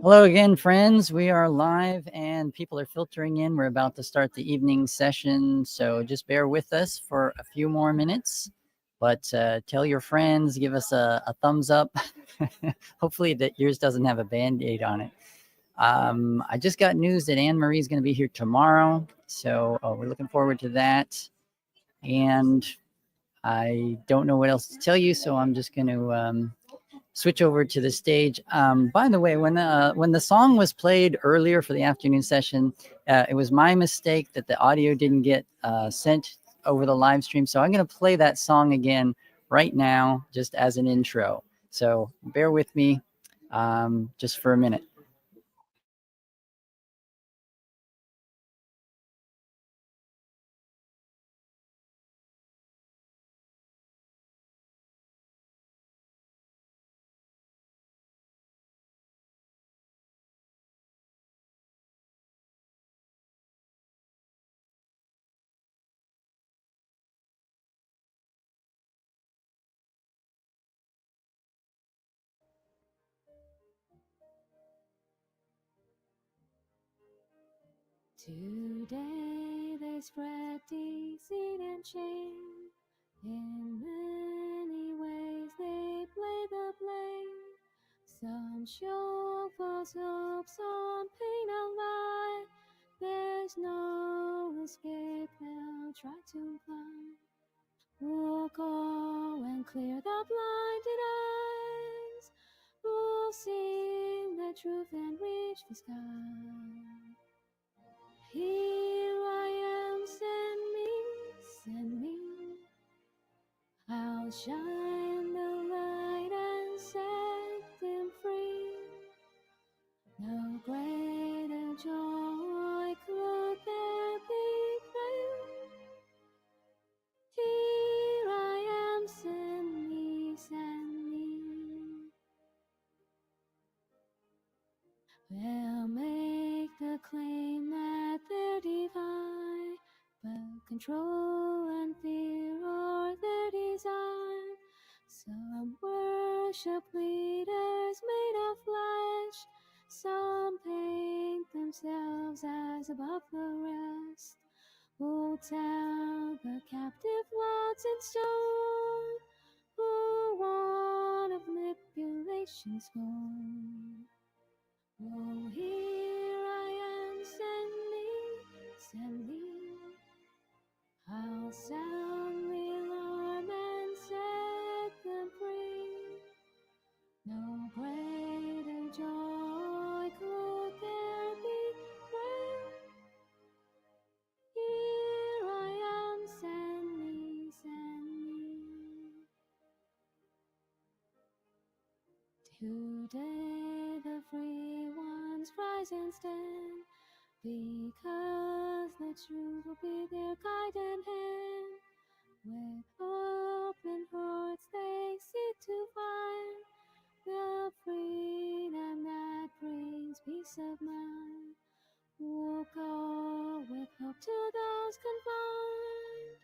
Hello again, friends. We are live and people are filtering in. We're about to start the evening session, so just bear with us for a few more minutes. But tell your friends, give us a thumbs up. Hopefully that yours doesn't have a Band-Aid on it. I just got news that Anne Marie is going to be here tomorrow, so we're looking forward to that. And I don't know what else to tell you, so I'm just going to switch over to the stage. By the way, when the song was played earlier for the afternoon session, it was my mistake that the audio didn't get sent over the live stream. So I'm going to play that song again right now, just as an intro. So bear with me just for a minute. Today they spread deceit and shame. In many ways they play the blame. Some show false hopes on pain and lie. There's no escape, they'll try to imply. Who'll go and clear the blinded eyes? Who'll see the truth and reach the sky? Here I am, send me. I'll shine the light and set them free. No greater joy could there be found. Here I am, send me, send me. They'll make the claim that they're divine, but control and fear are their design. Some worship leaders made of flesh, some paint themselves as above the rest. Who'll tell the captive what's in stone? Who want of manipulation scorn? Oh, here I am, send me. I'll sound the alarm and set them free. No greater joy could there be when here I am, send me, send me. Today the free ones rise and stand, because the truth will be their guide and hand. With open hearts they seek to find the freedom that brings peace of mind. Who'll go with hope to those confined,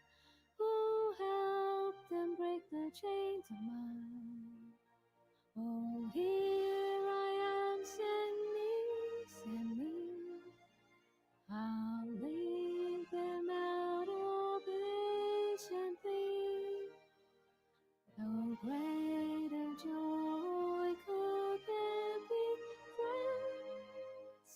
who help them break the chains of mind. Oh, here I am, send me. I'll lead them out all patiently. No greater joy could there be, friends.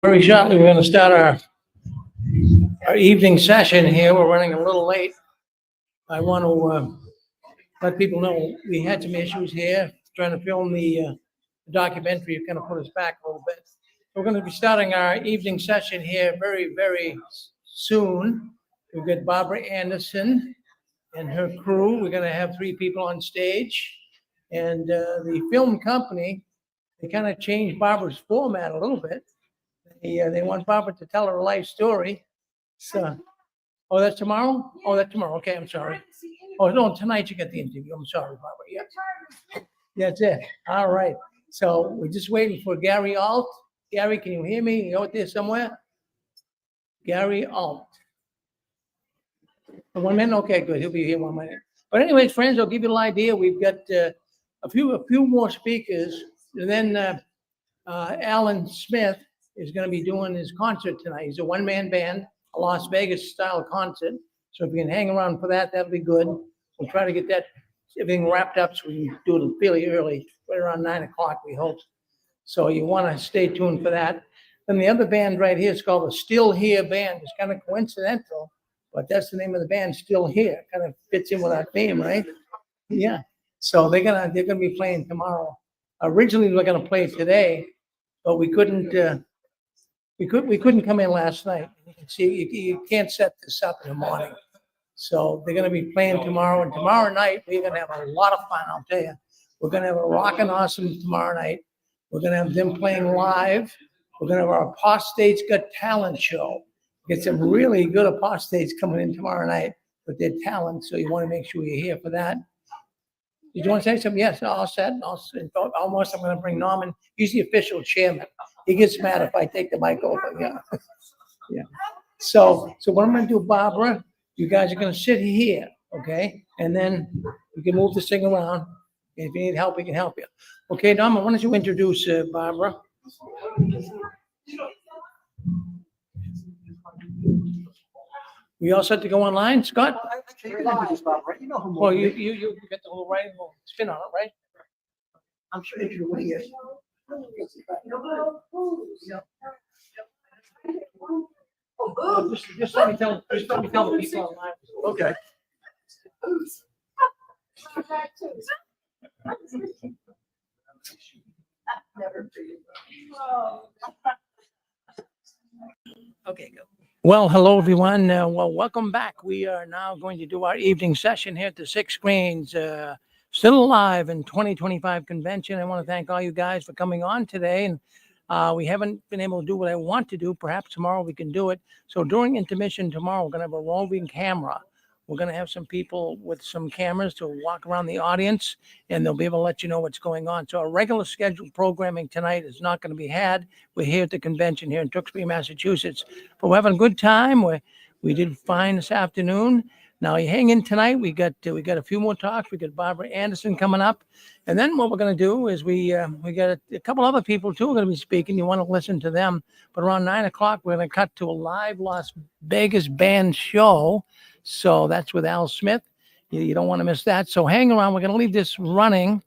Very shortly, we're going to start our evening session here. We're running a little late. I want to let people know we had some issues here trying to film the documentary. It kind of put us back a little bit. We're going to be starting our evening session here very, very soon. We've got Barbara Anderson and her crew. We're going to have 3 people on stage. And the film company, they kind of changed Barbara's format a little bit. They want Barbara to tell her life story. So, oh, that's tomorrow? Oh, that's tomorrow. Okay, I'm sorry. Oh, no, tonight you get the interview. I'm sorry, Barbara. Yeah. That's it. All right. So we're just waiting for Gary Alt. Gary, can you hear me? You out there somewhere? Gary Alt. 1 minute? Okay, good. He'll be here 1 minute. But anyways, friends, I'll give you an idea. We've got a few more speakers. And then Alan Smith is going to be doing his concert tonight. He's a one-man band, a Las Vegas style concert. So if you can hang around for that, that'll be good. We'll try to get that everything wrapped up so we can do it fairly early, right around 9 o'clock, we hope. So you want to stay tuned for that. Then the other band right here is called the Still Here Band. It's kind of coincidental, but that's the name of the band, Still Here. Kind of fits in with our theme, right? Yeah. So they're gonna be playing tomorrow. Originally, we were gonna play today, but we couldn't come in last night. You can see, you can't set this up in the morning. So they're gonna be playing tomorrow, and tomorrow night, we're gonna have a lot of fun, I'll tell you. We're gonna have a rockin' awesome tomorrow night. We're gonna have them playing live. We're gonna have our Apostates Got Talent show. Get some really good apostates coming in tomorrow night with their talent, so you wanna make sure you're here for that. Did you want to say something? Yes, all set. Almost, I'm going to bring Norman. He's the official chairman. He gets mad if I take the mic over. Yeah. Yeah. So what I'm going to do, Barbara, you guys are going to sit here, okay? And then you can move this thing around. If you need help, we can help you. Okay, Norman, why don't you introduce Barbara? We all set to go online, Scott? Actually, you can introduce Bob, right? You know who. Well, you get the little writing, little spin on it, right? I'm sure if you're winning it. Just let me tell the people online. Okay. Okay, go. Well, hello, everyone. Welcome back. We are now going to do our evening session here at the Six Screens, still alive in 2025 convention. I want to thank all you guys for coming on today. And we haven't been able to do what I want to do. Perhaps tomorrow we can do it. So during intermission tomorrow, we're going to have a roving camera. We're going to have some people with some cameras to walk around the audience, and they'll be able to let you know what's going on. So our regular scheduled programming tonight is not going to be had. We're here at the convention here in Tewksbury, Massachusetts. But we're having a good time. We did fine this afternoon. Now you hang in tonight. We got a few more talks. We got Barbara Anderson coming up. And then what we're going to do is we got a couple other people too are going to be speaking. You want to listen to them. But around 9 o'clock, we're going to cut to a live Las Vegas band show. So that's with Al Smith. You don't want to miss that. So hang around. We're going to leave this running.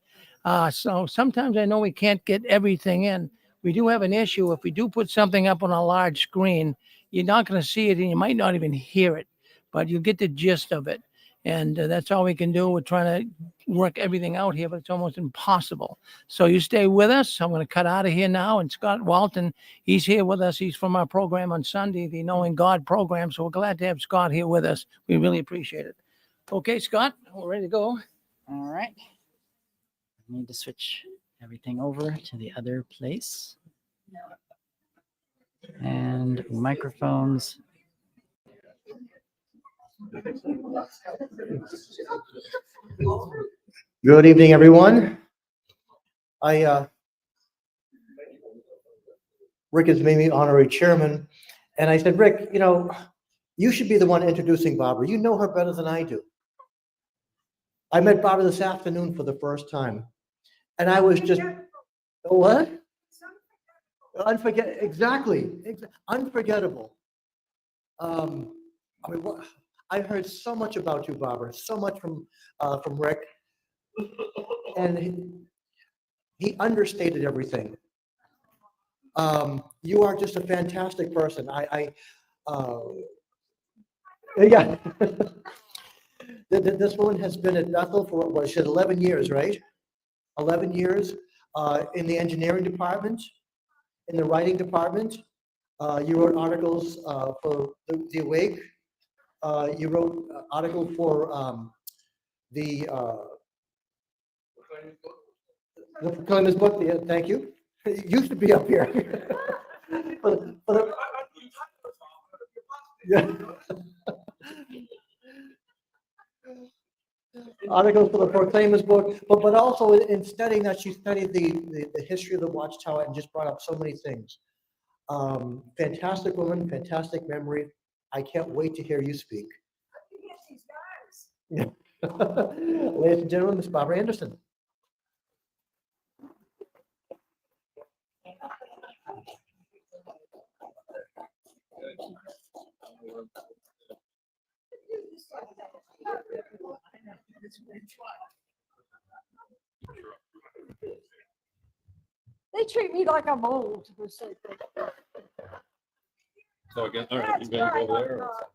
So sometimes I know we can't get everything in. We do have an issue. If we do put something up on a large screen, you're not going to see it and you might not even hear it, but you get the gist of it. And that's all we can do. We're trying to work everything out here, but it's almost impossible. So you stay with us. I'm going to cut out of here now. And Scott Walton, he's here with us. He's from our program on Sunday, the Knowing God program. So we're glad to have Scott here with us. We really appreciate it. Okay, Scott, we're ready to go. All right. I need to switch everything over to the other place. And microphones. Good evening, everyone. Rick has made me honorary chairman, and I said, Rick, you should be the one introducing Barbara. You know her better than I do. I met Barbara this afternoon for the first time, and I was just, what? Exactly. Unforgettable. I heard so much about you, Barbara, so much from Rick, and he understated everything. You are just a fantastic person. Yeah. This woman has been at Bethel for, what, she had 11 years, right? 11 years in the engineering department, in the writing department. You wrote articles for the Awake. You wrote an article for the Proclaimers book. Yeah, thank you. It used to be up here. Yeah. Articles for the Proclaimers book, but also in studying that, she studied the history of the Watchtower and just brought up so many things. Fantastic woman, fantastic memory. I can't wait to hear you speak. Yeah. Ladies and gentlemen, Miss Barbara Anderson. They treat me like I'm old or something. So again, all right, you gonna go there? or-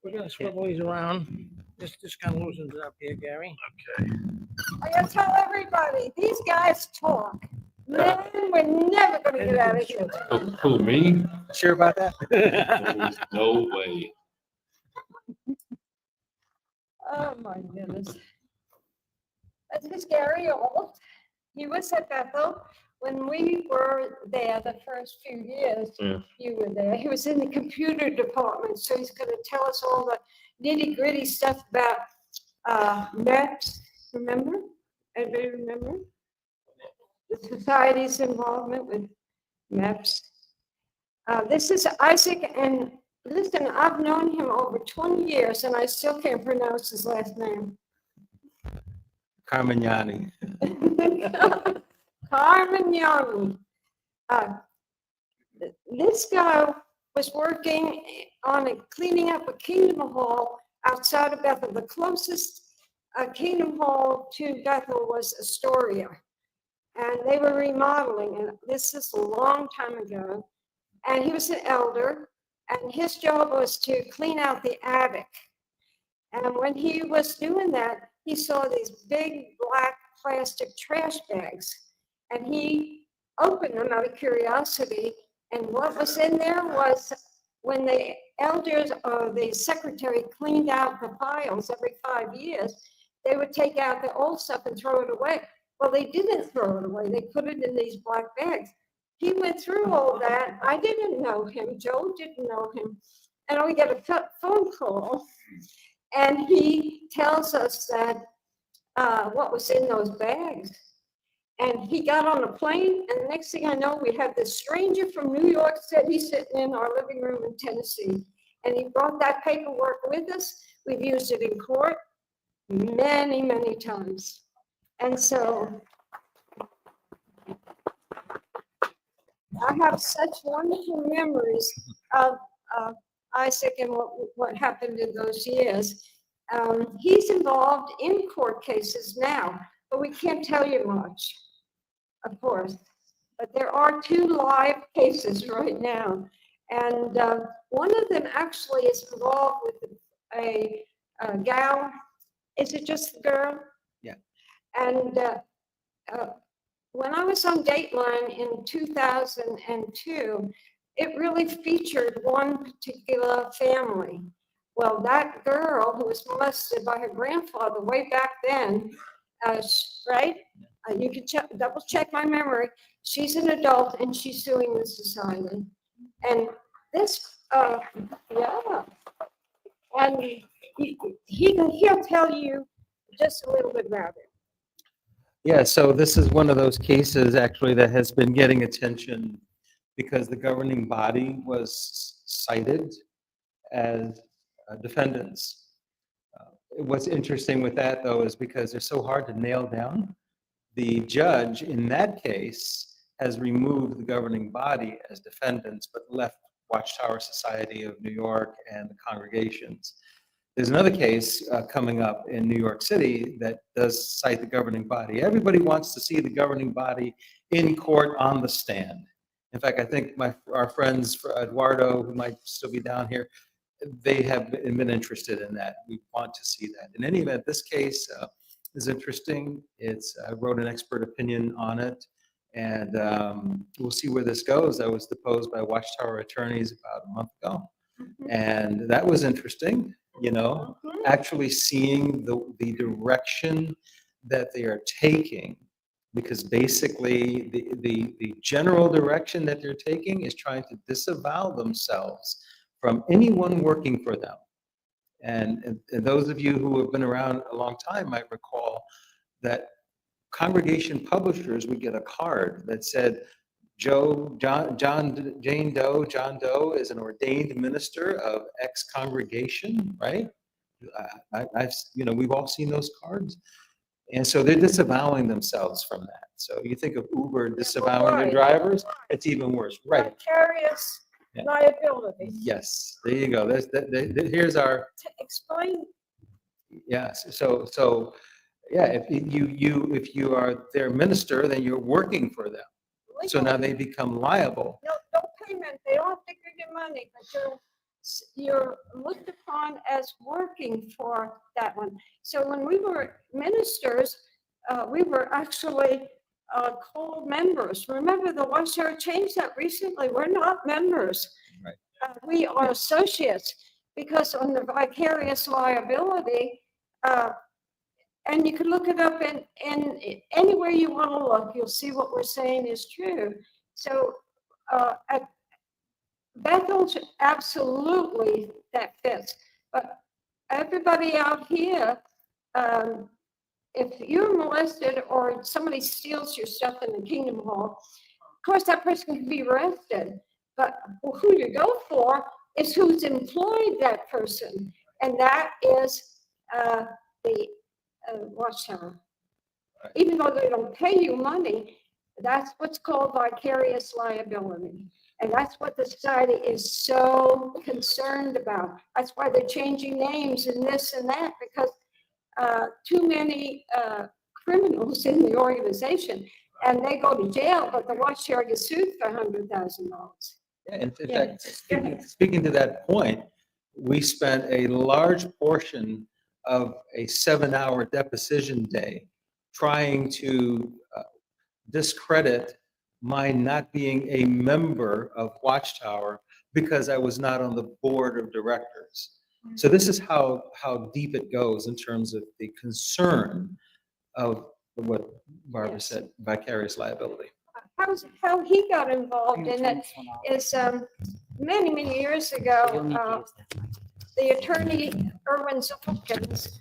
We're gonna swivel these around. This kind of loosens it up here, Gary. I gotta tell everybody, these guys talk. Man, we're never gonna get out of here. Who, me? Sure about that? No way. Oh, my goodness. This is Gary Old. He was at Bethel when we were there the first few years. Yeah. You were there. He was in the computer department, so he's gonna tell us all the nitty gritty stuff about MEPS, remember? Anybody remember? The society's involvement with MEPS. This is Isaac, and listen, I've known him over 20 years and I still can't pronounce his last name. Carmignani. Carmignani. This guy was working on cleaning up a Kingdom Hall outside of Bethel. The closest Kingdom Hall to Bethel was Astoria. And they were remodeling, and this is a long time ago. And he was an elder, and his job was to clean out the attic. And when he was doing that, he saw these big black plastic trash bags. And he opened them out of curiosity. And what was in there was, when the elders or the secretary cleaned out the files every 5 years, they would take out the old stuff and throw it away. Well, they didn't throw it away. They put it in these black bags. He went through all that. I didn't know him. Joe didn't know him. And we got a phone call. And he tells us that what was in those bags. And he got on a plane. And the next thing I know, we had this stranger from New York City sitting in our living room in Tennessee. And he brought that paperwork with us. We've used it in court many, many times. And so I have such wonderful memories of Isaac and what happened in those years. He's involved in court cases now, but we can't tell you much, of course. But there are 2 live cases right now. And one of them actually is involved with a gal. Is it just the girl? Yeah. And when I was on Dateline in 2002, it really featured one particular family. Well, that girl who was molested by her grandfather way back then, right? You can double check my memory. She's an adult and she's suing the society. And this, yeah. And he'll tell you just a little bit about it. Yeah, so this is one of those cases actually that has been getting attention because the governing body was cited as defendants. What's interesting with that though is because they're so hard to nail down, the judge in that case has removed the governing body as defendants but left Watchtower Society of New York and the congregations. There's another case coming up in New York City that does cite the governing body. Everybody wants to see the governing body in court on the stand. In fact, I think our friends, Eduardo, who might still be down here, they have been interested in that. We want to see that. In any event, this case is interesting. I wrote an expert opinion on it, and we'll see where this goes. I was deposed by Watchtower attorneys about a month ago, and that was interesting, actually seeing the direction that they are taking, because basically the general direction that they're taking is trying to disavow themselves from anyone working for them. And those of you who have been around a long time might recall that congregation publishers would get a card that said, John Doe is an ordained minister of X congregation, right? We've all seen those cards. And so they're disavowing themselves from that. So you think of Uber disavowing their drivers, it's even worse, right? Vicarious Yeah. liability. Yes, there you go. Here's our, To explain, yes. So yeah, if you are their minister, then you're working for them. So now they become liable. no payment, they don't have to give you money, but you're looked upon as working for that one. So when we were ministers, we were actually called members. Remember, the Watchtower changed that recently. We're not members. Right. We are associates, because on the vicarious liability, and you can look it up in anywhere you want to look, you'll see what we're saying is true. So at Bethel, absolutely that fits. But everybody out here, if you're molested or somebody steals your stuff in the Kingdom Hall, of course that person can be arrested. But who you go for is who's employed that person, and that is the Watchtower. Even though they don't pay you money, that's what's called vicarious liability. And that's what the society is so concerned about. That's why they're changing names and this and that, because too many criminals in the organization, and they go to jail, but the Watchtower gets sued for $100,000. Yeah, in fact, speaking to that point, we spent a large portion of a 7-hour deposition day trying to discredit my not being a member of Watchtower because I was not on the board of directors. So this is how deep it goes in terms of the concern of what Barbara said, vicarious liability. How he got involved in it is many years ago. The attorney Erwin Zolkins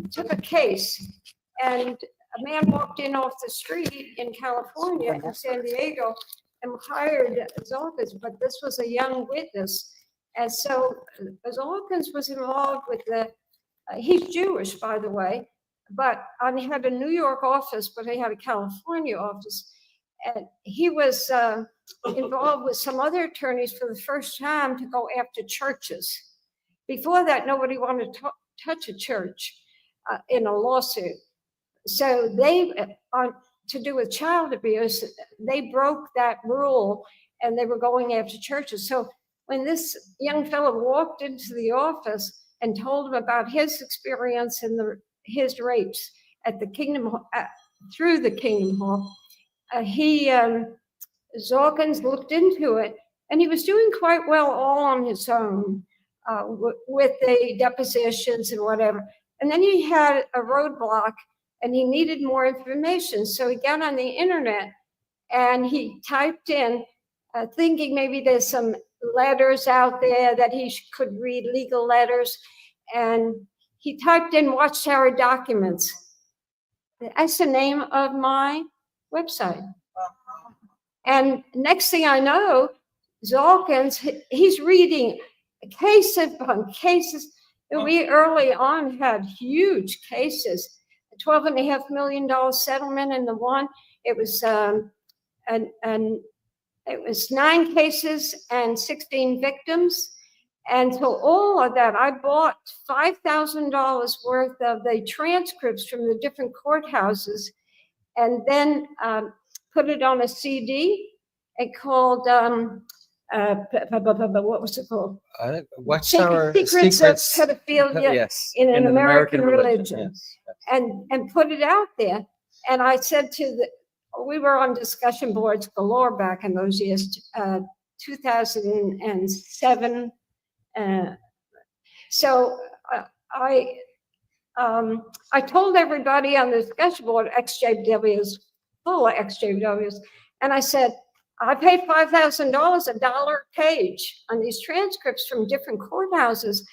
took a case, and a man walked in off the street in California, in San Diego, and hired Zolkins, but this was a young witness. And so Zolkins was involved with he's Jewish, by the way, but he had a New York office, but he had a California office. And he was involved with some other attorneys for the first time to go after churches. Before that, nobody wanted to touch a church in a lawsuit. So they, to do with child abuse, they broke that rule and they were going after churches. So when this young fellow walked into the office and told him about his experience in his rapes at the Kingdom Hall, through the Kingdom Hall, Zolkins looked into it, and he was doing quite well all on his own with the depositions and whatever. And then he had a roadblock, and he needed more information. So he got on the internet, and he typed in, thinking maybe there's some letters out there that he could read, legal letters, and he typed in Watchtower documents. That's the name of my website. And next thing I know, Zolkins, he's reading case upon cases. We early on had huge cases, a $12.5 million settlement in the one. It was it was 9 cases and 16 victims. And so all of that, I bought $5,000 worth of the transcripts from the different courthouses, and then put it on a CD and called, what was it called? Watchtower Secrets of Pedophilia Yes. in an American religion. Religion. Yes. And put it out there. And I said we were on discussion boards galore back in those years, 2007. So I told everybody on the discussion board, XJWs, full of XJWs, and I said, I paid $5,000 $1 a page on these transcripts from different courthouses.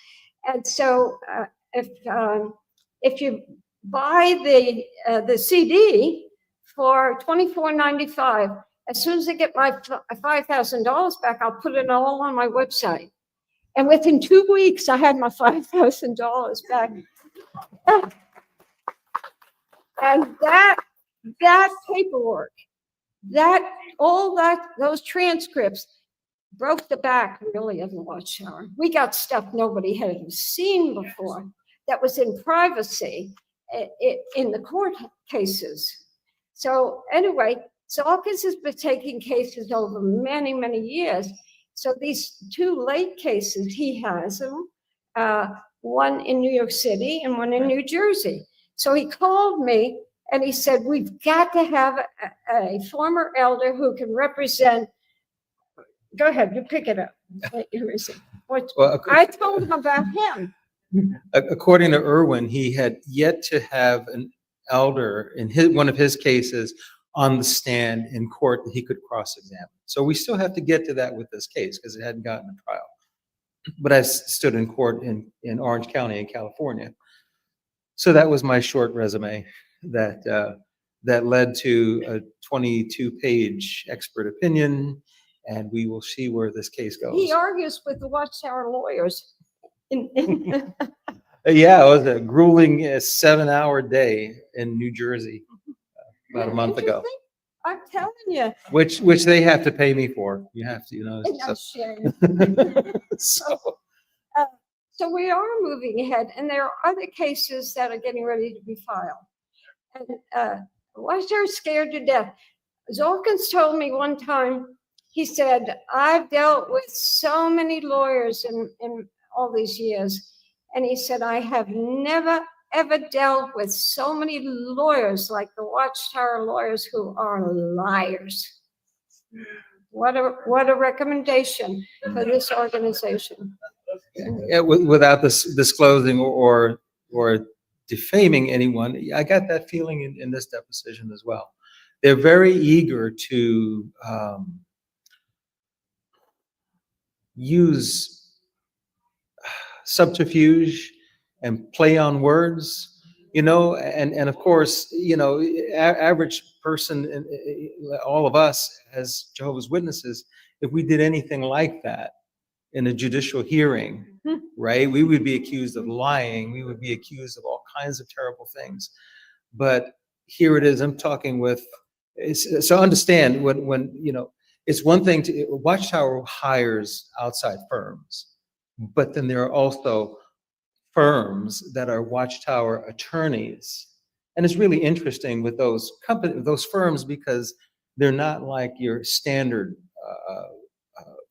And so if you buy the CD for $24.95, as soon as I get my $5,000 back, I'll put it all on my website. And within 2 weeks, I had my $5,000 back. And that paperwork, those transcripts broke the back really of the Watchtower. We got stuff nobody had seen before that was in privacy in the court cases. So anyway, Dawkins has been taking cases over many, many years. So these 2 late cases, he has them, one in New York City and one in New Jersey. So he called me and he said, we've got to have a former elder who can represent. Go ahead, you pick it up. Well, I told him about him. according to Irwin, he had yet to have an elder in one of his cases on the stand in court that he could cross-examine. So we still have to get to that with this case because it hadn't gotten a trial. But I stood in court in Orange County in California. So that was my short resume that led to a 22-page expert opinion, and we will see where this case goes. He argues with the Watchtower lawyers. Yeah, it was a grueling 7-hour day in New Jersey about a month ago. I'm telling you. Which they have to pay me for. You have to, So we are moving ahead, and there are other cases that are getting ready to be filed. And Watchtower's scared to death. Dawkins told me one time, he said, I've dealt with so many lawyers in all these years. And he said, I have never, ever dealt with so many lawyers like the Watchtower lawyers who are liars. What a recommendation for this organization. Yeah, without this disclosing or defaming anyone, I got that feeling in this deposition as well. They're very eager to use subterfuge and play on words, and of course, average person, all of us as Jehovah's Witnesses, if we did anything like that in a judicial hearing, right, we would be accused of lying. We would be accused of all kinds of terrible things. But here it is. I'm talking with. So understand when it's one thing to Watchtower hires outside firms, but then there are also firms that are Watchtower attorneys, and it's really interesting with those firms because they're not like your standard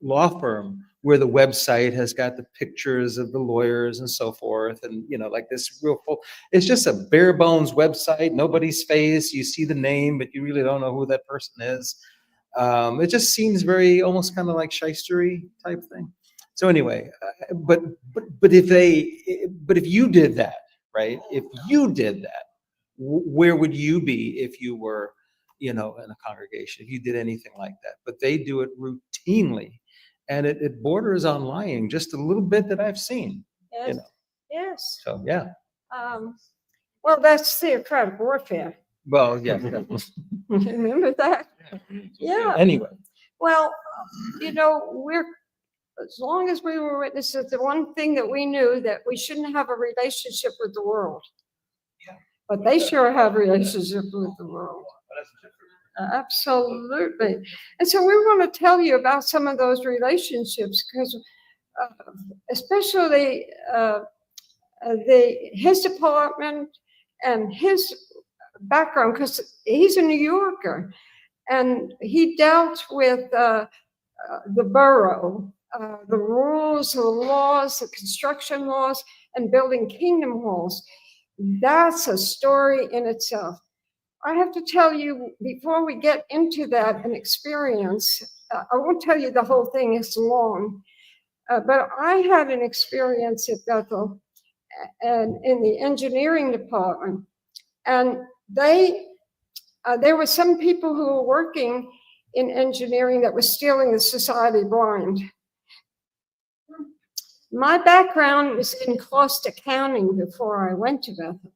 law firm where the website has got the pictures of the lawyers and so forth, and like this real full. It's just a bare bones website, nobody's face. You see the name, but you really don't know who that person is. It just seems very almost kind of like shystery type thing. So anyway, but if you did that, right? If you did that, where would you be if you were, in a congregation? If you did anything like that? But they do it routinely, and it borders on lying just a little bit that I've seen. Yes. Yes. So yeah. Well, that's theocratic warfare. Well, yeah. Remember that? Yeah. Anyway. Well, we're. As long as we were witnesses, the one thing that we knew that we shouldn't have a relationship with the world. Yeah. But they sure have a relationship with the world. Absolutely. And so we want to tell you about some of those relationships because especially his department and his background, because he's a New Yorker. And he dealt with the borough, the rules, the laws, the construction laws, and building kingdom halls. That's a story in itself. I have to tell you, before we get into that, an experience, I won't tell you the whole thing, it's long, but I had an experience at Bethel and in the engineering department. And there were some people who were working in engineering that were stealing the society blind. My background was in cost accounting before I went to Bethel.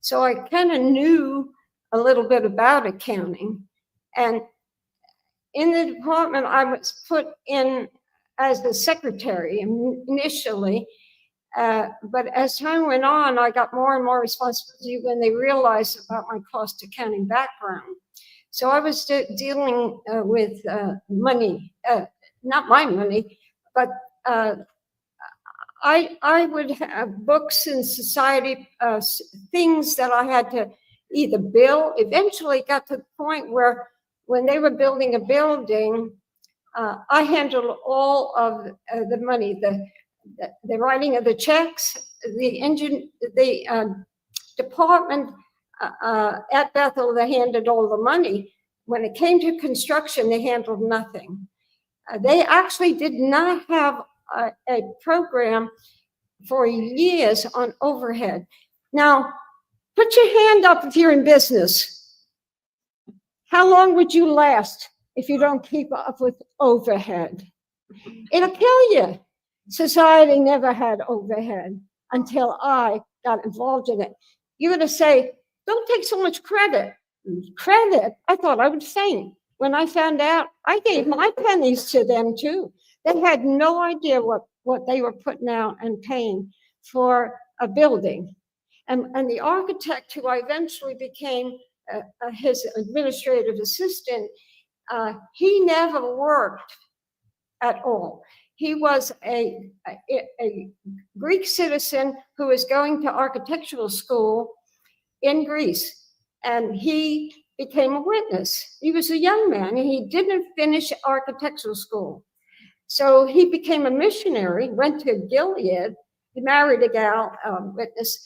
So I kind of knew a little bit about accounting. And in the department, I was put in as the secretary initially. But as time went on, I got more and more responsibility when they realized about my cost accounting background. So I was dealing with money, not my money, but I would have books in society, things that I had to either bill. Eventually got to the point where when they were building a building, I handled all of the money, the writing of the checks, the department at Bethel, they handled all the money. When it came to construction, they handled nothing. They actually did not have a program for years on overhead. Now, put your hand up if you're in business. How long would you last if you don't keep up with overhead? It'll kill you. Society never had overhead until I got involved in it. You're going to say, don't take so much credit. Credit? I thought I would faint. When I found out, I gave my pennies to them too. They had no idea what they were putting out and paying for a building. And the architect who I eventually became his administrative assistant, he never worked at all. He was a Greek citizen who was going to architectural school in Greece, and he became a witness. He was a young man, and he didn't finish architectural school. So he became a missionary, went to Gilead, he married a gal, witness.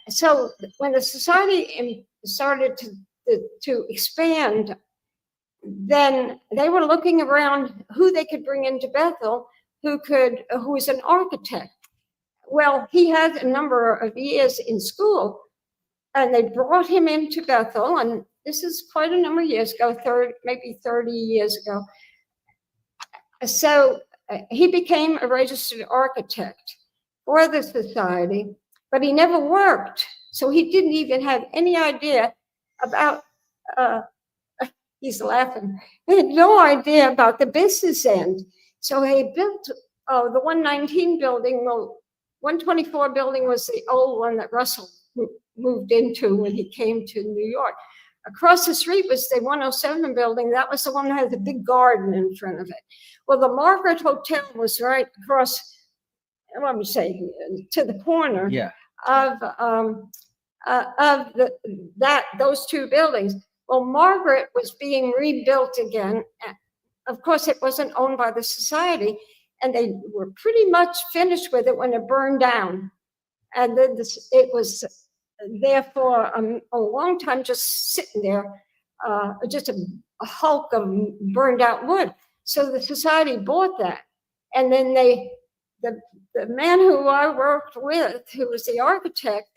So when the society started to expand, then they were looking around who they could bring into Bethel, who was an architect. Well, he had a number of years in school, and they brought him into Bethel, and this is quite a number of years ago, maybe 30 years ago. So he became a registered architect for the society, but he never worked. So he didn't even have any idea about, he's laughing. He had no idea about the business end. So he built the 119 building. Well, 124 building was the old one that Russell moved into when he came to New York. Across the street was the 107 building. That was the one that had the big garden in front of it. Well, the Margaret Hotel was right across, let me say, to the corner of those two buildings. Well, Margaret was being rebuilt again. Of course, it wasn't owned by the society, and they were pretty much finished with it when it burned down. And then it was there for a long time, just sitting there, just a hulk of burned out wood. So the society bought that. And then the man who I worked with, who was the architect,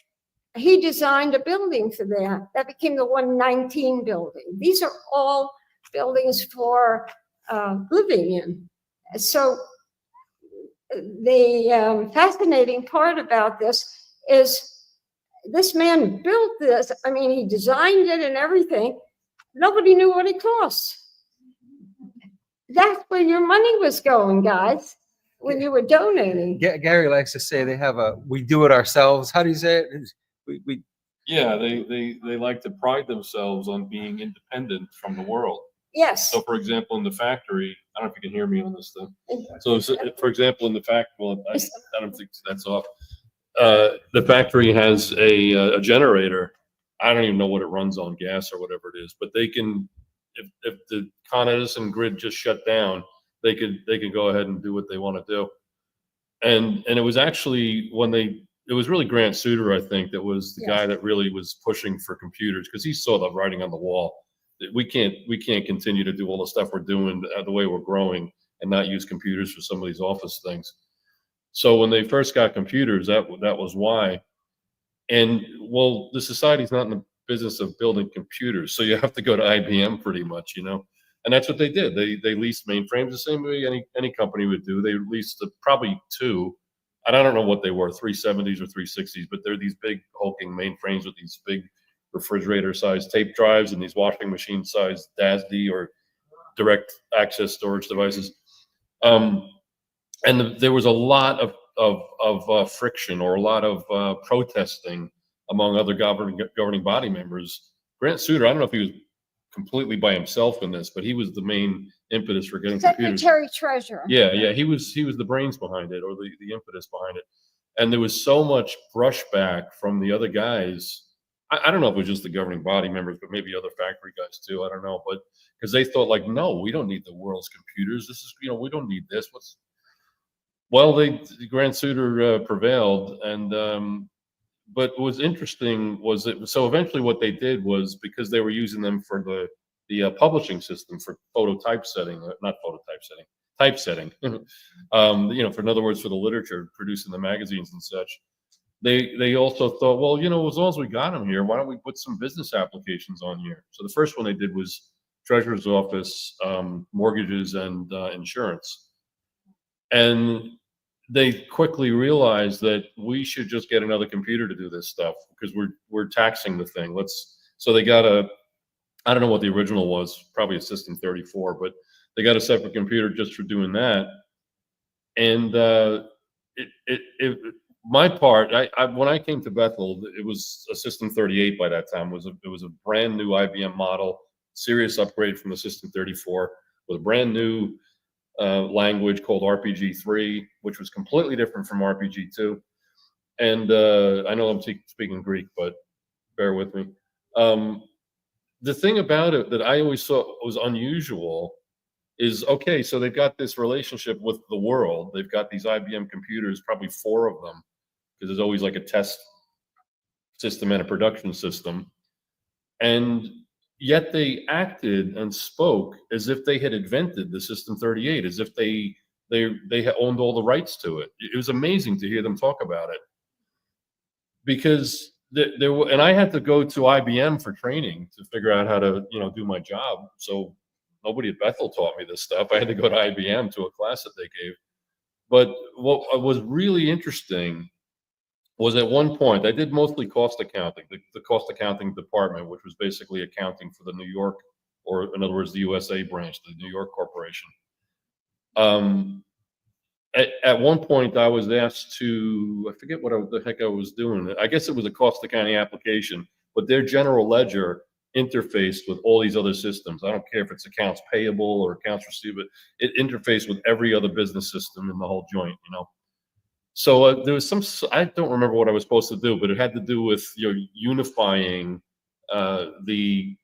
he designed a building for that. That became the 119 building. These are all buildings for living in. So the fascinating part about this is this man built this. I mean, he designed it and everything. Nobody knew what it cost. That's where your money was going, guys, when you were donating. Gary likes to say they have we do it ourselves. How do you say it? We Yeah, they like to pride themselves on being independent from the world. Yes. So, for example, in the factory, I don't know if you can hear me on this stuff. So, for example, in the factory, well, I don't think that's off. The factory has a generator. I don't even know what it runs on, gas or whatever it is, but they can, if the Con Edison grid just shut down, they could go ahead and do what they want to do. And it was actually it was really Grant Suter, I think, that was the guy that really was pushing for computers, because he saw the writing on the wall. That we can't continue to do all the stuff we're doing the way we're growing and not use computers for some of these office things. So when they first got computers, that was why. And well, the society's not in the business of building computers, so you have to go to IBM pretty much, and that's what they did. They leased mainframes the same way any company would do. They leased probably two, and I don't know what they were, 370s or 360s, but they're these big hulking mainframes with these big refrigerator-sized tape drives and these washing machine-sized DASD or direct access storage devices. And there was a lot of friction, or a lot of protesting among other governing body members. Grant Suter, I don't know if he was completely by himself in this, but he was the main impetus for getting computers. Secretary Treasurer. Yeah, he was the brains behind it, or the impetus behind it. And there was so much brushback from the other guys. I don't know if it was just the governing body members, but maybe other factory guys too. I don't know, but because they thought like, no, we don't need the world's computers. This is, we don't need this. Well, Grant Suter prevailed, and but what was interesting was that, so eventually what they did was, because they were using them for the publishing system for typesetting, for, in other words, for the literature, producing the magazines and such. They also thought, well, as long as we got them here, why don't we put some business applications on here? So the first one they did was Treasurer's Office, mortgages, and insurance. And they quickly realized that we should just get another computer to do this stuff, because we're taxing the thing. So they got I don't know what the original was, probably a System 34, but they got a separate computer just for doing that. And my part, when I came to Bethel, it was a System 38 by that time. It was a brand new IBM model, serious upgrade from the System 34, with a brand new language called RPG3, which was completely different from RPG2. And I know I'm speaking Greek, but bear with me. The thing about it that I always thought was unusual is, okay, so they've got this relationship with the world. They've got these IBM computers, probably 4 of them, because there's always like a test system and a production system. And yet they acted and spoke as if they had invented the System 38, as if they had owned all the rights to it. It was amazing to hear them talk about it, because and I had to go to IBM for training to figure out how to do my job. So nobody at Bethel taught me this stuff. I had to go to IBM to a class that they gave. But what was really interesting was, at one point, I did mostly cost accounting, the cost accounting department, which was basically accounting for the New York, or in other words, the USA branch, the New York corporation. At one point, I was asked to, I forget what the heck I was doing. I guess it was a cost accounting application, but their general ledger interfaced with all these other systems. I don't care if it's accounts payable or accounts receivable. It interfaced with every other business system in the whole joint, So there was I don't remember what I was supposed to do, but it had to do with unifying the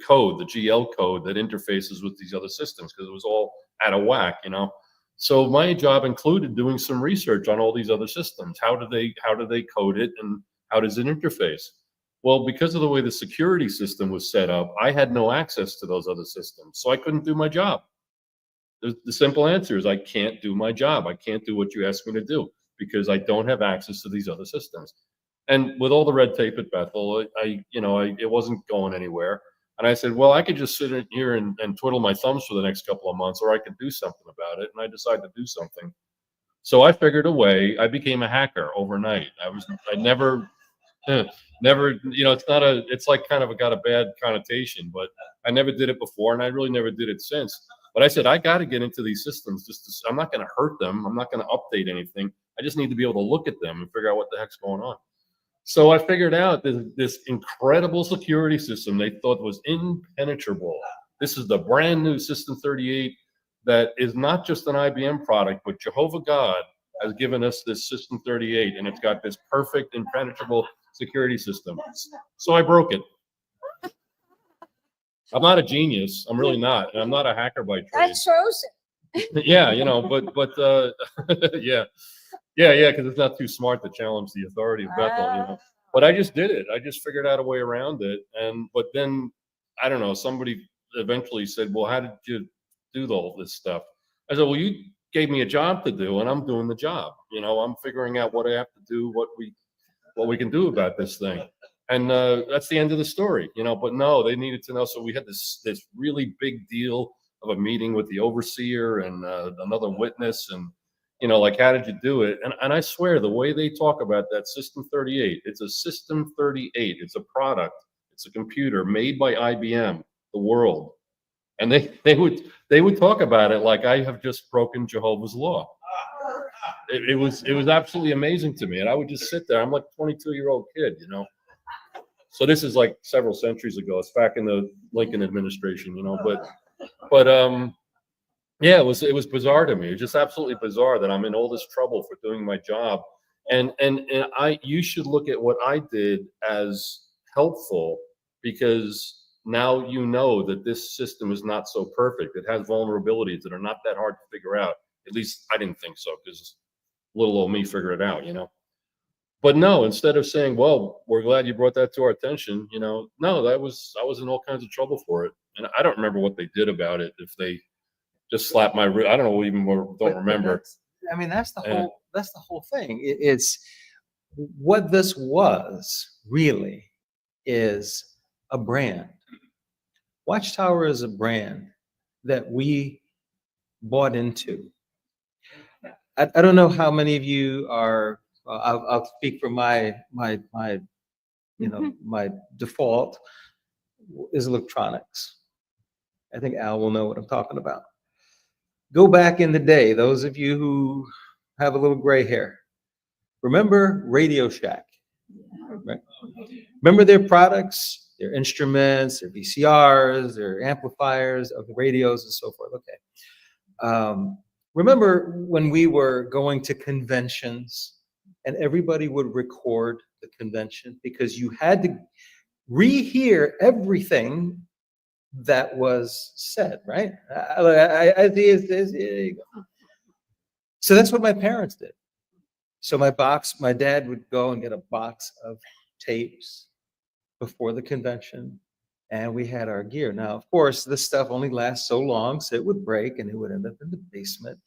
code, the GL code that interfaces with these other systems, because it was all out of whack, So my job included doing some research on all these other systems. How do they code it, and how does it interface? Well, because of the way the security system was set up, I had no access to those other systems, so I couldn't do my job. The simple answer is, I can't do my job. I can't do what you asked me to do, because I don't have access to these other systems. And with all the red tape at Bethel, it wasn't going anywhere. And I said, well, I could just sit in here and twiddle my thumbs for the next couple of months, or I could do something about it. And I decided to do something. So I figured a way. I became a hacker overnight. I never, it's like kind of got a bad connotation, but I never did it before, and I really never did it since. But I said, I got to get into these systems. I'm not going to hurt them. I'm not going to update anything. I just need to be able to look at them and figure out what the heck's going on. So I figured out this incredible security system they thought was impenetrable. This is the brand new System 38 that is not just an IBM product, but Jehovah God has given us this System 38, and it's got this perfect, impenetrable security system. So I broke it. I'm not a genius. I'm really not. And I'm not a hacker by trade. That shows it. Yeah, but yeah, because it's not too smart to challenge the authority of Bethel. But I just did it. I just figured out a way around it. But then I don't know. Somebody eventually said, "Well, how did you do all this stuff?" I said, "Well, you gave me a job to do, and I'm doing the job. I'm figuring out what I have to do, what we can do about this thing." And that's the end of the story. But no, they needed to know. So we had this really big deal of a meeting with the overseer and another witness, and like, how did you do it? And I swear, the way they talk about that System 38, it's a System 38. It's a product. It's a computer made by IBM, the world. And they would talk about it like I have just broken Jehovah's law. It was absolutely amazing to me. And I would just sit there. I'm like a 22-year-old kid. So this is like several centuries ago. It's back in the Lincoln administration, but yeah, it was bizarre to me. It was just absolutely bizarre that I'm in all this trouble for doing my job. And you should look at what I did as helpful, because now you know that this system is not so perfect. It has vulnerabilities that are not that hard to figure out. At least I didn't think so, because little old me figured it out, But no, instead of saying, "Well, we're glad you brought that to our attention," no, I was in all kinds of trouble for it, and I don't remember what they did about it. If they just slapped my wrist, I don't know, even more, don't remember. That's the whole thing. It's what this was really is a brand. Watchtower is a brand that we bought into. I don't know how many of you are. I'll speak for my my default is electronics. I think Al will know what I'm talking about. Go back in the day, those of you who have a little gray hair, remember Radio Shack, right? Remember their products, their instruments, their VCRs, their amplifiers of the radios and so forth. Okay. Remember when we were going to conventions and everybody would record the convention because you had to rehear everything that was said, right? So that's what my parents did. So my dad would go and get a box of tapes before the convention, and we had our gear. Now, of course, this stuff only lasts so long, so it would break and it would end up in the basement.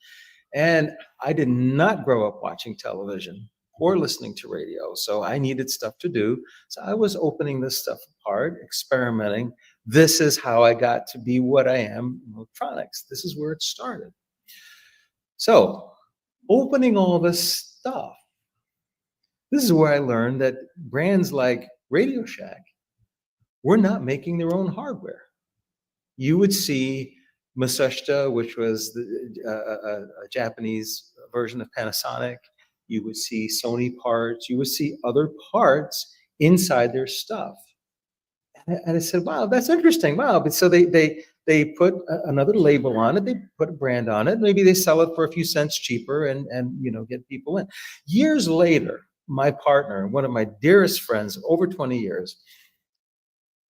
And I did not grow up watching television or listening to radio, so I needed stuff to do. So I was opening this stuff apart, experimenting. This is how I got to be what I am in electronics. This is where it started. So opening all this stuff, this is where I learned that brands like Radio Shack were not making their own hardware. You would see Matsushita, which was a Japanese version of Panasonic. You would see Sony parts. You would see other parts inside their stuff. And I said, "Wow, that's interesting. Wow." But so they put another label on it. They put a brand on it. Maybe they sell it for a few cents cheaper and get people in. Years later, my partner, one of my dearest friends, over 20 years,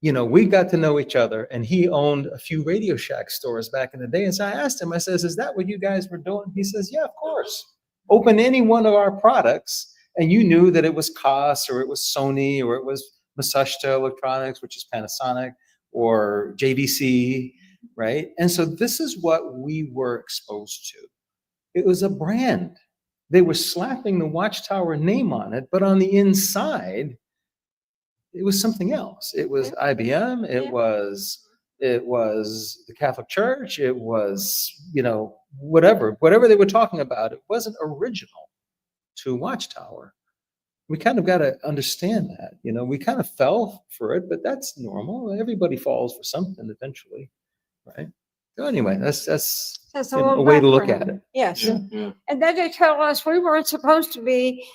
we got to know each other, and he owned a few Radio Shack stores back in the day. And so I asked him, I says, "Is that what you guys were doing?" He says, "Yeah, of course. Open any one of our products, and you knew that it was COS or it was Sony or it was Matsushita Electronics, which is Panasonic, or JVC, right?" And so this is what we were exposed to. It was a brand. They were slapping the Watchtower name on it, but on the inside, it was something else. It was IBM. It was the Catholic Church. It was, whatever they were talking about. It wasn't original to Watchtower. We kind of got to understand that. We kind of fell for it, but that's normal. Everybody falls for something eventually, right? So anyway, that's That's a way to look at background. it. Yes. Yeah. And then they tell us we weren't supposed to be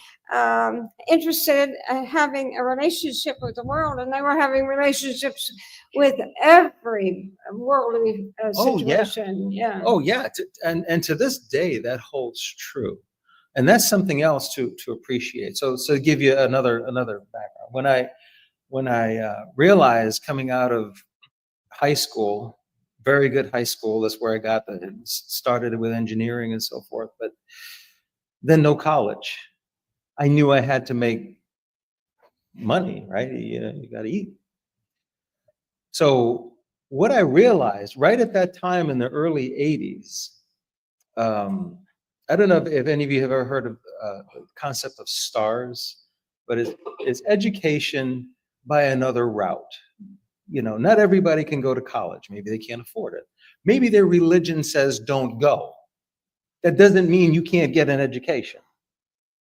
interested in having a relationship with the world, and they were having relationships with every worldly Oh, yeah. situation. Yeah. Oh yeah, and to this day that holds true, and that's something else to appreciate. So to give you another background, when I realized coming out of high school, very good high school. That's where I got started with engineering and so forth, but then no college. I knew I had to make money, right? You got to eat. So what I realized right at that time in the early 80s, I don't know if any of you have ever heard of the concept of stars, but it's education by another route. Not everybody can go to college. Maybe they can't afford it. Maybe their religion says don't go. That doesn't mean you can't get an education.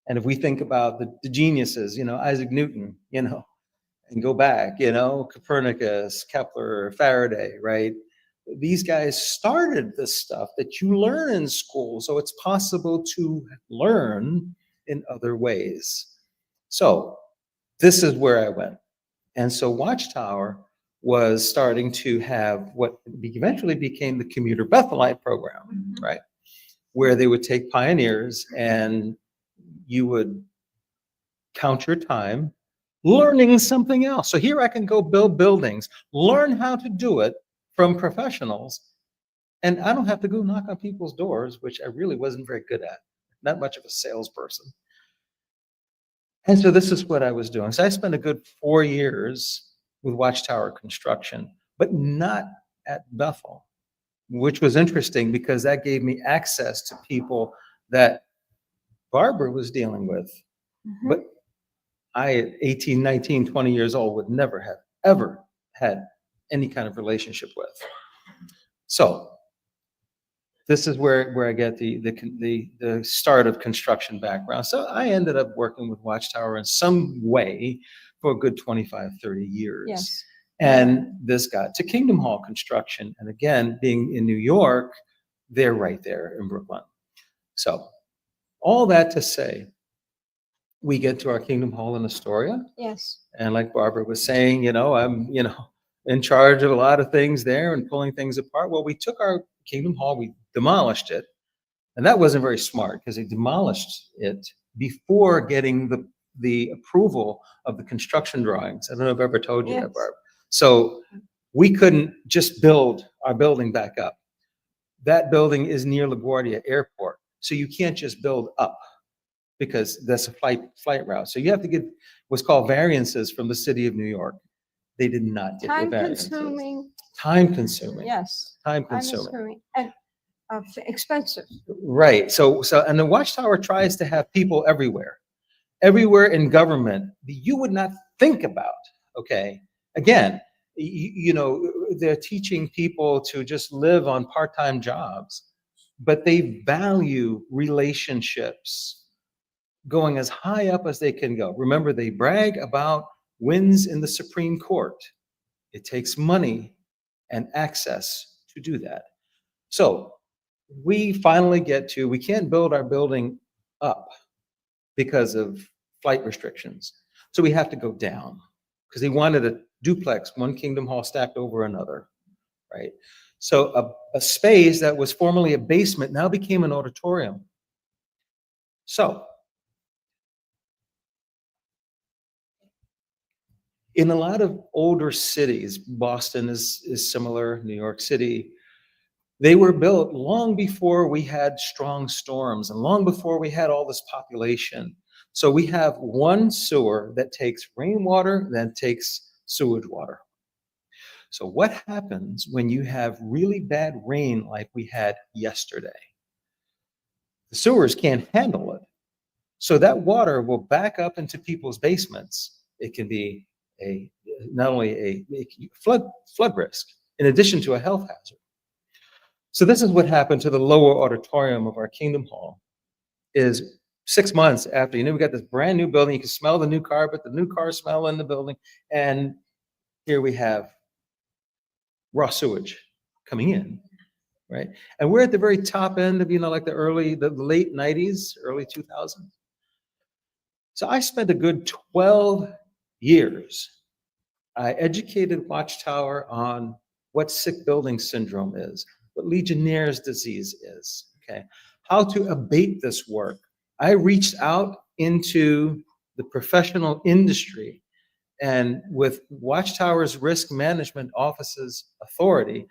And if we think about the geniuses, Isaac Newton, and go back, Copernicus, Kepler, Faraday, right? These guys started this stuff that you learn in school. So it's possible to learn in other ways. So this is where I went. And so Watchtower was starting to have what eventually became the commuter Bethelite program, right? Where they would take pioneers and you would count your time learning something else. So here I can go build buildings, learn how to do it from professionals, and I don't have to go knock on people's doors, which I really wasn't very good at, not much of a salesperson. And so this is what I was doing. So I spent a good 4 years with Watchtower construction, but not at Bethel, which was interesting because that gave me access to people that Barbara was dealing with. But I, at 18, 19, 20 years old, would never have ever had any kind of relationship with. So this is where I get the start of construction background. So I ended up working with Watchtower in some way for a good 25, 30 years. Yes. And this got to Kingdom Hall construction. And again, being in New York, they're right there in Brooklyn. So all that to say, we get to our Kingdom Hall in Astoria. Yes. And like Barbara was saying, I'm, in charge of a lot of things there and pulling things apart. Well, we took our Kingdom Hall, we demolished it. And that wasn't very smart because they demolished it before getting the approval of the construction drawings. I don't know if I've ever told you Yes. that, Barb. So we couldn't just build our building back up. That building is near LaGuardia Airport. So you can't just build up because that's a flight route. So you have to get what's called variances from the city of New York. They did not get the variances. Time consuming. Yes. Time Time consuming. consuming and expensive. Right. So and the Watchtower tries to have people everywhere in government that you would not think about. Okay. Again, they're teaching people to just live on part-time jobs, but they value relationships going as high up as they can go. Remember, they brag about wins in the Supreme Court. It takes money and access to do that. So we finally we can't build our building up because of flight restrictions. So we have to go down because they wanted a duplex, one Kingdom Hall stacked over another, right? So a space that was formerly a basement now became an auditorium. So in a lot of older cities, Boston is similar, New York City, they were built long before we had strong storms and long before we had all this population. So we have one sewer that takes rainwater, then takes sewage water. So what happens when you have really bad rain like we had yesterday? The sewers can't handle it. So that water will back up into people's basements. It can be not only a flood risk, in addition to a health hazard. So this is what happened to the lower auditorium of our Kingdom Hall. Is 6 months after, we got this brand new building, you can smell the new carpet, the new car smell in the building, and here we have raw sewage coming in, right? And we're at the very top end of, like the late 90s, early 2000s. So I spent a good 12 years. I educated Watchtower on what sick building syndrome is, what Legionnaire's disease is, okay? How to abate this work. I reached out into the professional industry and with Watchtower's risk management office's authority,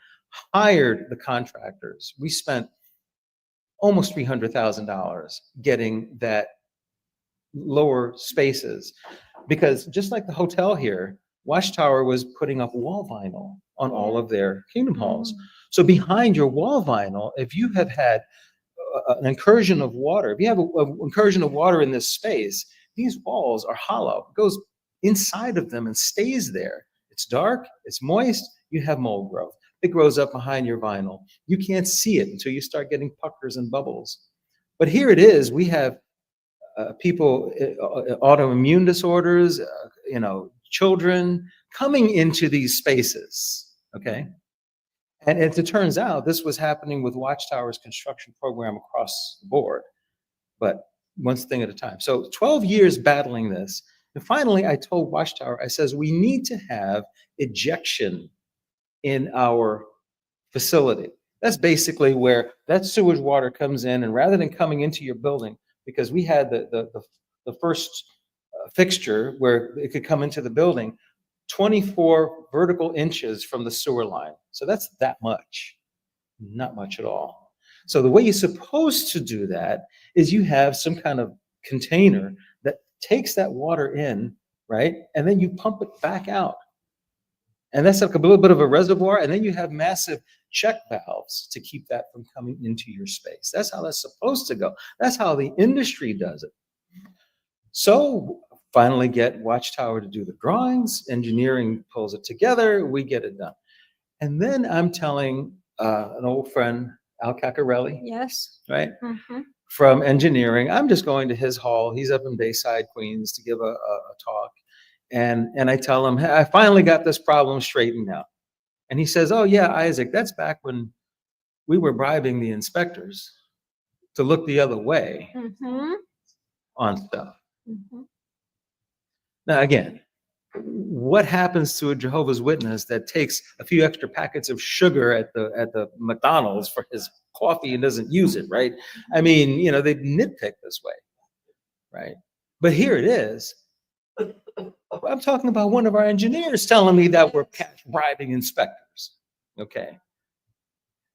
hired the contractors. We spent almost $300,000 getting that lower spaces, because just like the hotel here, Watchtower was putting up wall vinyl on all of their kingdom halls. So behind your wall vinyl, if you have had an incursion of water, if you have an incursion of water in this space, these walls are hollow. It goes inside of them and stays there. It's dark, it's moist, you have mold growth. It grows up behind your vinyl. You can't see it until you start getting puckers and bubbles. But here it is. We have people, autoimmune disorders, children coming into these spaces, okay? And as it turns out, this was happening with Watchtower's construction program across the board, but one thing at a time. So 12 years battling this. And finally, I told Watchtower, I says, we need to have ejection in our facility. That's basically where that sewage water comes in, and rather than coming into your building, because we had the first fixture where it could come into the building, 24 vertical inches from the sewer line. So that's that much, not much at all. So the way you're supposed to do that is you have some kind of container that takes that water in, right? And then you pump it back out. And that's like a little bit of a reservoir. And then you have massive check valves to keep that from coming into your space. That's how that's supposed to go. That's how the industry does it. So finally get Watchtower to do the drawings, engineering pulls it together, we get it done. And then I'm telling an old friend, Al Caccarelli, Yes. right? Mm-hmm. From engineering, I'm just going to his hall. He's up in Bayside, Queens, to give a talk. And I tell him, hey, I finally got this problem straightened out. And he says, oh yeah, Isaac, that's back when we were bribing the inspectors to look the other way on stuff. Now, again, what happens to a Jehovah's Witness that takes a few extra packets of sugar at the McDonald's for his coffee and doesn't use it, right? I mean, they nitpick this way, right? But here it is. I'm talking about one of our engineers telling me that we're bribing inspectors, okay?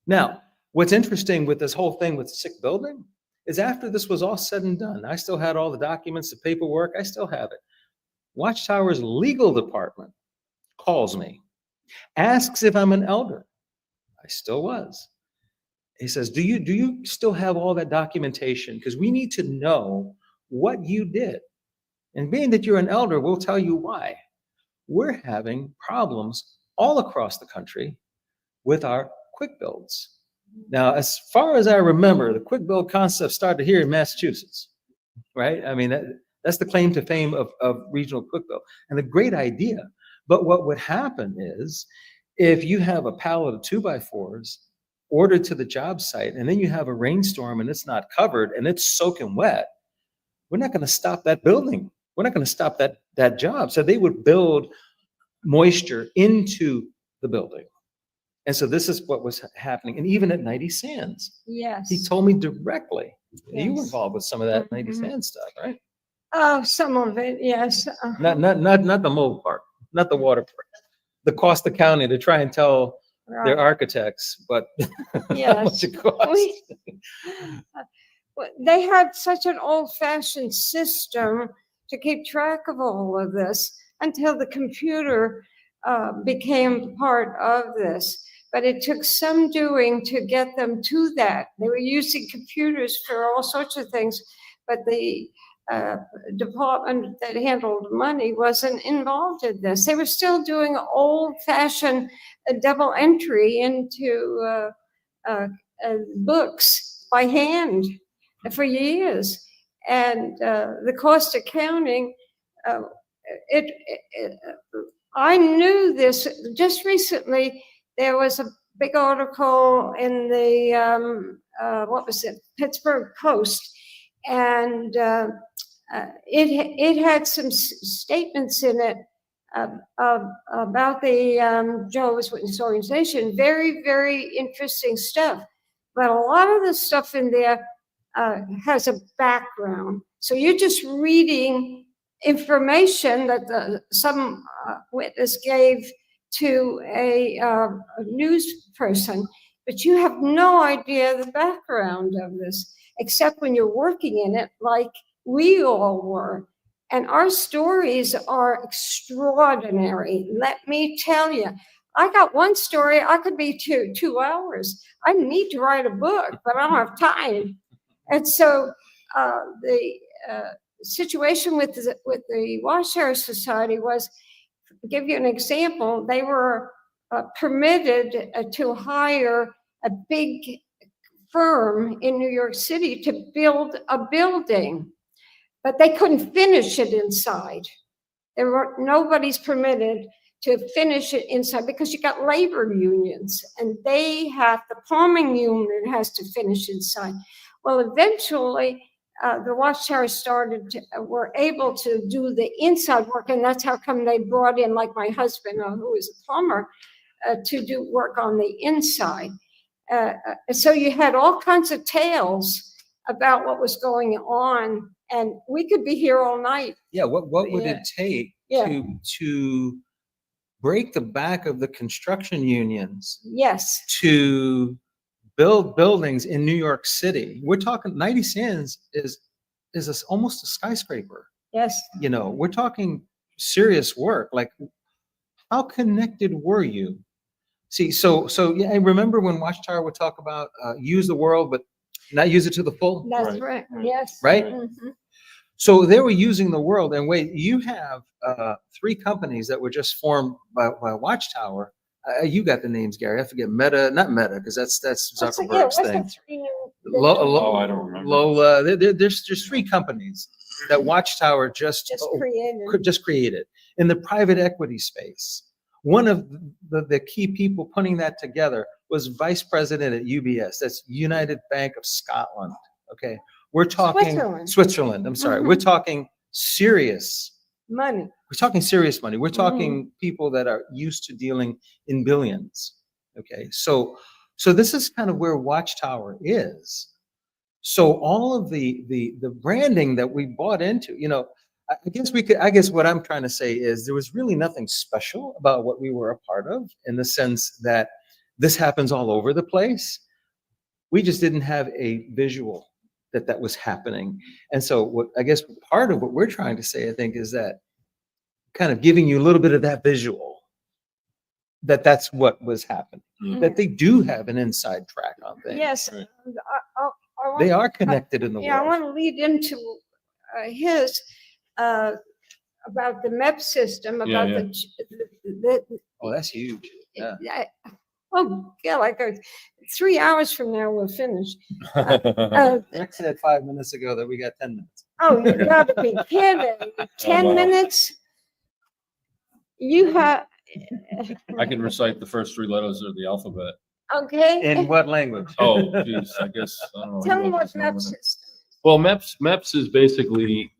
Now, what's interesting with this whole thing with the sick building is after this was all said and done, I still had all the documents, the paperwork, I still have it. Watchtower's legal department calls me, asks if I'm an elder. I still was. He says, do you still have all that documentation? Because we need to know what you did. And being that you're an elder, we'll tell you why. We're having problems all across the country with our quick builds. Now, as far as I remember, the quick build concept started here in Massachusetts, right? I mean, that's the claim to fame of regional quick build, and a great idea. But what would happen is if you have a pallet of 2x4s ordered to the job site, and then you have a rainstorm and it's not covered and it's soaking wet, we're not going to stop that building. We're not going to stop that job. So they would build moisture into the building. And so this is what was happening. And even at 90 Sands, Yes. he told me directly, you were Yes. involved with some of that 90 Sands stuff, right? Oh, some of it, yes. Not the mold part, not the water part. The cost of county to try and tell their Right. architects what how Yes. much it costs. Well, they had such an old-fashioned system to keep track of all of this until the computer became part of this. But it took some doing to get them to that. They were using computers for all sorts of things, but the department that handled money wasn't involved in this. They were still doing old-fashioned double entry into books by hand for years. And the cost accounting, I knew this just recently. There was a big article in the, Pittsburgh Post, and it had some statements in it about the Jehovah's Witness organization. Very, very interesting stuff. But a lot of the stuff in there has a background. So you're just reading information that some witness gave to a news person, but you have no idea the background of this, except when you're working in it, like we all were. And our stories are extraordinary. Let me tell you, I got one story, I could be 2 hours. I need to write a book, but I don't have time. And so the situation with the Watchtower Society was, to give you an example, they were permitted to hire a big firm in New York City to build a building, but they couldn't finish it inside. Nobody's permitted to finish it inside because you got labor unions, and the plumbing union has to finish inside. Well, eventually, the Watchtower were able to do the inside work, and that's how come they brought in, like my husband, who is a plumber, to do work on the inside. So you had all kinds of tales about what was going on, and we could be here all night. Yeah, what would it take Yeah. to break the back of the construction unions Yes. to build buildings in New York City? We're talking 90 Sands is almost a skyscraper. Yes. You know, we're talking serious work. Like, how connected were you? See, so yeah, I remember when Watchtower would talk about use the world, but not use it to the full. That's right. Yes. Right? Mhm. So they were using the world. And wait, you have 3 companies that were just formed by Watchtower. You got the names, Gary. I forget not Meta, because that's Zuckerberg's thing. Oh, I don't remember. Lola. There's 3 companies that Watchtower just created in the private equity space. One of the key people putting that together was vice president at UBS. That's United Bank of Scotland. Okay. We're talking Switzerland. I'm sorry. We're talking serious money. We're talking serious money. We're talking people that are used to dealing in billions. Okay. So this is kind of where Watchtower is. So all of the branding that we bought into, you know, I guess what I'm trying to say is there was really nothing special about what we were a part of, in the sense that this happens all over the place. We just didn't have a visual that was happening. And so what I guess part of what we're trying to say, I think, is that kind of giving you a little bit of that visual, that's what was happening, that they do have an inside track on things. Yes. Right. They are connected in the Yeah, I world. want to lead into his about the MEPS system, about the Oh, that's huge. Yeah. oh yeah, like 3 hours from now we'll finish. Rick said 5 minutes ago that we got 10 minutes. Oh, you gotta be kidding. 10 wow. minutes? You have, I can recite the first 3 letters of the alphabet. okay. In what language? Oh, geez, I guess, I don't know. Tell me what MEPS is. Well, MEPS is basically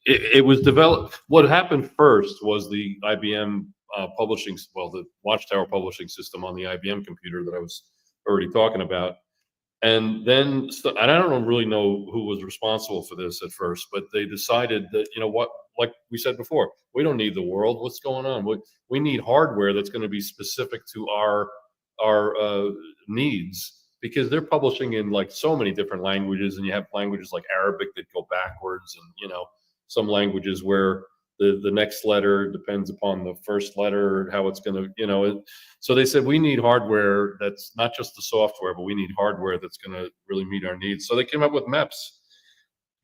it was developed, what happened first was the IBM publishing, the Watchtower publishing system on the IBM computer that I was already talking about. And then, and I don't really know who was responsible for this at first, but they decided that, you know what, like we said before, we don't need the world. What's going on? We need hardware that's going to be specific to our needs, because they're publishing in like so many different languages, and you have languages like Arabic that go backwards, and, you know, some languages where the next letter depends upon the first letter, how it's going to, you know. So they said, we need hardware that's not just the software, but we need hardware that's going to really meet our needs. So they came up with MEPS.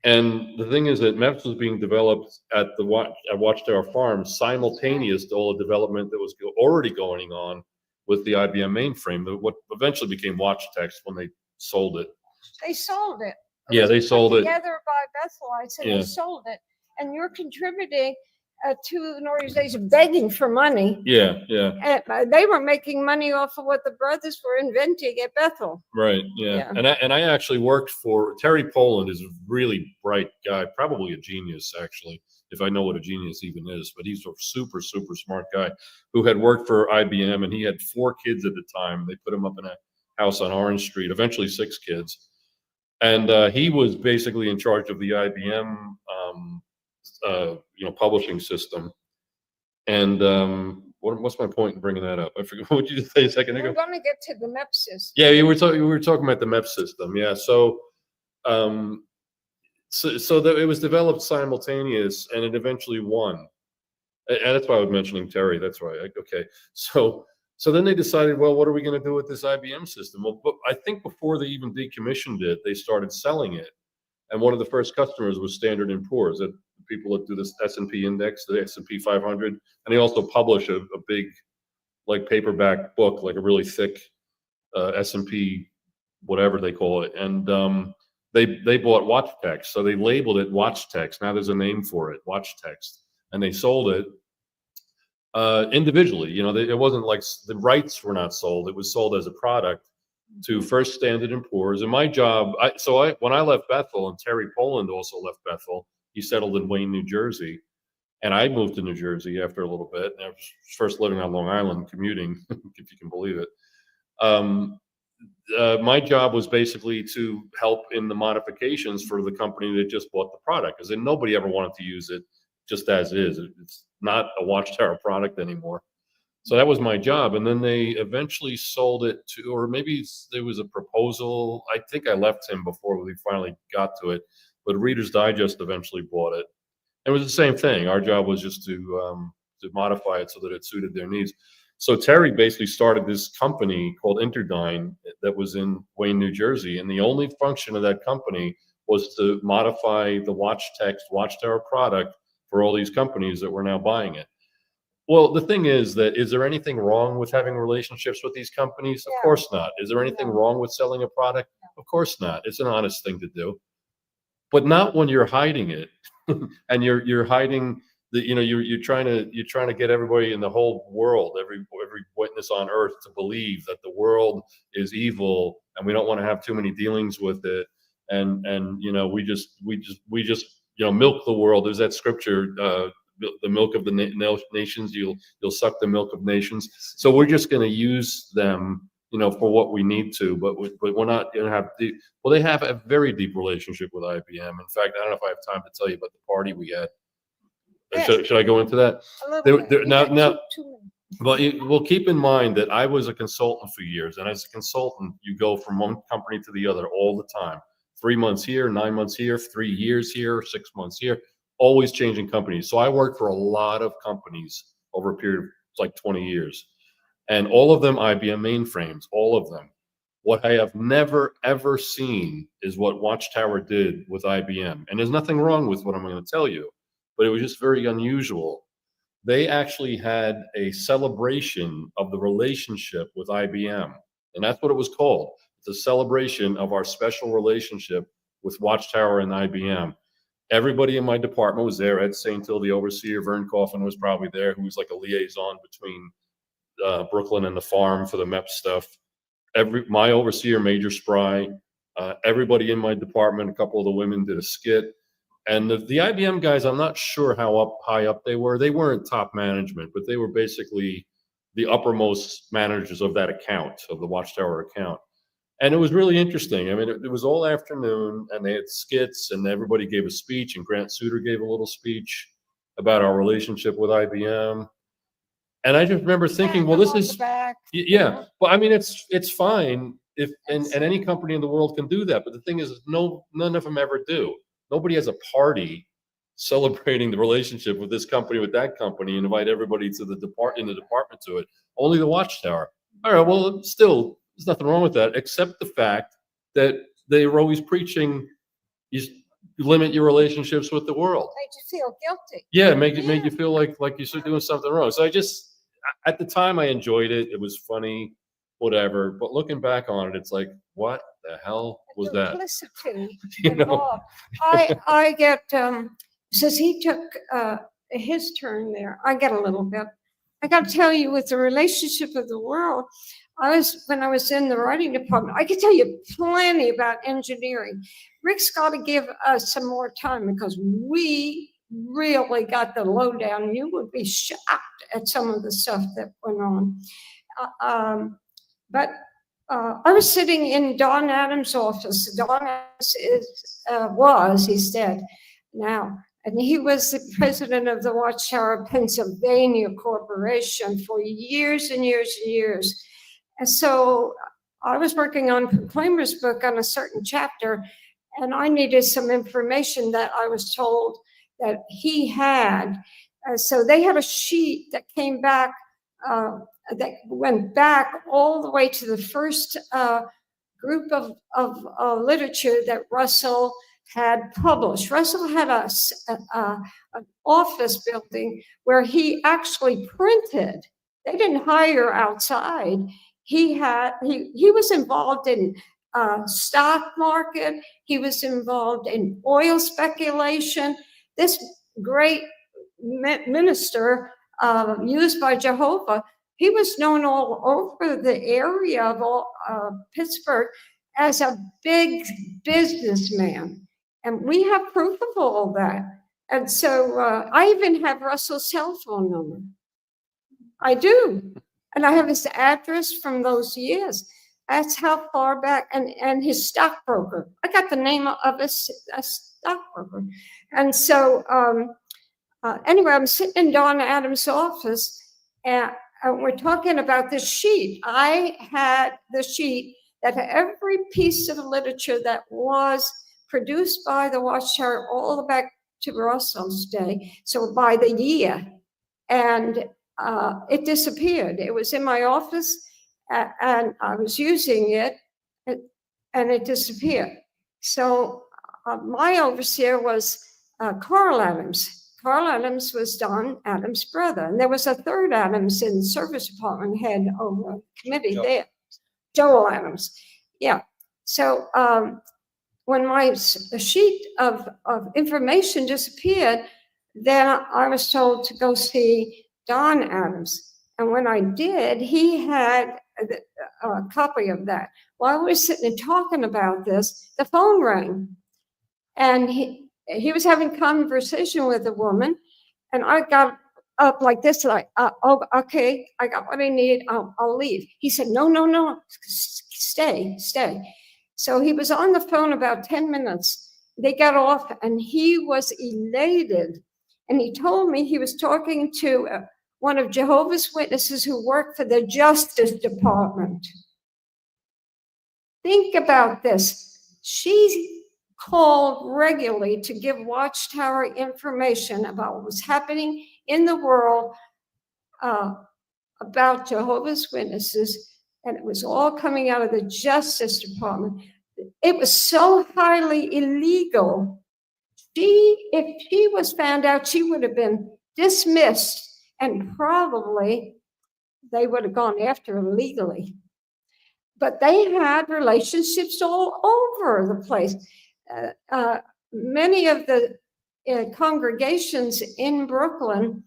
And the thing is that MEPS was being developed at Watchtower Farm simultaneous to all the development that was already going on with the IBM mainframe, what eventually became WatchText when they sold it. They sold it. Yeah, they sold it. Together by Bethel, I said they sold it. And you're contributing to an organization begging for money. Yeah, yeah. And they were making money off of what the brothers were inventing at Bethel. Right, yeah. And I actually worked for, Terry Poland is a really bright guy, probably a genius, actually, if I know what a genius even is, but he's a super, super smart guy who had worked for IBM, and he had 4 kids at the time. They put him up in a house on Orange Street, eventually 6 kids. And he was basically in charge of the IBM publishing system. And what's my point in bringing that up? I forget. What did you say a second ago? We're going to get to the MEPS system. Yeah, we were talking about the MEPS system. Yeah, so that it was developed simultaneous, and it eventually won. And that's why I was mentioning Terry. That's right. Okay. So then they decided, well, what are we going to do with this IBM system? Well, but I think before they even decommissioned it, they started selling it. And one of the first customers was Standard & Poor's, that people that do this S&P index, the S&P 500, and they also publish a big, like, paperback book, like a really thick S&P, whatever they call it. And they bought Watch Text, so they labeled it Watch Text. Now there's a name for it, Watch Text, and they sold it individually. It wasn't like the rights were not sold; it was sold as a product to first Standard & Poor's. And my job, when I left Bethel, and Terry Poland also left Bethel, he settled in Wayne, New Jersey, and I moved to New Jersey after a little bit. I was first living on Long Island, commuting, if you can believe it. My job was basically to help in the modifications for the company that just bought the product, because then nobody ever wanted to use it just as is. It's not a Watchtower product anymore. So that was my job. And then they eventually sold it to, or maybe there was a proposal. I think I left him before we finally got to it, but Reader's Digest eventually bought it. And it was the same thing. Our job was just to modify it so that it suited their needs. So Terry basically started this company called Interdyne that was in Wayne, New Jersey. And the only function of that company was to modify the Watch Text Watchtower product for all these companies that were now buying it. Well, the thing is there anything wrong with having relationships with these companies? Of course not. Is there anything wrong with selling a product? Of course not. It's an honest thing to do, but not when you're hiding it and you're hiding you're trying to get everybody in the whole world, every witness on earth, to believe that the world is evil and we don't want to have too many dealings with it. And we just milk the world. There's that scripture, the milk of the nations, you'll suck the milk of nations. So we're just going to use them, for what we need to, but we're not going to have they have a very deep relationship with IBM. In fact, I don't know if I have time to tell you about the party we had. Should I go into that? Well, keep in mind that I was a consultant for years, and as a consultant, you go from one company to the other all the time. 3 months here, 9 months here, 3 years here, 6 months here, always changing companies. So I worked for a lot of companies over a period of like 20 years, and all of them IBM mainframes, all of them. What I have never, ever seen is what Watchtower did with IBM. And there's nothing wrong with what I'm going to tell you, but it was just very unusual. They actually had a celebration of the relationship with IBM, and that's what it was called. It's a celebration of our special relationship with Watchtower and IBM. Everybody in my department was there. Ed St. Hill, the overseer, Vern Coffin was probably there, who was like a liaison between Brooklyn and the farm for the MEPS stuff. My overseer, Major Spry, everybody in my department, a couple of the women did a skit. And the IBM guys, I'm not sure how high up they were. They weren't top management, but they were basically the uppermost managers of that account, of the Watchtower account. And it was really interesting. I mean, it was all afternoon, and they had skits, and everybody gave a speech, and Grant Suter gave a little speech about our relationship with IBM. And I just remember thinking, well, this is, well, I mean, it's fine if, and any company in the world can do that. But the thing is, none of them ever do. Nobody has a party celebrating the relationship with this company, with that company, and invite everybody to the department to it. Only the Watchtower. All right, well, still, there's nothing wrong with that, except the fact that they were always preaching, you limit your relationships with the world. Made you feel guilty. Yeah, make you feel like you're doing something wrong. So at the time, I enjoyed it. It was funny, whatever. But looking back on it, it's like, what the hell was that? Duplicity You know? involved. I get, since he took his turn there, I get a little bit. I got to tell you, with the relationship of the world, when I was in the writing department, I could tell you plenty about engineering. Rick's got to give us some more time, because we really got the lowdown. You would be shocked at some of the stuff that went on. But I was sitting in Don Adams' office. Don Adams he's dead now, And he was the president of the Watchtower, Pennsylvania Corporation for years and years and years. And so I was working on Proclaimer's book on a certain chapter, and I needed some information that I was told that he had. So they had a sheet that came back, that went back all the way to the first group of literature that Russell had published. Russell had an office building where he actually printed. They didn't hire outside. He was involved in stock market. He was involved in oil speculation. This great minister used by Jehovah, he was known all over the area of Pittsburgh as a big businessman. And we have proof of all that. And so I even have Russell's cell phone number. I do. And I have his address from those years. That's how far back, and his stockbroker. I got the name of his stockbroker. And so anyway, I'm sitting in Don Adams' office, and we're talking about this sheet. I had the sheet that had every piece of literature that was produced by the Watchtower all the way back to Russell's day, so by the year. And it disappeared. It was in my office, and I was using it, and it disappeared. So my overseer was Carl Adams. Carl Adams was Don Adams' brother, and there was a third Adams in the service department head of a committee there, Joel Adams. Yeah. So when my sheet of information disappeared, then I was told to go see Don Adams. And when I did, he had a copy of that. While we were sitting and talking about this, the phone rang. And he was having a conversation with a woman. And I got up like this, like, oh, okay, I got what I need, I'll leave. He said, no, stay. So he was on the phone about 10 minutes. They got off, and he was elated. And he told me he was talking to one of Jehovah's Witnesses who worked for the Justice Department. Think about this. She called regularly to give Watchtower information about what was happening in the world about Jehovah's Witnesses, and it was all coming out of the Justice Department. It was so highly illegal. If she was found out, she would have been dismissed, and probably they would have gone after her legally. But they had relationships all over the place. Many of the congregations in Brooklyn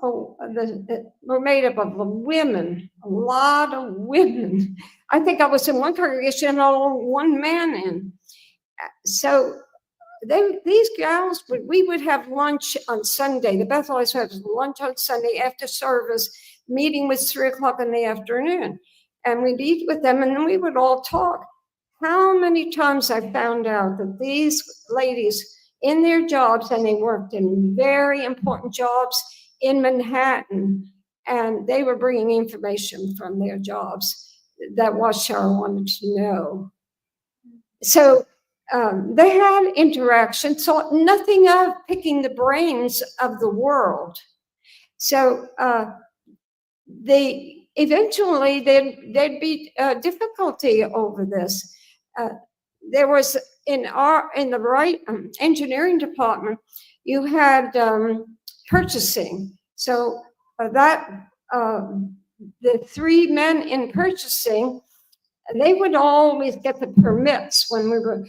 were made up of women, a lot of women. I think I was in one congregation and only one man in. So these gals, we would have lunch on Sunday. The Bethelites would have lunch on Sunday after service. Meeting was 3:00 in the afternoon. And we'd eat with them, and then we would all talk. How many times I found out that these ladies in their jobs, and they worked in very important jobs in Manhattan, and they were bringing information from their jobs that Watchtower wanted to know. So they had interaction, thought nothing of picking the brains of the world. So eventually there'd be difficulty over this. There was in the engineering department, you had purchasing. So the three men in purchasing, they would always get the permits when we were.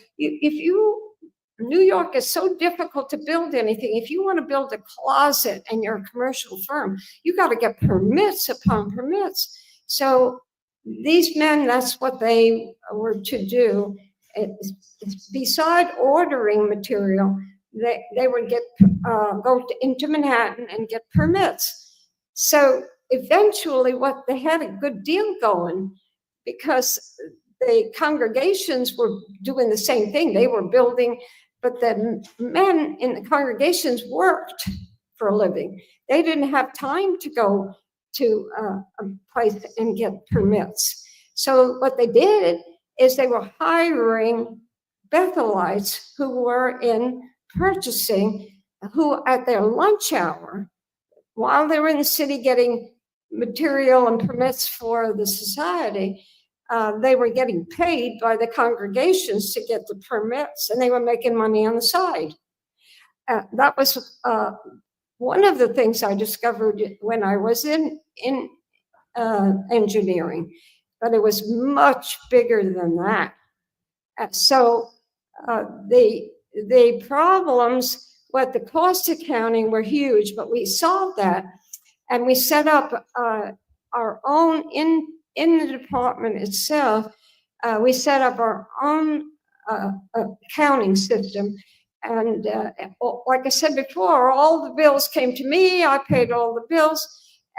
New York is so difficult to build anything. If you want to build a closet and you're a commercial firm, you got to get permits upon permits. So these men, that's what they were to do. Beside ordering material, they would go into Manhattan and get permits. So eventually they had a good deal going, because the congregations were doing the same thing. They were building but the men in the congregations worked for a living. They didn't have time to go to a place and get permits. So what they did is they were hiring Bethelites who were in purchasing, who at their lunch hour, while they were in the city getting material and permits for the society, they were getting paid by the congregations to get the permits, and they were making money on the side. That was one of the things I discovered when I was in engineering, but it was much bigger than that. So the problems with the cost accounting were huge, but we solved that, and we set up our own in the department itself. We set up our own accounting system. And like I said before, all the bills came to me. I paid all the bills.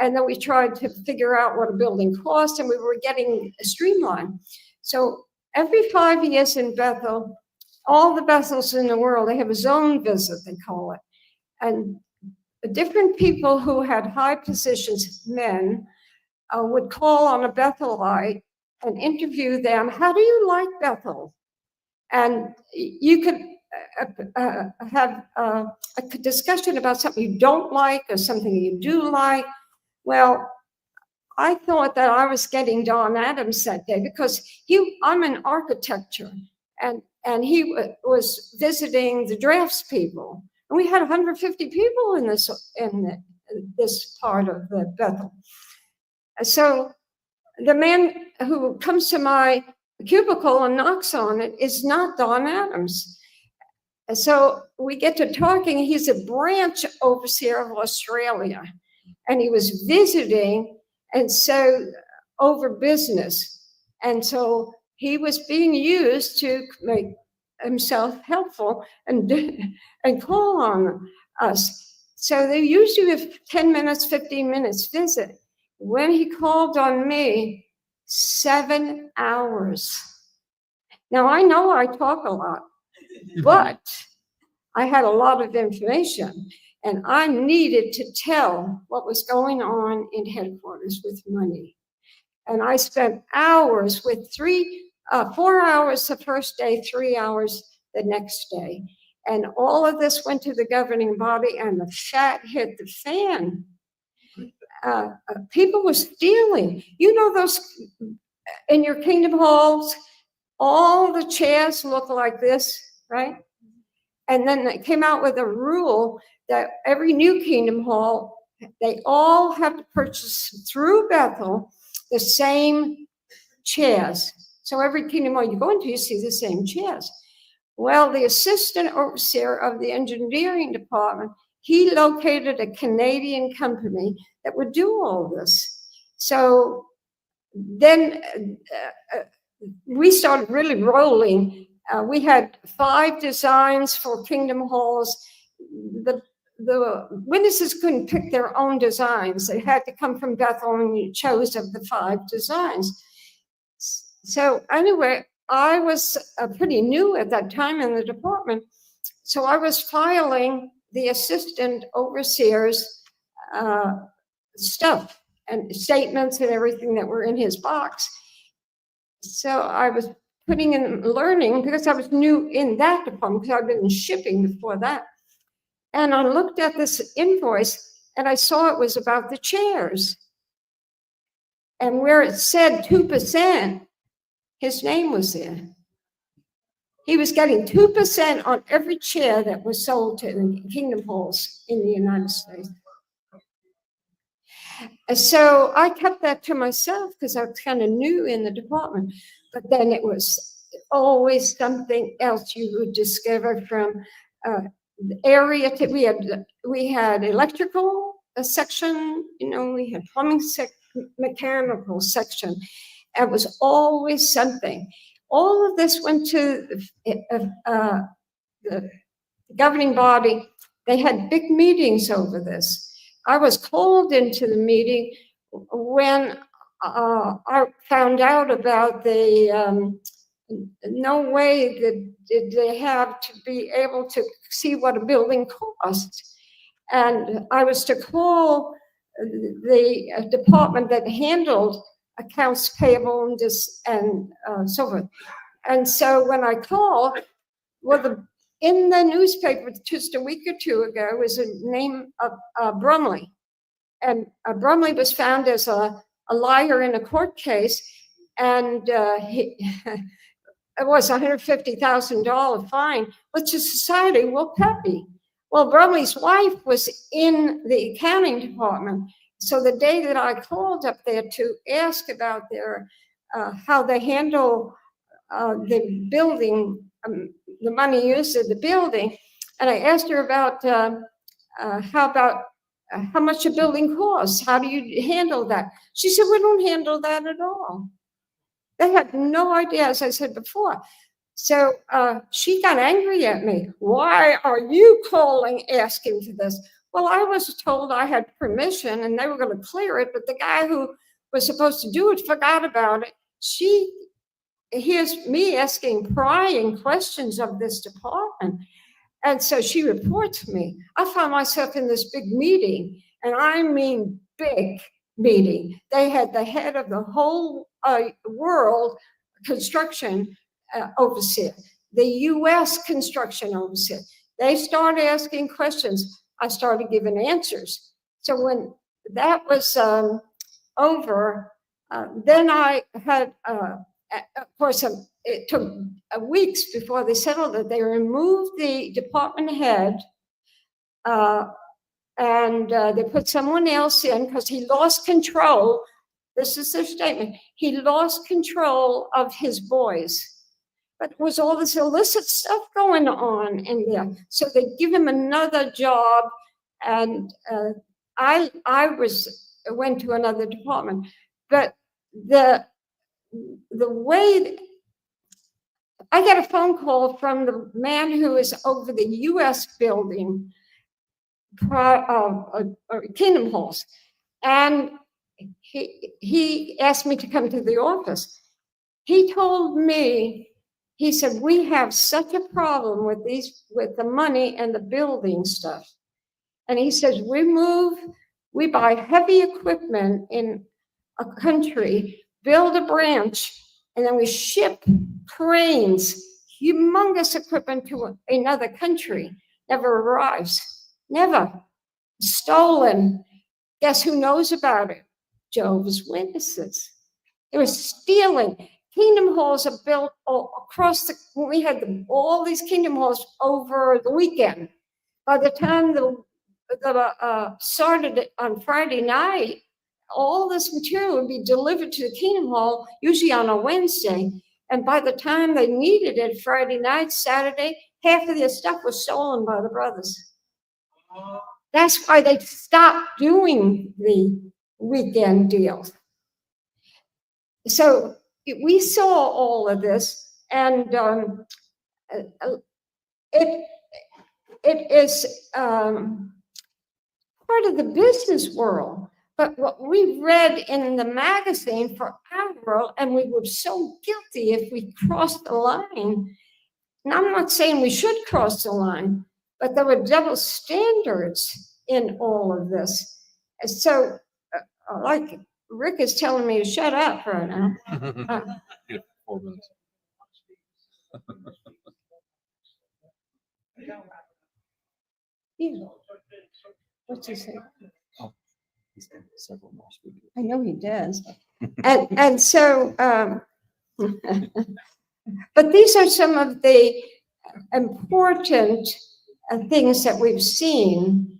And then we tried to figure out what a building cost, and we were getting streamlined. So every 5 years in Bethel, all the Bethels in the world, they have a zone visit, they call it. And different people who had high positions, men, would call on a Bethelite and interview them. How do you like Bethel? And you could have a discussion about something you don't like or something you do like. Well, I thought that I was getting Don Adams that day because I'm in architecture, and he was visiting the draftspeople. And we had 150 people in this part of the Bethel. So the man who comes to my cubicle and knocks on it is not Don Adams. So we get to talking. He's a branch overseer of Australia, and he was visiting, and so over business. And so he was being used to make himself helpful and call on us. So they usually have 10 minutes, 15 minutes visit. When he called on me, 7 hours. Now I know I talk a lot, but I had a lot of information, and I needed to tell what was going on in headquarters with money. And I spent hours with 4 hours the first day, 3 hours the next day. And all of this went to the governing body, and the fat hit the fan. People were stealing. You know those in your kingdom halls, all the chairs look like this, right? And then they came out with a rule that every new kingdom hall, they all have to purchase through Bethel the same chairs. So every kingdom hall you go into, you see the same chairs. Well, the assistant overseer of the engineering department, he located a Canadian company that would do all this. So then we started really rolling. We had 5 designs for kingdom halls. The witnesses couldn't pick their own designs. They had to come from Bethel, and you chose of the 5 designs. So anyway, I was pretty new at that time in the department. So I was filing the assistant overseer's stuff and statements and everything that were in his box. So I was putting in learning because I was new in that department because I'd been in shipping before that. And I looked at this invoice and I saw it was about the chairs. And where it said 2%, his name was there. He was getting 2% on every chair that was sold to the kingdom halls in the United States. And so I kept that to myself because I was kind of new in the department. But then it was always something else you would discover from the area. We had electrical section, we had plumbing mechanical section. It was always something. All of this went to the governing body. They had big meetings over this. I was called into the meeting when I found out about the no way did they have to be able to see what a building cost. And I was to call the department that handled accounts payable and so forth. And so when I called, well, in the newspaper just a week or two ago was a name of Brumley. And Brumley was found as a liar in a court case, and it was a $150,000 fine, which the society will pay. Well, Brumley's wife was in the accounting department. So the day that I called up there to ask about their how they handle the building, the money used in the building, and I asked her about how much a building costs. How do you handle that? She said, we don't handle that at all. They had no idea, as I said before. So she got angry at me. Why are you calling asking for this? Well, I was told I had permission and they were going to clear it, but the guy who was supposed to do it forgot about it. She hears me asking prying questions of this department. And so she reports me. I found myself in this big meeting, and I mean big meeting. They had the head of the whole world construction overseer, the U.S. construction overseer. They started asking questions. I started giving answers. So when that was over, then I had, of course, it took weeks before they settled it. They removed the department head and they put someone else in because he lost control. This is their statement. He lost control of his boys. But there was all this illicit stuff going on in there. So they give him another job. And I went to another department. But the way, I got a phone call from the man who is over the U.S. building, Kingdom Halls. And he asked me to come to the office. He told me, he said, we have such a problem with the money and the building stuff. And he says, we buy heavy equipment in a country, build a branch, and then we ship cranes, humongous equipment to another country. Never arrives, never. Stolen. Guess who knows about it? Jehovah's Witnesses. They were stealing. Kingdom halls are built all across we had all these kingdom halls over the weekend. By the time started on Friday night, all this material would be delivered to the kingdom hall, usually on a Wednesday. And by the time they needed it Friday night, Saturday, half of their stuff was stolen by the brothers. That's why they stopped doing the weekend deals. So we saw all of this, and it is part of the business world. But what we read in the magazine for our world, and we were so guilty if we crossed the line. And I'm not saying we should cross the line, but there were double standards in all of this. And so, like Rick is telling me to shut up right now. 4 minutes. Yeah. What's he say? Oh, he's got several more speakers. I know he does. And so, but these are some of the important things that we've seen.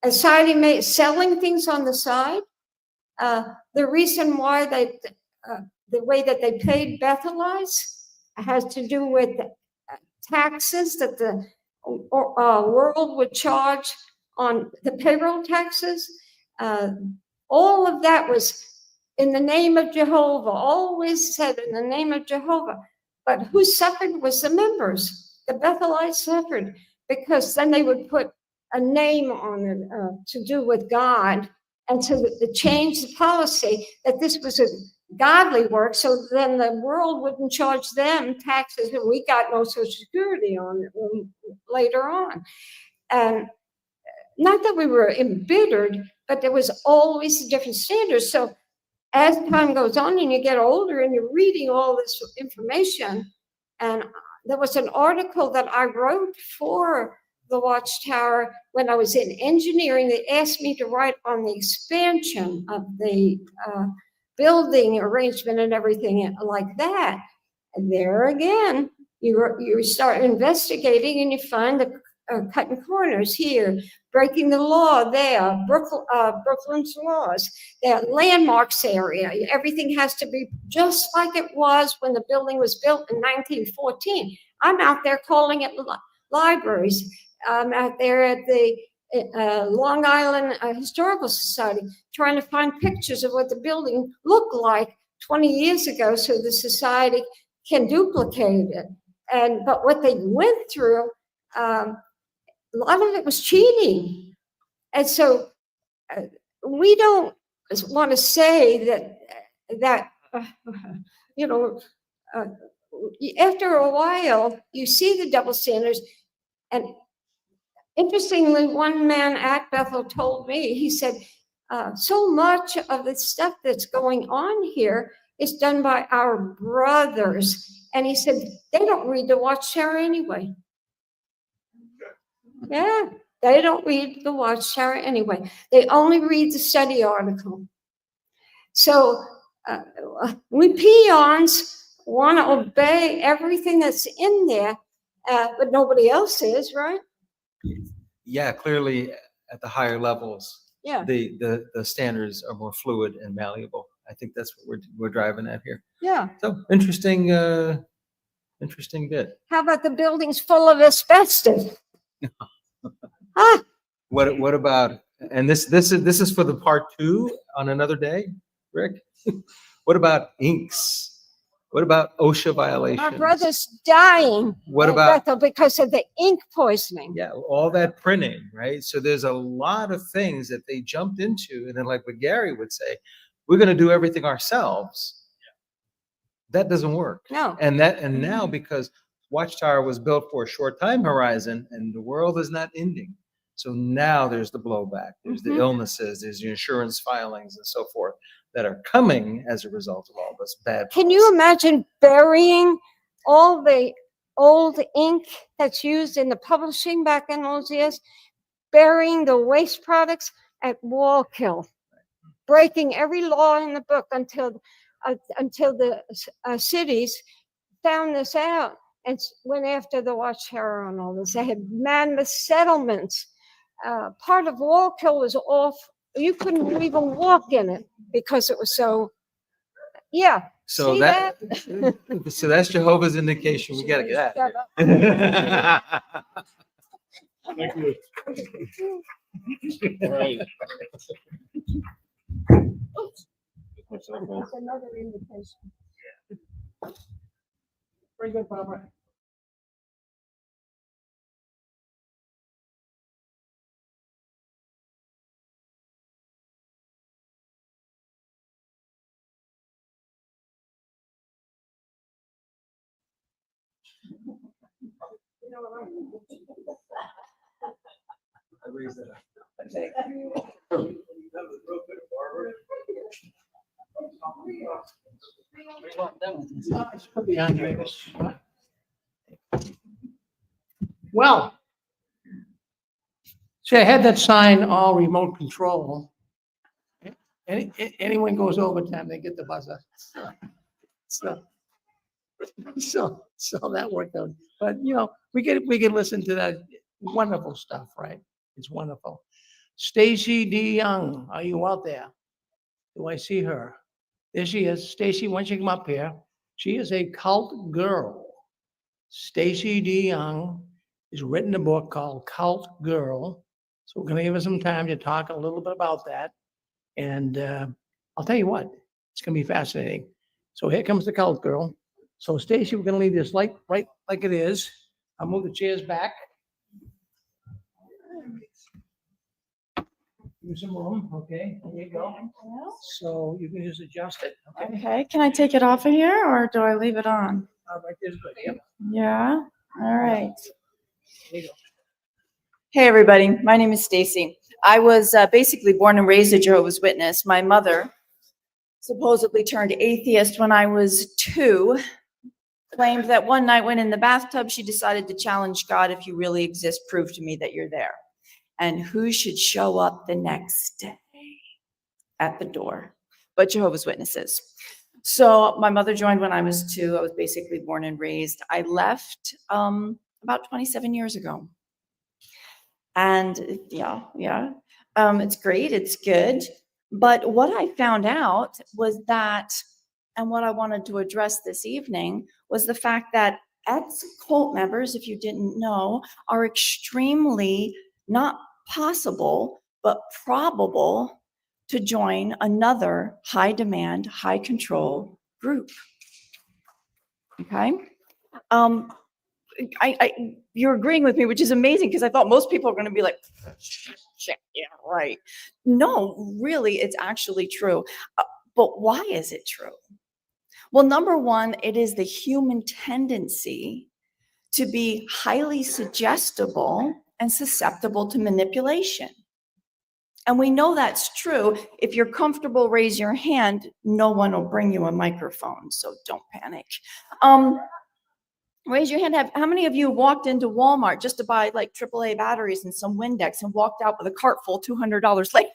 Aside selling things on the side. The reason why the way that they paid Bethelites has to do with taxes that the world would charge on the payroll taxes. All of that was in the name of Jehovah, always said in the name of Jehovah. But who suffered was the members. The Bethelites suffered because then they would put a name on it to do with God, and to change the policy that this was godly work, so then the world wouldn't charge them taxes, and we got no Social Security on it later on. And not that we were embittered, but there was always different standards. So as time goes on and you get older and you're reading all this information, and there was an article that I wrote for the Watchtower when I was in engineering. They asked me to write on the expansion of the building arrangement and everything like that. And there again, you start investigating and you find the cutting corners here, breaking the law there, Brooklyn's laws, the landmarks area. Everything has to be just like it was when the building was built in 1914. I'm out there calling it libraries. I'm out there at the Long Island Historical Society trying to find pictures of what the building looked like 20 years ago so the society can duplicate it. But what they went through, a lot of it was cheating. And so we don't want to say that after a while, you see the double standards. And interestingly, one man at Bethel told me, he said, so much of the stuff that's going on here is done by our brothers. And he said, they don't read the Watchtower anyway. Yeah, they don't read the Watchtower anyway. They only read the study article. So we peons want to obey everything that's in there, but nobody else is, right? Yeah, clearly at the higher levels, Yeah. the standards are more fluid and malleable. I think that's what we're driving at here. Yeah. So interesting bit. How about the buildings full of asbestos? Ah, What about, and this is for the part 2 on another day, Rick? What about inks? What about OSHA violations? my brother's dying. What at about- Bethel because of the ink poisoning? Yeah, all that printing, right? So there's a lot of things that they jumped into, and then like what Gary would say, we're going to do everything ourselves. That doesn't work. No. And now because Watchtower was built for a short time horizon and the world is not ending. So now there's the blowback, there's the illnesses, there's the insurance filings and so forth that are coming as a result of all this bad. Can you imagine burying all the old ink that's used in the publishing back in those years? Burying the waste products at Wallkill, breaking every law in the book until the cities found this out and went after the Watchtower on all this. They had mammoth settlements. Part of Wallkill was off. You couldn't even walk in it because it was so, yeah. So See that, so that's Jehovah's indication. We gotta get out of here. Thank you. All right. That's another indication. Very good, Barbara. Well, see, I had that sign, all remote control. Anyone goes overtime, they get the buzzer. So that worked out. But we can listen to that wonderful stuff, right? It's wonderful. Stacy D. Young, are you out there? Do I see her? There she is. Stacy, why don't you come up here? She is a cult girl. Stacy D. Young has written a book called Cult Girl. So we're going to give her some time to talk a little bit about that. And I'll tell you what, it's going to be fascinating. So here comes the Cult Girl. So Stacy, we're going to leave this light right like it is. I'll move the chairs back. Give me some room, okay, there you go. So you can just adjust it, okay? Okay, can I take it off of here or do I leave it on? Right there's good, yep, Yeah, all right. there you go. Hey, everybody, my name is Stacy. I was basically born and raised a Jehovah's Witness. My mother supposedly turned atheist when I was 2, claimed that one night when in the bathtub, she decided to challenge God, if you really exist, prove to me that you're there. And who should show up the next day at the door but Jehovah's Witnesses? So my mother joined when I was 2. I was basically born and raised. I left about 27 years ago. And yeah, it's great, it's good. But what I found out was that, and what I wanted to address this evening, was the fact that ex-cult members, if you didn't know, are extremely not possible, but probable to join another high demand, high control group. Okay? You're agreeing with me, which is amazing, because I thought most people are going to be like, shit, yeah, right. No, really, it's actually true. But why is it true? Well, number one, it is the human tendency to be highly suggestible and susceptible to manipulation. And we know that's true. If you're comfortable, raise your hand. No one will bring you a microphone, so don't panic. Raise your hand. How many of you walked into Walmart just to buy like AAA batteries and some Windex and walked out with a cart full $200 later?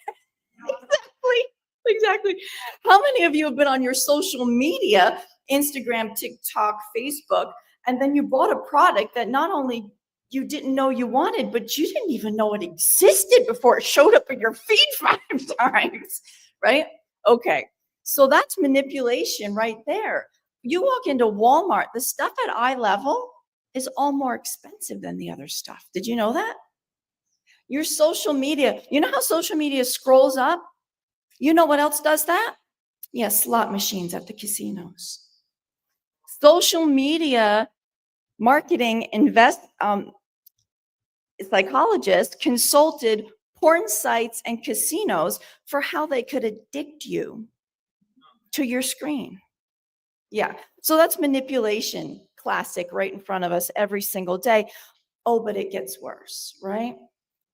Exactly. How many of you have been on your social media, Instagram, TikTok, Facebook, and then you bought a product that not only you didn't know you wanted, but you didn't even know it existed before it showed up in your feed 5 times, right? Okay, so that's manipulation right there. You walk into Walmart, the stuff at eye level is all more expensive than the other stuff. Did you know that? Your social media, you know how social media scrolls up? You know what else does that? Yeah, slot machines at the casinos. Social media marketing psychologists consulted porn sites and casinos for how they could addict you to your screen. Yeah, so that's manipulation, classic, right in front of us every single day. Oh, but it gets worse, right?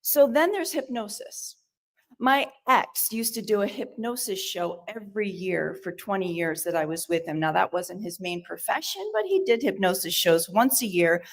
So then there's hypnosis. My ex used to do a hypnosis show every year for 20 years that I was with him. Now, that wasn't his main profession, but he did hypnosis shows once a year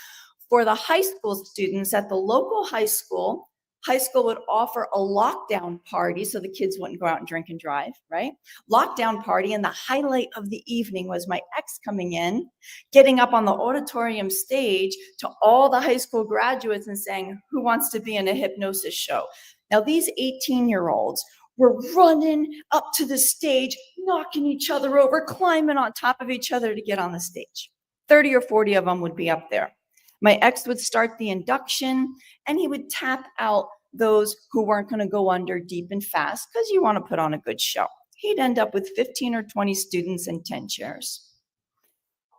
for the high school students at the local high school. High school would offer a lockdown party so the kids wouldn't go out and drink and drive, right? Lockdown party, and the highlight of the evening was my ex coming in, getting up on the auditorium stage to all the high school graduates and saying, who wants to be in a hypnosis show? Now, these 18-year-olds were running up to the stage, knocking each other over, climbing on top of each other to get on the stage. 30 or 40 of them would be up there. My ex would start the induction, and he would tap out those who weren't going to go under deep and fast, because you want to put on a good show. He'd end up with 15 or 20 students and 10 chairs.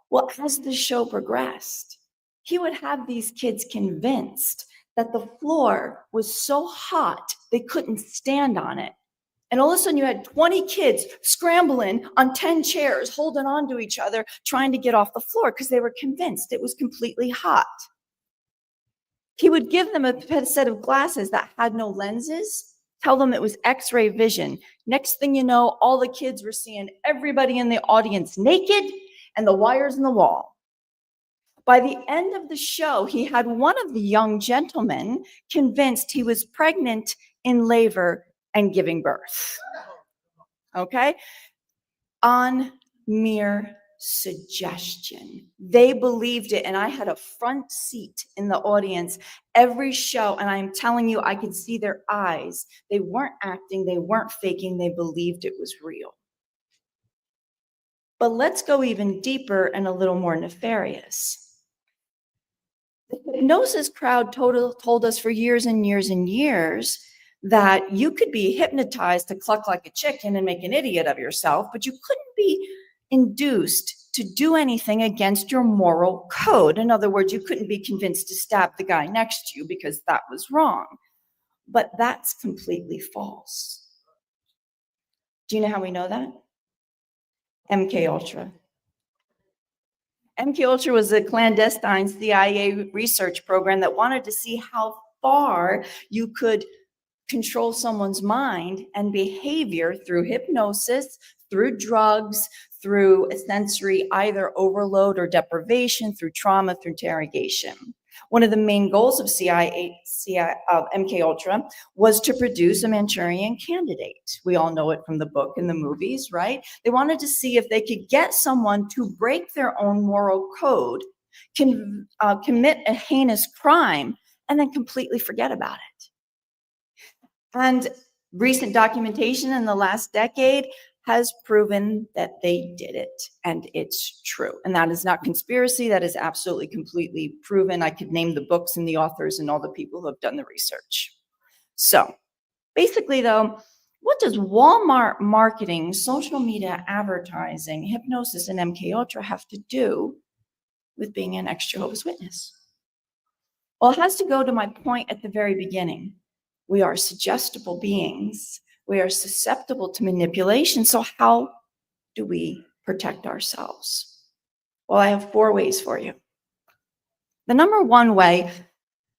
Well, as the show progressed, he would have these kids convinced that the floor was so hot they couldn't stand on it. And all of a sudden you had 20 kids scrambling on 10 chairs, holding on to each other, trying to get off the floor because they were convinced it was completely hot. He would give them a set of glasses that had no lenses, tell them it was X-ray vision. Next thing you know, all the kids were seeing everybody in the audience naked and the wires in the wall. By the end of the show, he had one of the young gentlemen convinced he was pregnant, in labor, and giving birth. Okay? On mere suggestion. They believed it, and I had a front seat in the audience every show, and I'm telling you, I could see their eyes. They weren't acting, they weren't faking, they believed it was real. But let's go even deeper and a little more nefarious. The hypnosis crowd told us for years and years and years that you could be hypnotized to cluck like a chicken and make an idiot of yourself, but you couldn't be induced to do anything against your moral code. In other words, you couldn't be convinced to stab the guy next to you because that was wrong. But that's completely false. Do you know how we know that? MK Ultra. MK Ultra was a clandestine CIA research program that wanted to see how far you could control someone's mind and behavior through hypnosis, through drugs, through a sensory either overload or deprivation, through trauma, through interrogation. One of the main goals of MK Ultra was to produce a Manchurian candidate. We all know it from the book and the movies, right? They wanted to see if they could get someone to break their own moral code, commit a heinous crime, and then completely forget about it. And recent documentation in the last decade has proven that they did it, and it's true. And that is not conspiracy, that is absolutely completely proven. I could name the books and the authors and all the people who have done the research. So basically though, what does Walmart marketing, social media advertising, hypnosis, and MK Ultra have to do with being an ex-Jehovah's Witness? Well, it has to go to my point at the very beginning. We are suggestible beings. We are susceptible to manipulation. So how do we protect ourselves? Well, I have 4 ways for you. The number 1 way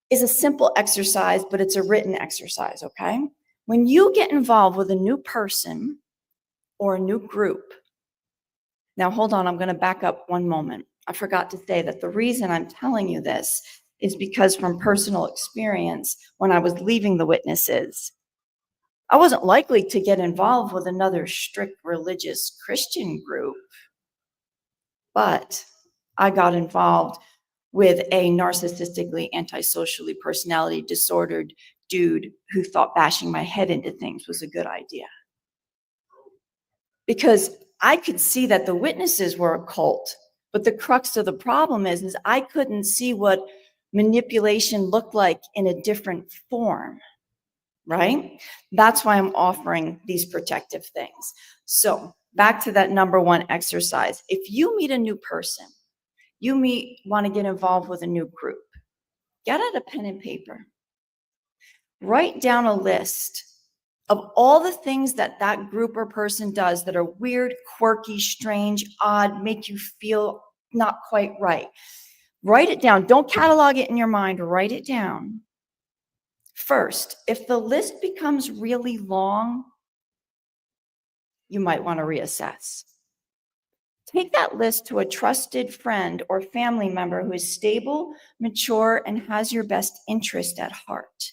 is a simple exercise, but it's a written exercise, okay? When you get involved with a new person or a new group, now hold on, I'm going to back up one moment. I forgot to say that the reason I'm telling you this is because from personal experience, when I was leaving the witnesses, I wasn't likely to get involved with another strict religious Christian group, but I got involved with a narcissistically, antisocially, personality disordered dude who thought bashing my head into things was a good idea. Because I could see that the witnesses were a cult, but the crux of the problem is I couldn't see what manipulation looked like in a different form. Right? That's why I'm offering these protective things. So back to that number 1 exercise. If you meet a new person, want to get involved with a new group, get out a pen and paper. Write down a list of all the things that that group or person does that are weird, quirky, strange, odd, make you feel not quite right. Write it down. Don't catalog it in your mind. Write it down. First, if the list becomes really long, you might want to reassess. Take that list to a trusted friend or family member who is stable, mature, and has your best interest at heart.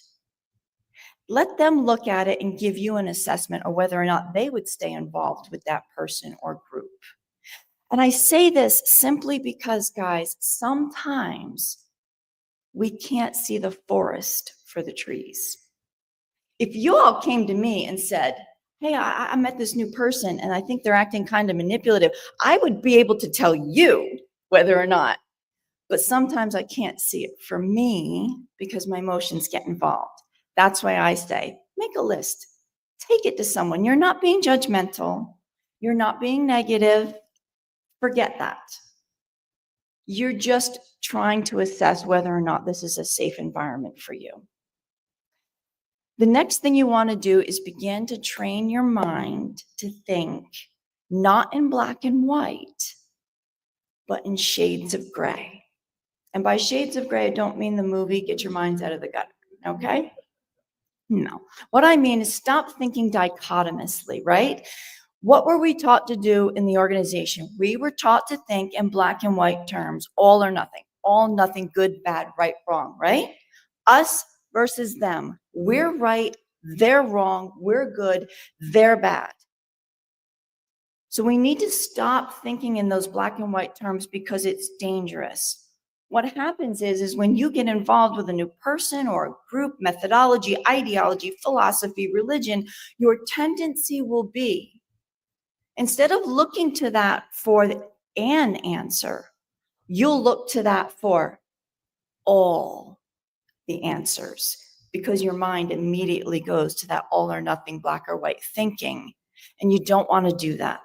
Let them look at it and give you an assessment of whether or not they would stay involved with that person or group. And I say this simply because, guys, sometimes we can't see the forest for the trees. If you all came to me and said, hey, I met this new person and I think they're acting kind of manipulative, I would be able to tell you whether or not. But sometimes I can't see it for me because my emotions get involved. That's why I say, make a list. Take it to someone. You're not being judgmental. You're not being negative. Forget that. You're just trying to assess whether or not this is a safe environment for you. The next thing you want to do is begin to train your mind to think not in black and white, but in shades of gray. And by shades of gray, I don't mean the movie Get Your Minds Out of the Gutter, okay? No. What I mean is stop thinking dichotomously, right? What were we taught to do in the organization? We were taught to think in black and white terms, all or nothing, good, bad, right, wrong, right? Us versus them. We're right, they're wrong, we're good, they're bad. So we need to stop thinking in those black and white terms because it's dangerous. What happens is when you get involved with a new person or a group, methodology, ideology, philosophy, religion, your tendency will be, instead of looking to that for an answer, you'll look to that for all the answers, because your mind immediately goes to that all or nothing, black or white thinking, and you don't want to do that.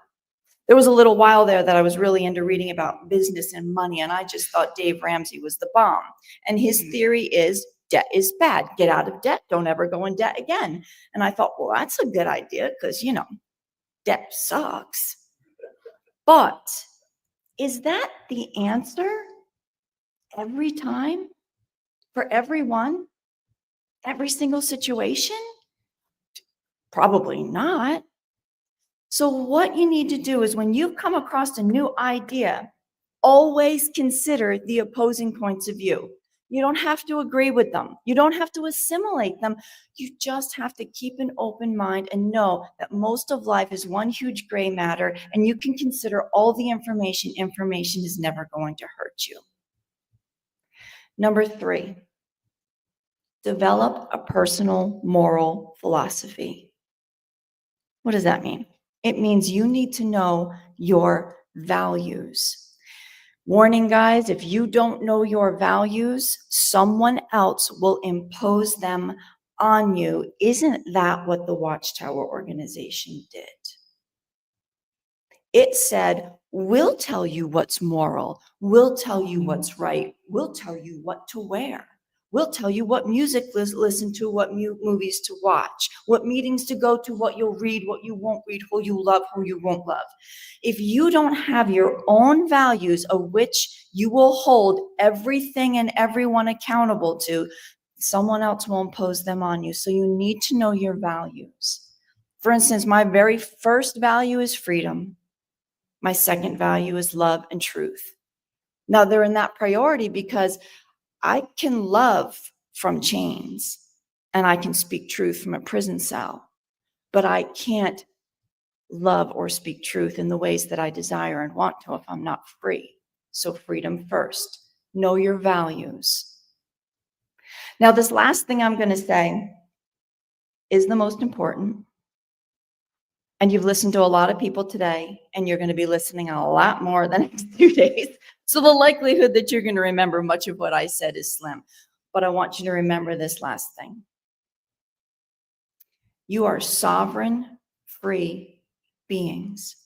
There was a little while there that I was really into reading about business and money, and I just thought Dave Ramsey was the bomb. And his theory is Debt is bad. Get out of debt. Don't ever go in debt again. And I thought, well, that's a good idea because, debt sucks. But is that the answer every time for everyone? Every single situation? Probably not. So what you need to do is when you come across a new idea, always consider the opposing points of view. You don't have to agree with them. You don't have to assimilate them. You just have to keep an open mind and know that most of life is one huge gray matter, and you can consider all the information. Information is never going to hurt you. Number 3, develop a personal moral philosophy. What does that mean? It means you need to know your values. Warning, guys, if you don't know your values, someone else will impose them on you. Isn't that what the Watchtower organization did? It said, we'll tell you what's moral. We'll tell you what's right. We'll tell you what to wear. We'll tell you what music to listen to, what movies to watch, what meetings to go to, what you'll read, what you won't read, who you love, who you won't love. If you don't have your own values of which you will hold everything and everyone accountable to, someone else will impose them on you. So you need to know your values. For instance, my very first value is freedom. My second value is love and truth. Now they're in that priority because I can love from chains and I can speak truth from a prison cell, but I can't love or speak truth in the ways that I desire and want to if I'm not free. So freedom first. Know your values. Now, this last thing I'm going to say is the most important. And you've listened to a lot of people today, and you're going to be listening a lot more the next 2 days. So the likelihood that you're going to remember much of what I said is slim. But I want you to remember this last thing. You are sovereign, free beings.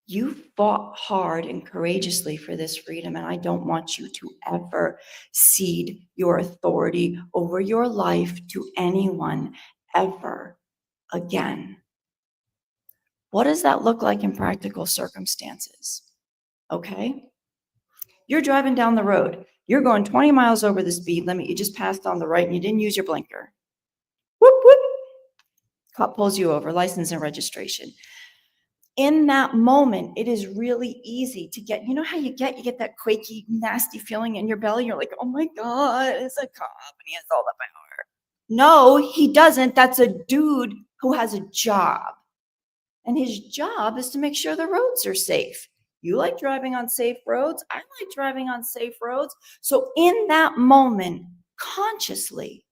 You fought hard and courageously for this freedom, and I don't want you to ever cede your authority over your life to anyone ever again. What does that look like in practical circumstances? Okay? You're driving down the road. You're going 20 miles over the speed limit. You just passed on the right and you didn't use your blinker. Whoop, whoop. Cop pulls you over, license and registration. In that moment, it is really easy to get, you know how you get that quaky, nasty feeling in your belly? You're like, oh my God, it's a cop and he has all the power. No, he doesn't. That's a dude who has a job. And his job is to make sure the roads are safe. You like driving on safe roads. I like driving on safe roads. So in that moment, consciously,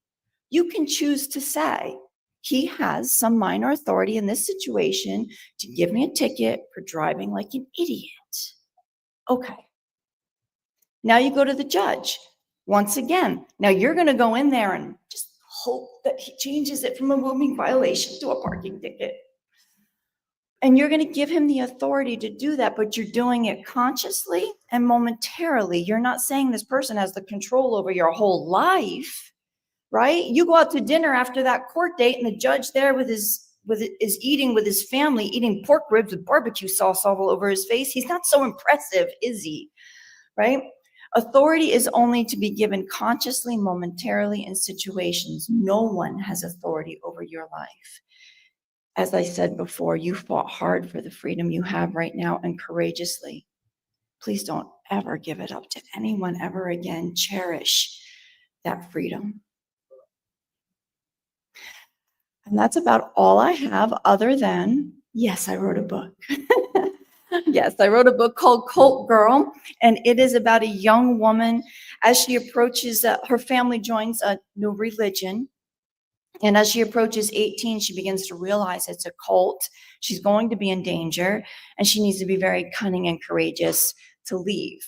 you can choose to say, he has some minor authority in this situation to give me a ticket for driving like an idiot. Okay. Now you go to the judge. Once again, now you're going to go in there and just hope that he changes it from a moving violation to a parking ticket. And you're going to give him the authority to do that, but you're doing it consciously and momentarily. You're not saying this person has the control over your whole life, right? You go out to dinner after that court date and the judge there is eating with his family, eating pork ribs with barbecue sauce all over his face. He's not so impressive, is he? Right? Authority is only to be given consciously, momentarily in situations. No one has authority over your life. As I said before, you fought hard for the freedom you have right now and courageously. Please don't ever give it up to anyone ever again. Cherish that freedom. And that's about all I have other than, yes, I wrote a book. Yes, I wrote a book called Cult Girl, and it is about a young woman as she approaches, her family joins a new religion. And as she approaches 18, she begins to realize it's a cult. She's going to be in danger, and she needs to be very cunning and courageous to leave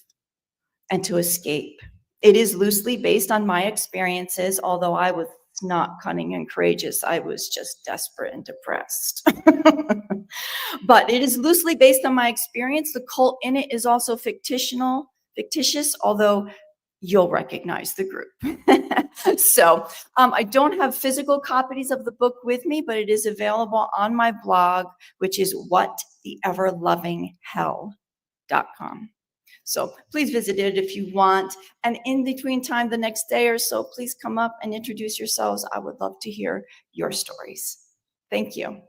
and to escape. It is loosely based on my experiences, although I was not cunning and courageous. I was just desperate and depressed. But it is loosely based on my experience. The cult in it is also fictitious, although you'll recognize the group. So I don't have physical copies of the book with me, but it is available on my blog, which is whattheeverlovinghell.com. So please visit it if you want. And in between time, the next day or so, please come up and introduce yourselves. I would love to hear your stories. Thank you.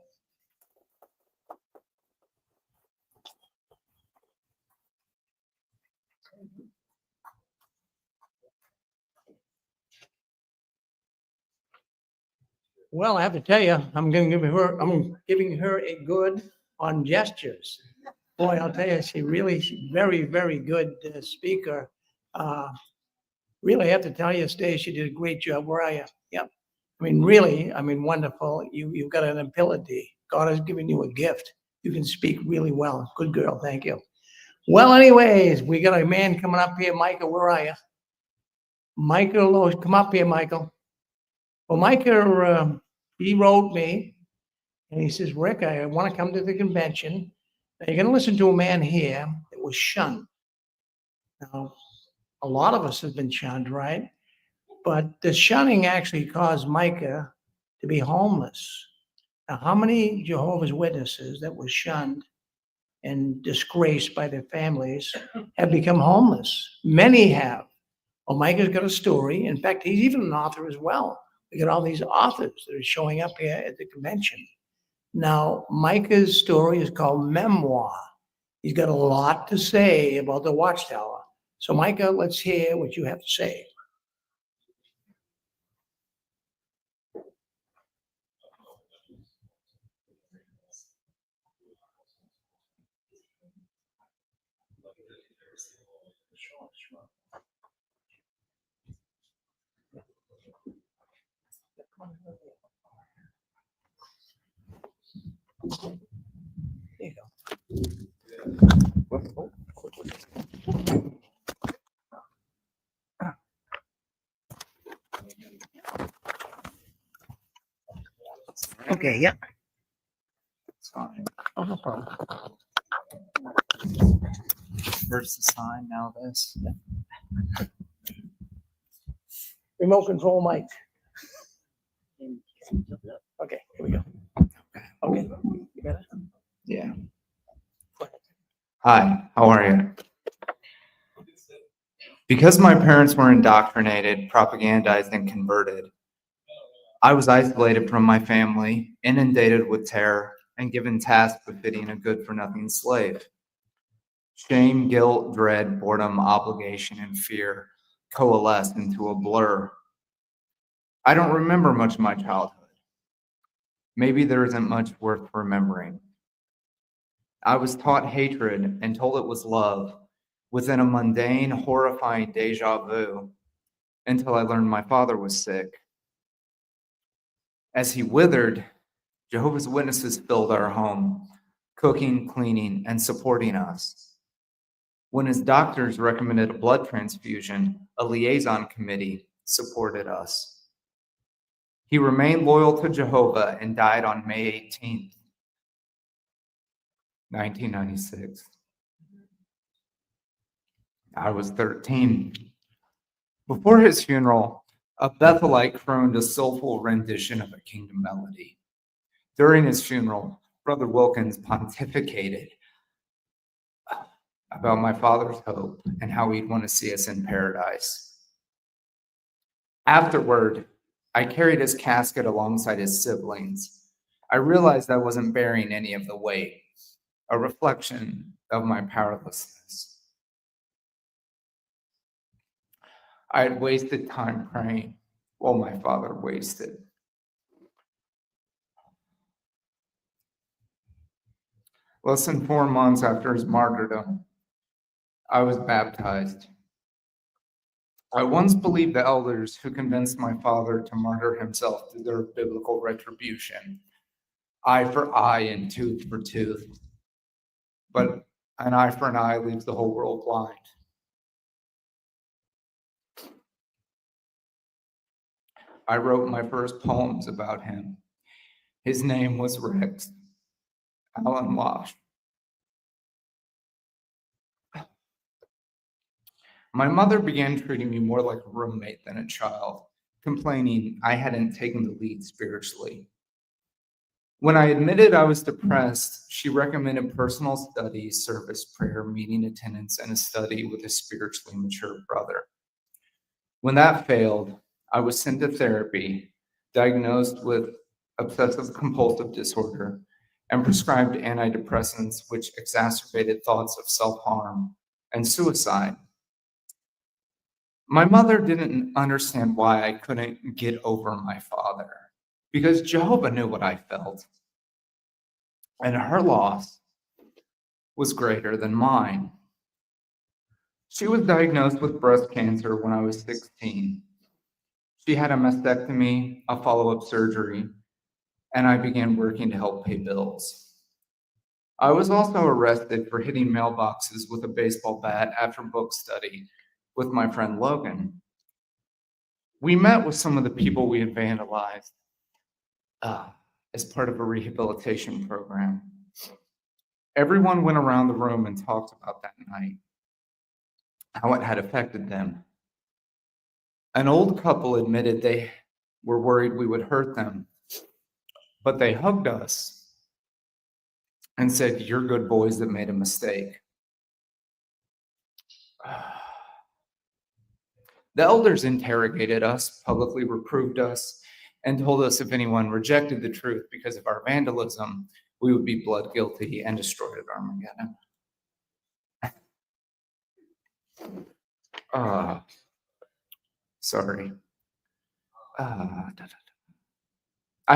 Well, I have to tell you, I'm giving her a good on gestures. Boy, I'll tell you, she's very, very good speaker. Really have to tell you, Stace, you did a great job. Where are you? Yep. I mean, really, wonderful. You've got an ability. God has given you a gift. You can speak really well. Good girl. Thank you. Well, anyways, we got a man coming up here. Michael, where are you? Michael, come up here, Michael. Well, Michael, he wrote me and he says, Rick, I want to come to the convention. Now, you're going to listen to a man here that was shunned. Now, a lot of us have been shunned, right? But the shunning actually caused Micah to be homeless. Now, how many Jehovah's Witnesses that were shunned and disgraced by their families have become homeless? Many have. Well, Micah's got a story. In fact, he's even an author as well. We got all these authors that are showing up here at the convention. Now, Micah's story is called Memoir. He's got a lot to say about the Watchtower. So, Micah, let's hear what you have to say. There you go. Okay, yeah. It's fine. Oh, no problem. Where's the sign now? This. Remote control mic. Okay, here we go. Okay, you got it? Yeah. Hi, how are you? Because my parents were indoctrinated, propagandized, and converted, I was isolated from my family, inundated with terror, and given tasks befitting a good-for-nothing slave. Shame, guilt, dread, boredom, obligation, and fear coalesced into a blur. I don't remember much of my childhood. Maybe there isn't much worth remembering. I was taught hatred and told it was love within a mundane, horrifying deja vu until I learned my father was sick. As he withered, Jehovah's Witnesses filled our home, cooking, cleaning, and supporting us. When his doctors recommended a blood transfusion, a liaison committee supported us. He remained loyal to Jehovah and died on May 18th, 1996. I was 13. Before his funeral, a Bethelite crooned a soulful rendition of a kingdom melody. During his funeral, Brother Wilkins pontificated about my father's hope and how he'd want to see us in paradise. Afterward, I carried his casket alongside his siblings. I realized I wasn't bearing any of the weight, a reflection of my powerlessness. I had wasted time praying while my father wasted. Less than 4 months after his martyrdom, I was baptized. I once believed the elders who convinced my father to martyr himself deserved biblical retribution, eye for eye and tooth for tooth. But an eye for an eye leaves the whole world blind. I wrote my first poems about him. His name was Rex Allen Losh. My mother began treating me more like a roommate than a child, complaining I hadn't taken the lead spiritually. When I admitted I was depressed, she recommended personal studies, service, prayer, meeting attendance, and a study with a spiritually mature brother. When that failed, I was sent to therapy, diagnosed with obsessive compulsive disorder, and prescribed antidepressants, which exacerbated thoughts of self-harm and suicide. My mother didn't understand why I couldn't get over my father, because Jehovah knew what I felt, and her loss was greater than mine. She was diagnosed with breast cancer when I was 16. She had a mastectomy, a follow-up surgery, and I began working to help pay bills. I was also arrested for hitting mailboxes with a baseball bat after book study with my friend Logan. We met with some of the people we had vandalized as part of a rehabilitation program. Everyone went around the room and talked about that night, how it had affected them. An old couple admitted they were worried we would hurt them, but they hugged us and said, "You're good boys that made a mistake." The elders interrogated us, publicly reproved us, and told us if anyone rejected the truth because of our vandalism, we would be blood guilty and destroyed at Armageddon. Sorry. I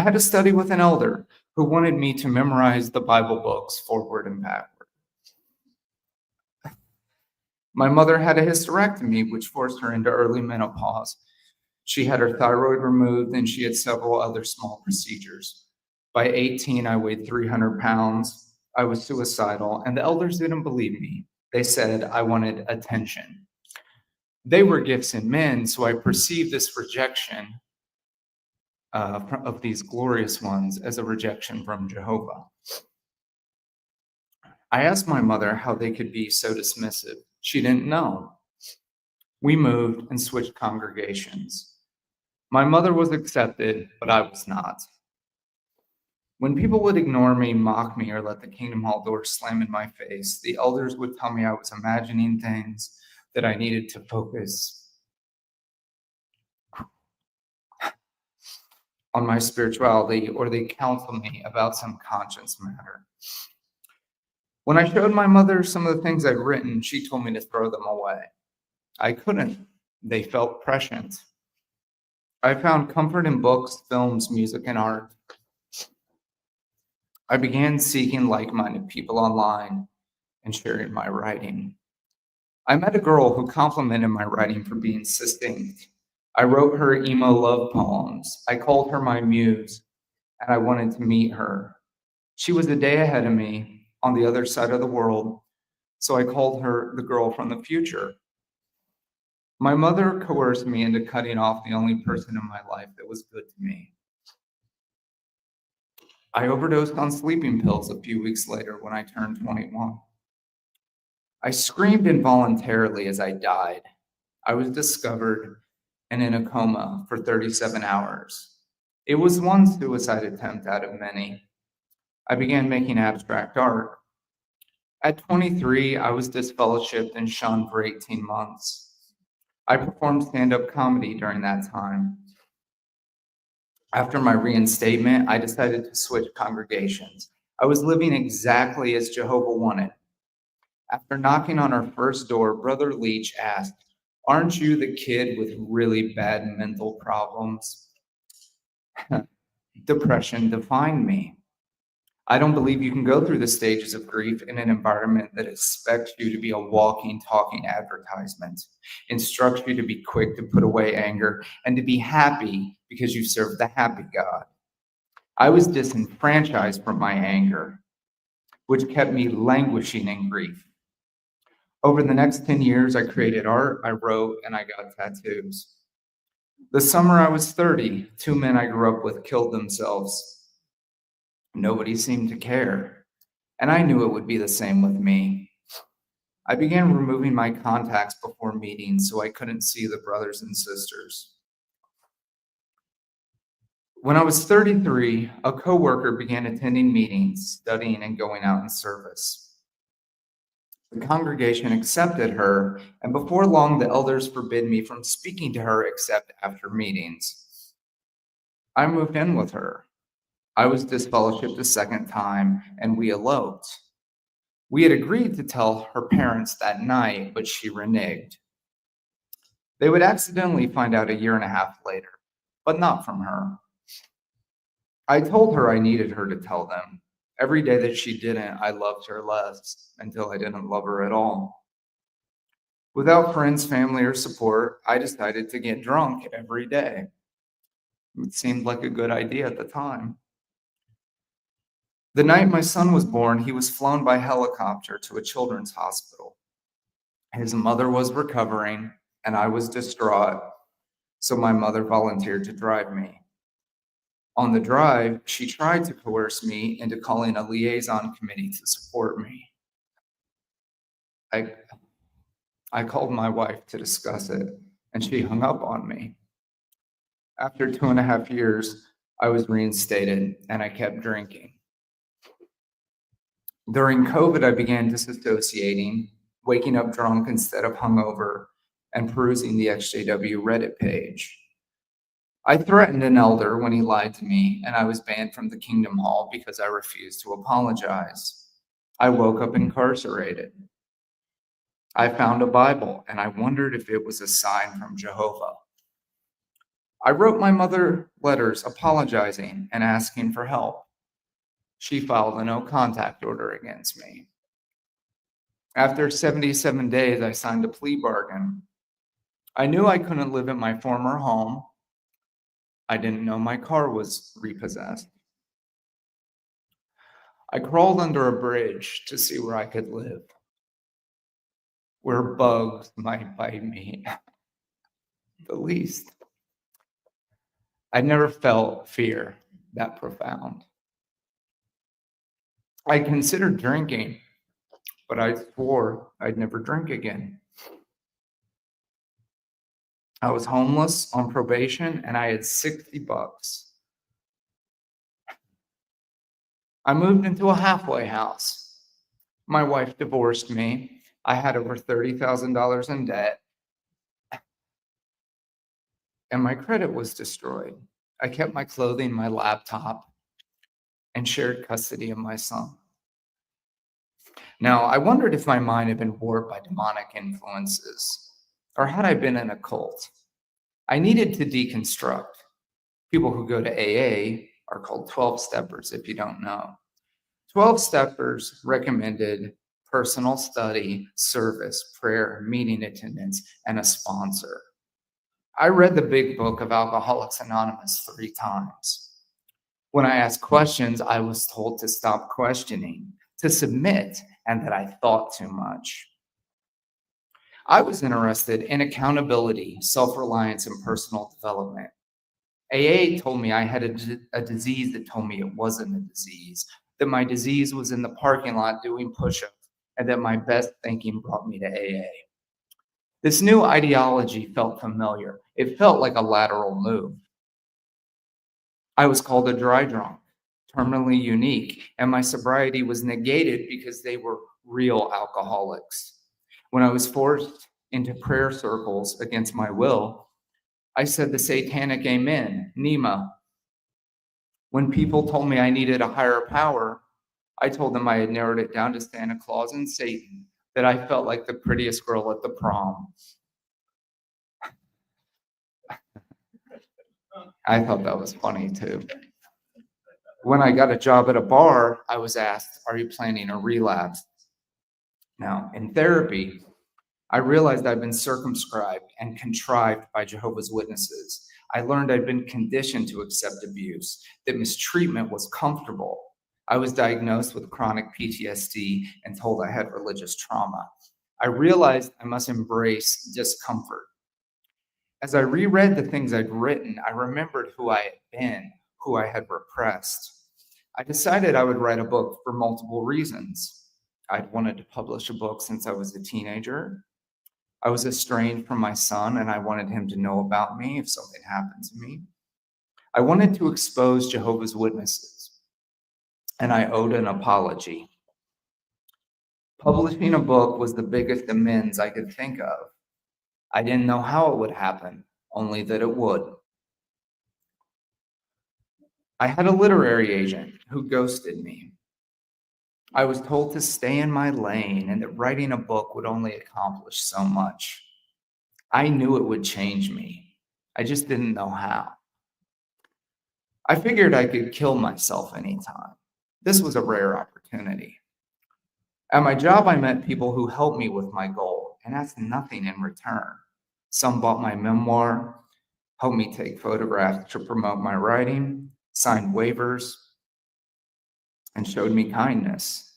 had a study with an elder who wanted me to memorize the Bible books forward and backward. My mother had a hysterectomy, which forced her into early menopause. She had her thyroid removed, and she had several other small procedures. By 18, I weighed 300 pounds. I was suicidal, and the elders didn't believe me. They said I wanted attention. They were gifts in men, so I perceived this rejection of these glorious ones as a rejection from Jehovah. I asked my mother how they could be so dismissive. She didn't know. We moved and switched congregations. My mother was accepted, but I was not. When people would ignore me, mock me, or let the Kingdom Hall door slam in my face, the elders would tell me I was imagining things, that I needed to focus on my spirituality, or they counseled me about some conscience matter. When I showed my mother some of the things I'd written, she told me to throw them away. I couldn't. They felt prescient. I found comfort in books, films, music, and art. I began seeking like-minded people online and sharing my writing. I met a girl who complimented my writing for being succinct. I wrote her emo love poems. I called her my muse, and I wanted to meet her. She was a day ahead of me on the other side of the world, so I called her the girl from the future. My mother coerced me into cutting off the only person in my life that was good to me. I overdosed on sleeping pills a few weeks later when I turned 21. I screamed involuntarily as I died. I was discovered and in a coma for 37 hours. It was one suicide attempt out of many. I began making abstract art. At 23, I was disfellowshipped and shunned for 18 months. I performed stand-up comedy during that time. After my reinstatement, I decided to switch congregations. I was living exactly as Jehovah wanted. After knocking on our first door, Brother Leach asked, "Aren't you the kid with really bad mental problems?" Depression defined me. I don't believe you can go through the stages of grief in an environment that expects you to be a walking, talking advertisement, instructs you to be quick to put away anger, and to be happy because you serve the happy God. I was disenfranchised from my anger, which kept me languishing in grief. Over the next 10 years, I created art, I wrote, and I got tattoos. The summer I was 30, 2 men I grew up with killed themselves. Nobody seemed to care, and I knew it would be the same with me. I began removing my contacts before meetings so I couldn't see the brothers and sisters. When I was 33, a coworker began attending meetings, studying, and going out in service. The congregation accepted her, and before long, the elders forbid me from speaking to her except after meetings. I moved in with her. I was disfellowshipped a second time, and we eloped. We had agreed to tell her parents that night, but she reneged. They would accidentally find out a year and a half later, but not from her. I told her I needed her to tell them. Every day that she didn't, I loved her less until I didn't love her at all. Without friends, family, or support, I decided to get drunk every day. It seemed like a good idea at the time. The night my son was born, he was flown by helicopter to a children's hospital. His mother was recovering, and I was distraught, so my mother volunteered to drive me. On the drive, she tried to coerce me into calling a liaison committee to support me. I called my wife to discuss it, and she hung up on me. After 2.5 years, I was reinstated, and I kept drinking. During COVID, I began disassociating, waking up drunk instead of hungover, and perusing the XJW Reddit page. I threatened an elder when he lied to me, and I was banned from the Kingdom Hall because I refused to apologize. I woke up incarcerated. I found a Bible, and I wondered if it was a sign from Jehovah. I wrote my mother letters apologizing and asking for help. She filed a no-contact order against me. After 77 days, I signed a plea bargain. I knew I couldn't live in my former home. I didn't know my car was repossessed. I crawled under a bridge to see where I could live, where bugs might bite me the least. I never felt fear that profound. I considered drinking, but I swore I'd never drink again. I was homeless on probation, and I had $60. I moved into a halfway house. My wife divorced me. I had over $30,000 in debt, and my credit was destroyed. I kept my clothing, my laptop, and shared custody of my son. Now, I wondered if my mind had been warped by demonic influences, or had I been in a cult? I needed to deconstruct. People who go to AA are called 12-steppers, if you don't know. 12-steppers recommended personal study, service, prayer, meeting attendance, and a sponsor. I read the big book of Alcoholics Anonymous 3 times. When I asked questions, I was told to stop questioning, to submit, and that I thought too much. I was interested in accountability, self-reliance, and personal development. AA told me I had a disease that told me it wasn't a disease, that my disease was in the parking lot doing push-ups, and that my best thinking brought me to AA. This new ideology felt familiar. It felt like a lateral move. I was called a dry drunk, terminally unique, and my sobriety was negated because they were real alcoholics. When I was forced into prayer circles against my will, I said the satanic amen, Nema. When people told me I needed a higher power, I told them I had narrowed it down to Santa Claus and Satan, that I felt like the prettiest girl at the prom. I thought that was funny too. When I got a job at a bar, I was asked, "Are you planning a relapse?" Now, in therapy, I realized I'd been circumscribed and contrived by Jehovah's Witnesses. I learned I'd been conditioned to accept abuse, that mistreatment was comfortable. I was diagnosed with chronic PTSD and told I had religious trauma. I realized I must embrace discomfort. As I reread the things I'd written, I remembered who I had been, who I had repressed. I decided I would write a book for multiple reasons. I'd wanted to publish a book since I was a teenager. I was estranged from my son, and I wanted him to know about me if something happened to me. I wanted to expose Jehovah's Witnesses, and I owed an apology. Publishing a book was the biggest amends I could think of. I didn't know how it would happen, only that it would. I had a literary agent who ghosted me. I was told to stay in my lane and that writing a book would only accomplish so much. I knew it would change me. I just didn't know how. I figured I could kill myself anytime. This was a rare opportunity. At my job, I met people who helped me with my goal and asked nothing in return. Some bought my memoir, helped me take photographs to promote my writing, signed waivers, and showed me kindness.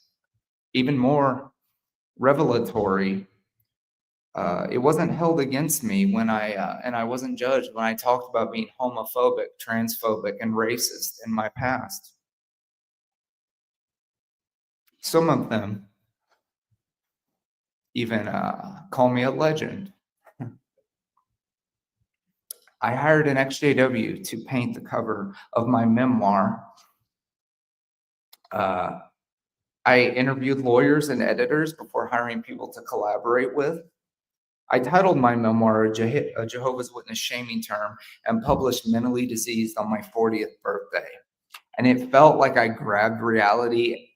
Even more revelatory, it wasn't held against me when I wasn't judged when I talked about being homophobic, transphobic, and racist in my past. Some of them even call me a legend. I hired an XJW to paint the cover of my memoir. I interviewed lawyers and editors before hiring people to collaborate with. I titled my memoir a Jehovah's Witness shaming term and published Mentally Diseased on my 40th birthday. And it felt like I grabbed reality.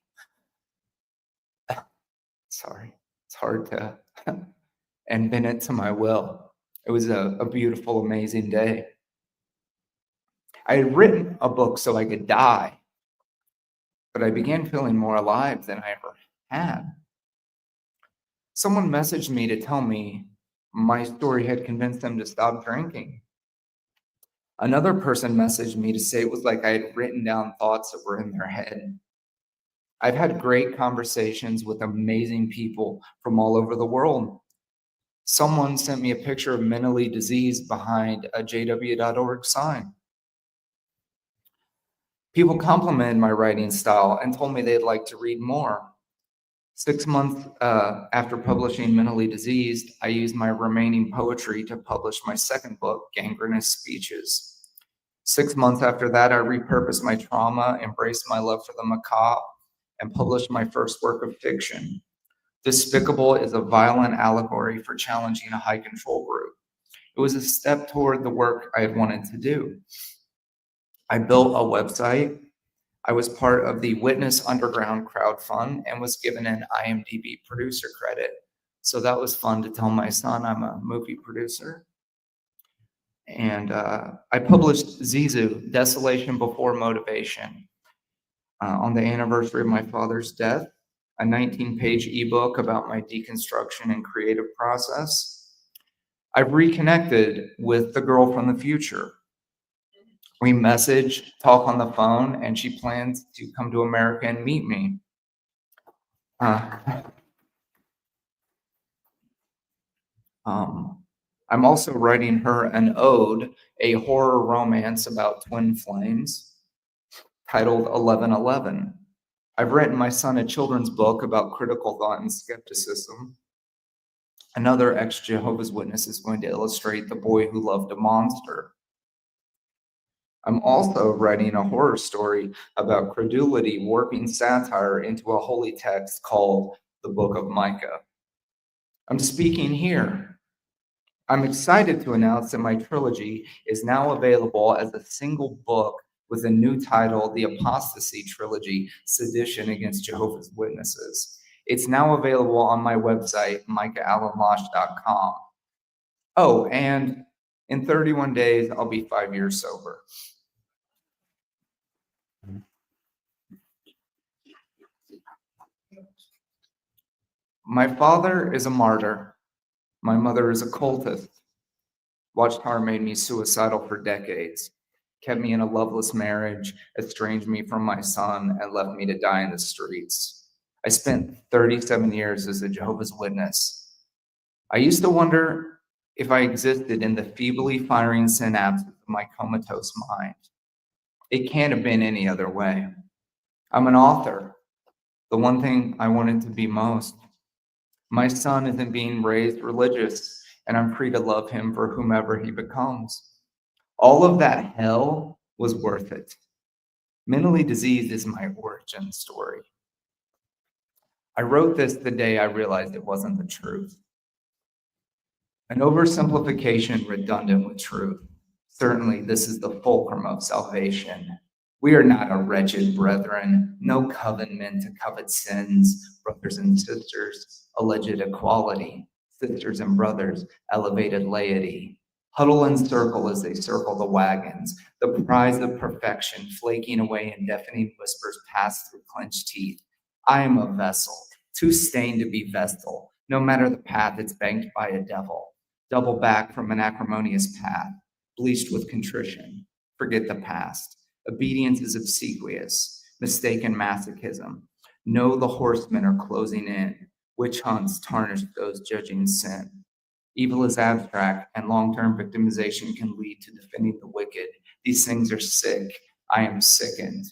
Sorry, it's hard to, and bend it to my will. It was a beautiful, amazing day. I had written a book so I could die, but I began feeling more alive than I ever had. Someone messaged me to tell me my story had convinced them to stop drinking. Another person messaged me to say it was like I had written down thoughts that were in their head. I've had great conversations with amazing people from all over the world. Someone sent me a picture of Mentally Diseased behind a jw.org sign. People complimented my writing style and told me they'd like to read more. 6 months after publishing Mentally Diseased, I used my remaining poetry to publish my second book, Gangrenous Speeches. 6 months after that, I repurposed my trauma, embraced my love for the macabre, and published my first work of fiction. Despicable is a violent allegory for challenging a high control group. It was a step toward the work I had wanted to do. I built a website. I was part of the Witness Underground crowdfund and was given an IMDb producer credit. So that was fun to tell my son I'm a movie producer. And I published Zizu, Desolation Before Motivation, on the anniversary of my father's death, a 19-page ebook about my deconstruction and creative process. I've reconnected with the girl from the future. We message, talk on the phone, and she plans to come to America and meet me. I'm also writing her an ode, a horror romance about twin flames, titled 1111. I've written my son a children's book about critical thought and skepticism. Another ex-Jehovah's Witness is going to illustrate The Boy Who Loved a Monster. I'm also writing a horror story about credulity warping satire into a holy text called the Book of Micah. I'm speaking here. I'm excited to announce that my trilogy is now available as a single book with a new title, The Apostasy Trilogy, Sedition Against Jehovah's Witnesses. It's now available on my website, micahAllenLosh.com. Oh, and in 31 days, I'll be 5 years sober. My father is a martyr. My mother is a cultist. Watchtower made me suicidal for decades, kept me in a loveless marriage, estranged me from my son, and left me to die in the streets. I spent 37 years as a Jehovah's Witness. I used to wonder if I existed in the feebly firing synapses of my comatose mind. It can't have been any other way. I'm an author. The one thing I wanted to be most. My son isn't being raised religious, and I'm free to love him for whomever he becomes. All of that hell was worth it. Mentally diseased is my origin story. I wrote this the day I realized it wasn't the truth. An oversimplification redundant with truth. Certainly, this is the fulcrum of salvation. We are not a wretched brethren, no covenant to covet sins, brothers and sisters, alleged equality, sisters and brothers, elevated laity. Huddle and circle as they circle the wagons, the prize of perfection flaking away in deafening whispers passed through clenched teeth. I am a vessel, too stained to be vestal, no matter the path it's banked by a devil. Double back from an acrimonious path, bleached with contrition. Forget the past. Obedience is obsequious, mistaken masochism. Know the horsemen are closing in. Witch hunts tarnish those judging sin. Evil is abstract, and long-term victimization can lead to defending the wicked. These things are sick. I am sickened.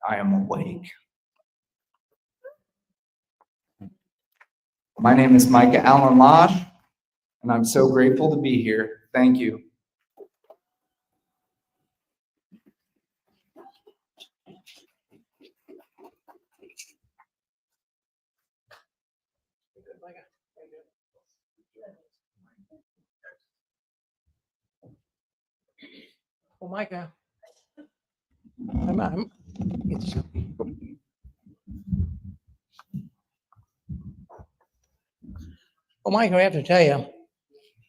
I am awake. My name is Micah Allen Losh, and I'm so grateful to be here. Thank you. Well, Micah, Micah, I have to tell you,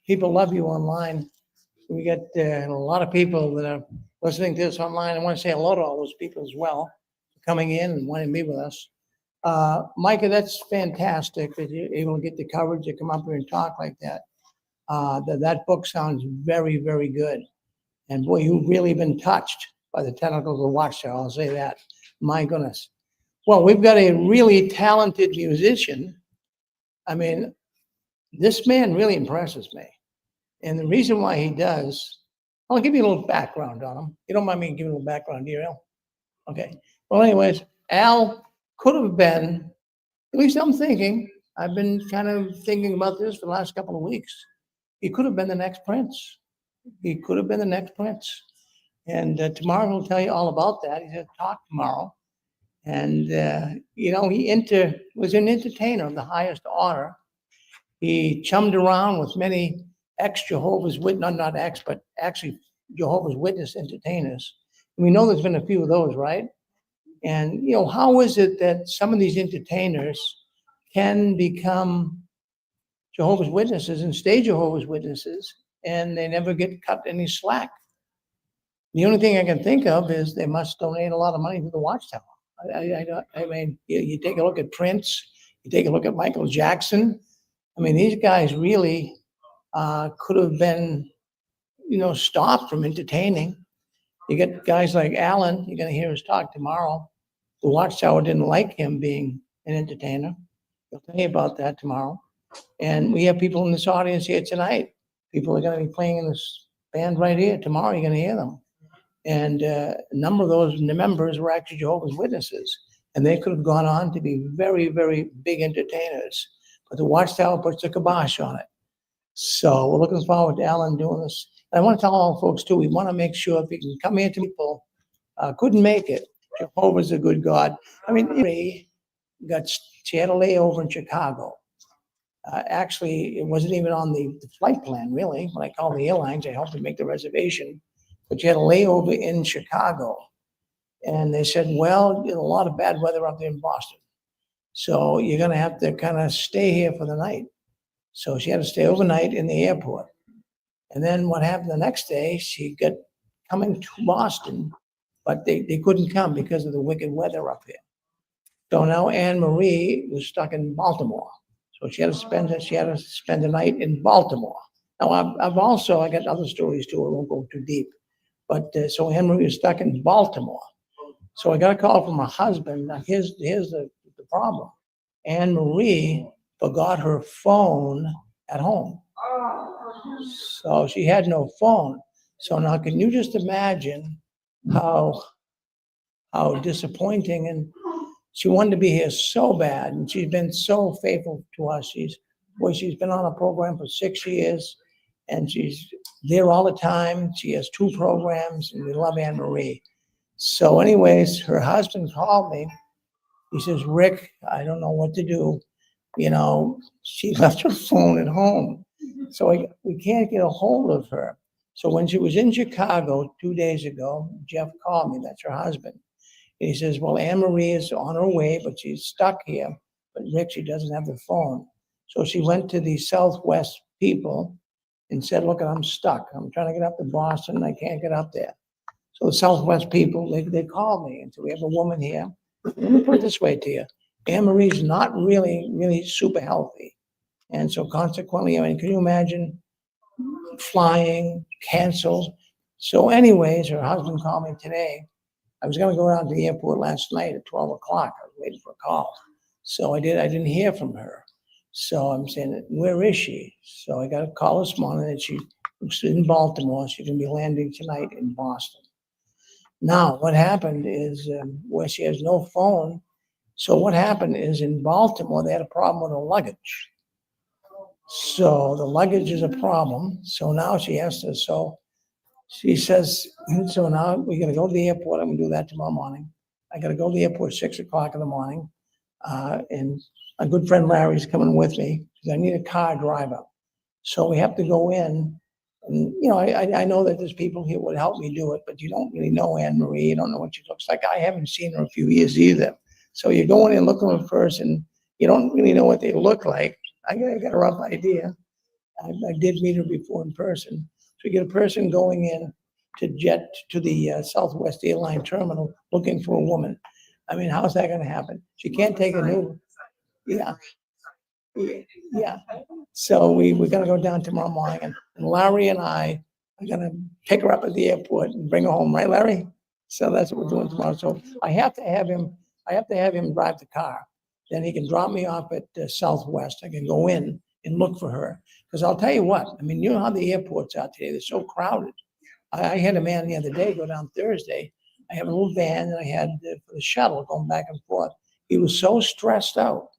people love you online. We get a lot of people that are listening to this online. I want to say hello to all those people as well, coming in and wanting to meet with us. Micah, that's fantastic that you're able to get the coverage to come up here and talk like that. That book sounds very, very good. And boy, you've really been touched by the tentacles of the Watchtower. I'll say that. My goodness. Well, we've got a really talented musician. I mean, this man really impresses me. And the reason why he does, I'll give you a little background on him. You don't mind me giving a little background, do you, Al? Okay. Well, anyways, Al could have been, at least I'm thinking, I've been kind of thinking about this for the last couple of weeks. He could have been the next Prince. He could have been the next Prince. And tomorrow he'll tell you all about that. He's going to talk tomorrow. And, he was an entertainer of the highest order. He chummed around with many ex-Jehovah's Witness, not ex, but actually Jehovah's Witness entertainers. And we know there's been a few of those, right? And, how is it that some of these entertainers can become Jehovah's Witnesses and stay Jehovah's Witnesses, and they never get cut any slack? The only thing I can think of is they must donate a lot of money to the Watchtower. I mean, you take a look at Prince, you take a look at Michael Jackson. I mean, these guys really could have been, stopped from entertaining. You get guys like Alan, you're going to hear his talk tomorrow. The Watchtower didn't like him being an entertainer. He'll tell you about that tomorrow. And we have people in this audience here tonight. People are going to be playing in this band right here. Tomorrow you're going to hear them. And a number of those members were actually Jehovah's Witnesses. And they could have gone on to be very, very big entertainers. But the Watchtower puts the kibosh on it. So we're looking forward to Alan doing this. And I want to tell all folks too, we want to make sure if you can come here to people couldn't make it. Jehovah's a good God. I mean, she had a layover in Chicago. Actually, it wasn't even on the flight plan, really. When I called the airlines, I helped them make the reservation. But she had a layover in Chicago. And they said, well, a lot of bad weather up there in Boston. So you're going to have to kind of stay here for the night. So she had to stay overnight in the airport. And then what happened the next day, she got coming to Boston, but they couldn't come because of the wicked weather up here. So now Anne Marie was stuck in Baltimore. So she had to spend the night in Baltimore. Now I got other stories too. I won't go too deep. But so Anne Marie was stuck in Baltimore. So I got a call from her husband. Now here's the problem. Anne Marie forgot her phone at home. So she had no phone. So now can you just imagine how disappointing and She wanted to be here so bad, and she's been so faithful to us. She's been on a program for 6 years, and she's there all the time. She has 2 programs, and we love Anne Marie. So anyways, her husband called me. He says, Rick, I don't know what to do. You know, she left her phone at home. So we can't get a hold of her. So when she was in Chicago 2 days ago, Jeff called me, that's her husband. And he says, well, Anne Marie is on her way, but she's stuck here. But Rick, she doesn't have the phone. So she went to the Southwest people and said, look, I'm stuck. I'm trying to get up to Boston. I can't get up there. So the Southwest people, they called me and said, we have a woman here. Let me put it this way to you. Anne Marie's not really super healthy. And so consequently, I mean, can you imagine flying, canceled? So anyways, her husband called me today. I was gonna go down to the airport last night at 12 o'clock. I was waiting for a call. So I didn't hear from her. So I'm saying, where is she? So I got a call this morning that she's in Baltimore. She's gonna be landing tonight in Boston. Now, what happened is where she has no phone. So what happened is in Baltimore, they had a problem with her luggage. So the luggage is a problem. So now she has to, so she says, so now we're gonna go to the airport. I'm gonna do that tomorrow morning. I gotta go to the airport 6 o'clock in the morning. And a good friend Larry's coming with me because I need a car driver. So we have to go in. And, you know, I know that there's people here would help me do it, but you don't really know Anne Marie. You don't know what she looks like. I haven't seen her a few years either. So you go in and look at her first, and you don't really know what they look like. I got a rough idea. I did meet her before in person. So you get a person going in to the Southwest Airline terminal looking for a woman. I mean, how's that going to happen? She can't take a new. Yeah. Yeah. So we're going to go down tomorrow morning, and Larry and I are going to pick her up at the airport and bring her home, right, Larry? So that's what we're doing tomorrow. So I have to have him drive the car. Then he can drop me off at Southwest. I can go in and look for her. Because I'll tell you what, I mean, you know how the airports are today. They're so crowded. I had a man the other day go down Thursday. I have a little van that I had for the shuttle going back and forth. He was so stressed out.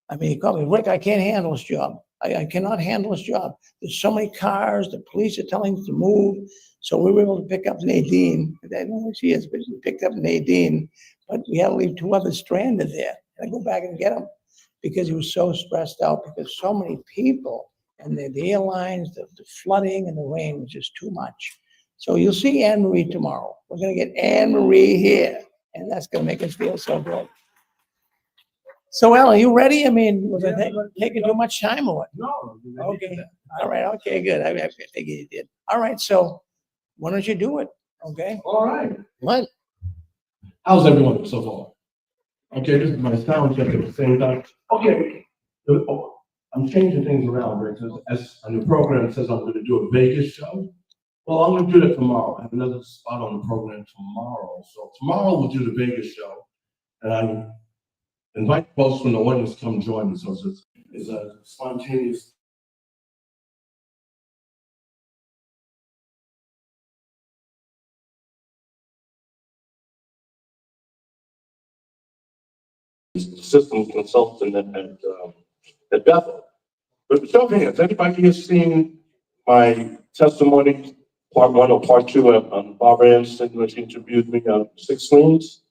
I mean, he called me, Rick, I can't handle this job. I cannot handle this job. There's so many cars. The police are telling him to move. So we were able to pick up Nadine. I don't know who she is, but we picked up Nadine. But we had to leave 2 others stranded there. And I go back and get them because he was so stressed out because so many people and the airlines, the flooding and the rain was just too much. So you'll see Anne Marie tomorrow. We're going to get Anne Marie here, and that's going to make us feel so good. So, Al, are you ready? I mean, was I taking too much time or what? No. Okay. All right. Okay, good. I think you did. All right. So why don't you do it? Okay. All right. What? How's everyone so far? Okay, this is my sound check at the same time. Okay. I'm changing things around, right? As on the program says I'm going to do a Vegas show. Well, I'm going to do that tomorrow. I have another spot on the program tomorrow. So tomorrow we'll do the Vegas show. And I invite folks from the audience to come join me. So it's a spontaneous. Systems consultant at Bethel. But show of hands, anybody has seen my testimony, part 1 or part 2 on Barbara Anderson when she interviewed me on 6 screens?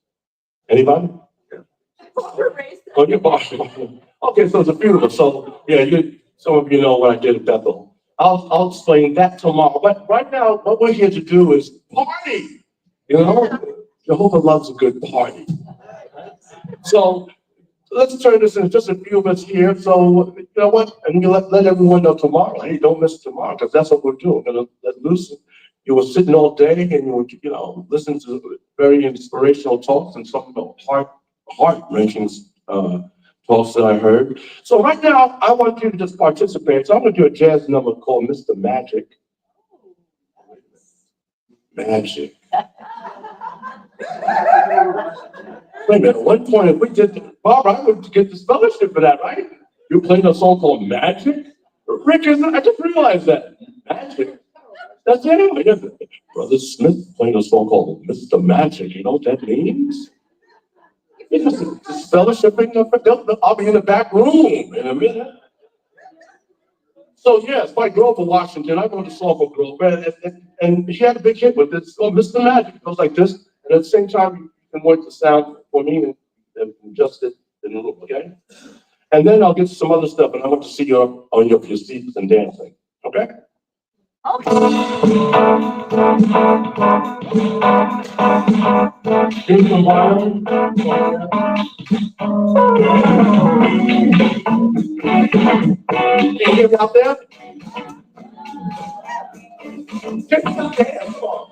Anybody? Oh, you're Barbara. Okay, so it's a few of us. So yeah, some of you know what I did at Bethel. I'll explain that tomorrow. But right now, what we're here to do is party. You know, Jehovah loves a good party. So let's turn this into just a few of us here. So you know what? And we let everyone know tomorrow. Hey, don't miss tomorrow because that's what we're doing. We're gonna let loose. You were sitting all day and you were, listen to very inspirational talks and some of the heart-wrenching talks that I heard. So right now, I want you to just participate. So I'm going to do a jazz number called Mr. Magic. Magic. Wait a minute, at one point, if we did, Barbara, I would get this fellowship for that, right? You playing a song called Magic? Rick, I just realized that. Magic. That's it. Brother Smith playing a song called Mr. Magic. You know what that means? Just fellowshipping. I'll be in the back room in a minute. So yes, by Grover, Washington, I go to Sulphur Grove, and she had a big hit with it. Oh, Mr. Magic. It goes like this, and at the same time, you can work the sound for me and adjust it in the room, okay? And then I'll get to some other stuff, and I want to see you on your seats and dancing, okay? Here's the violin. Can you hear me out there? Take some dance for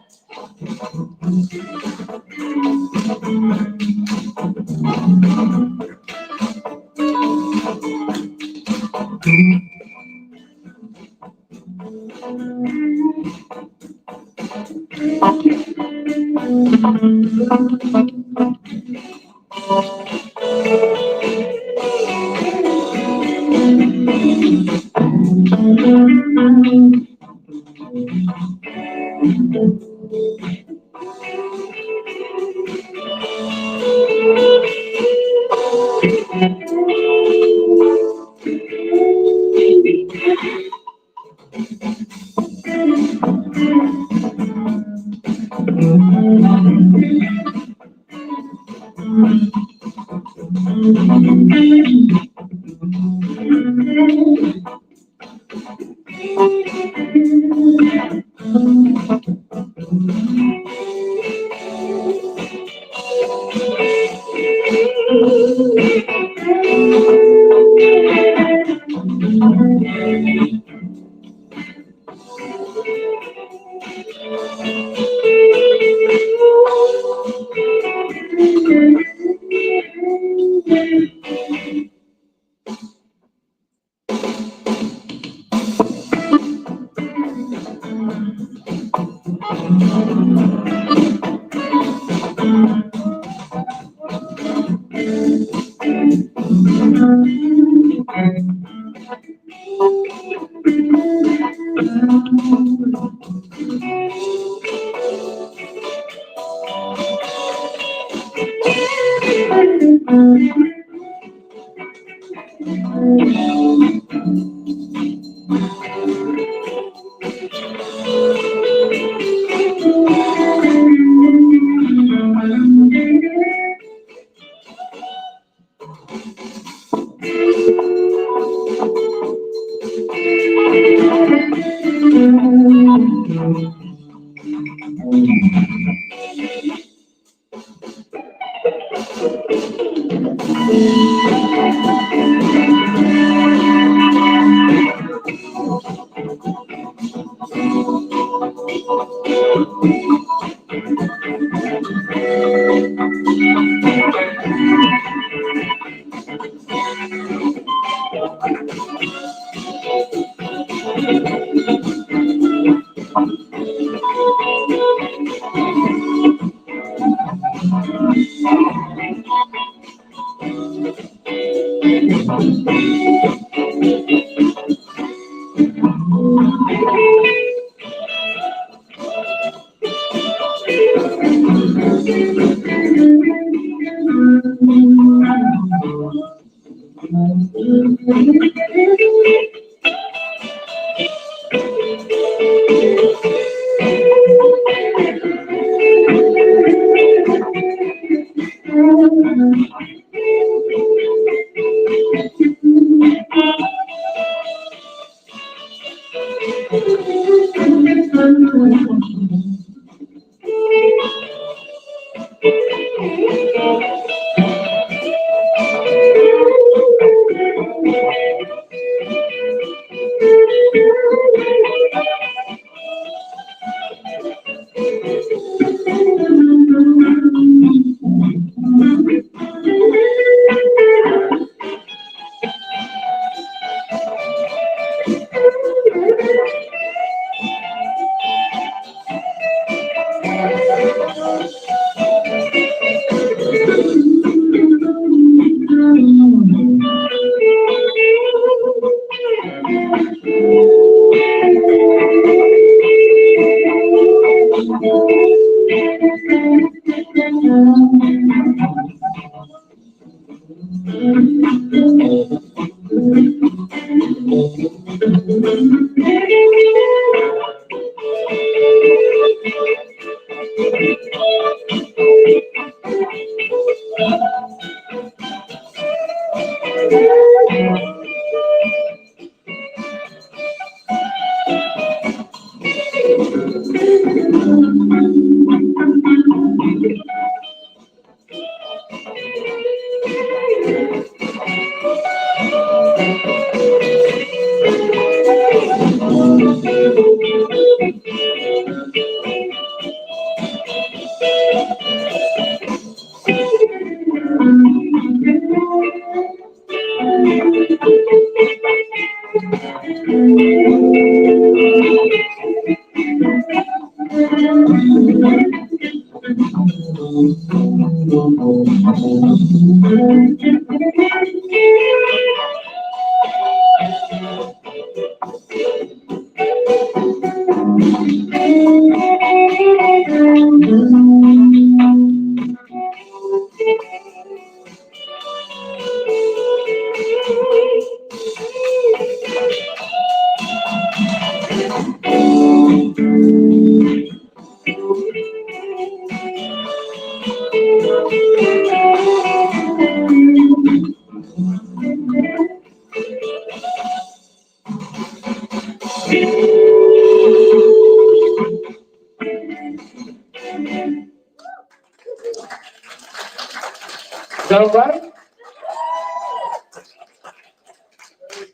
that all right?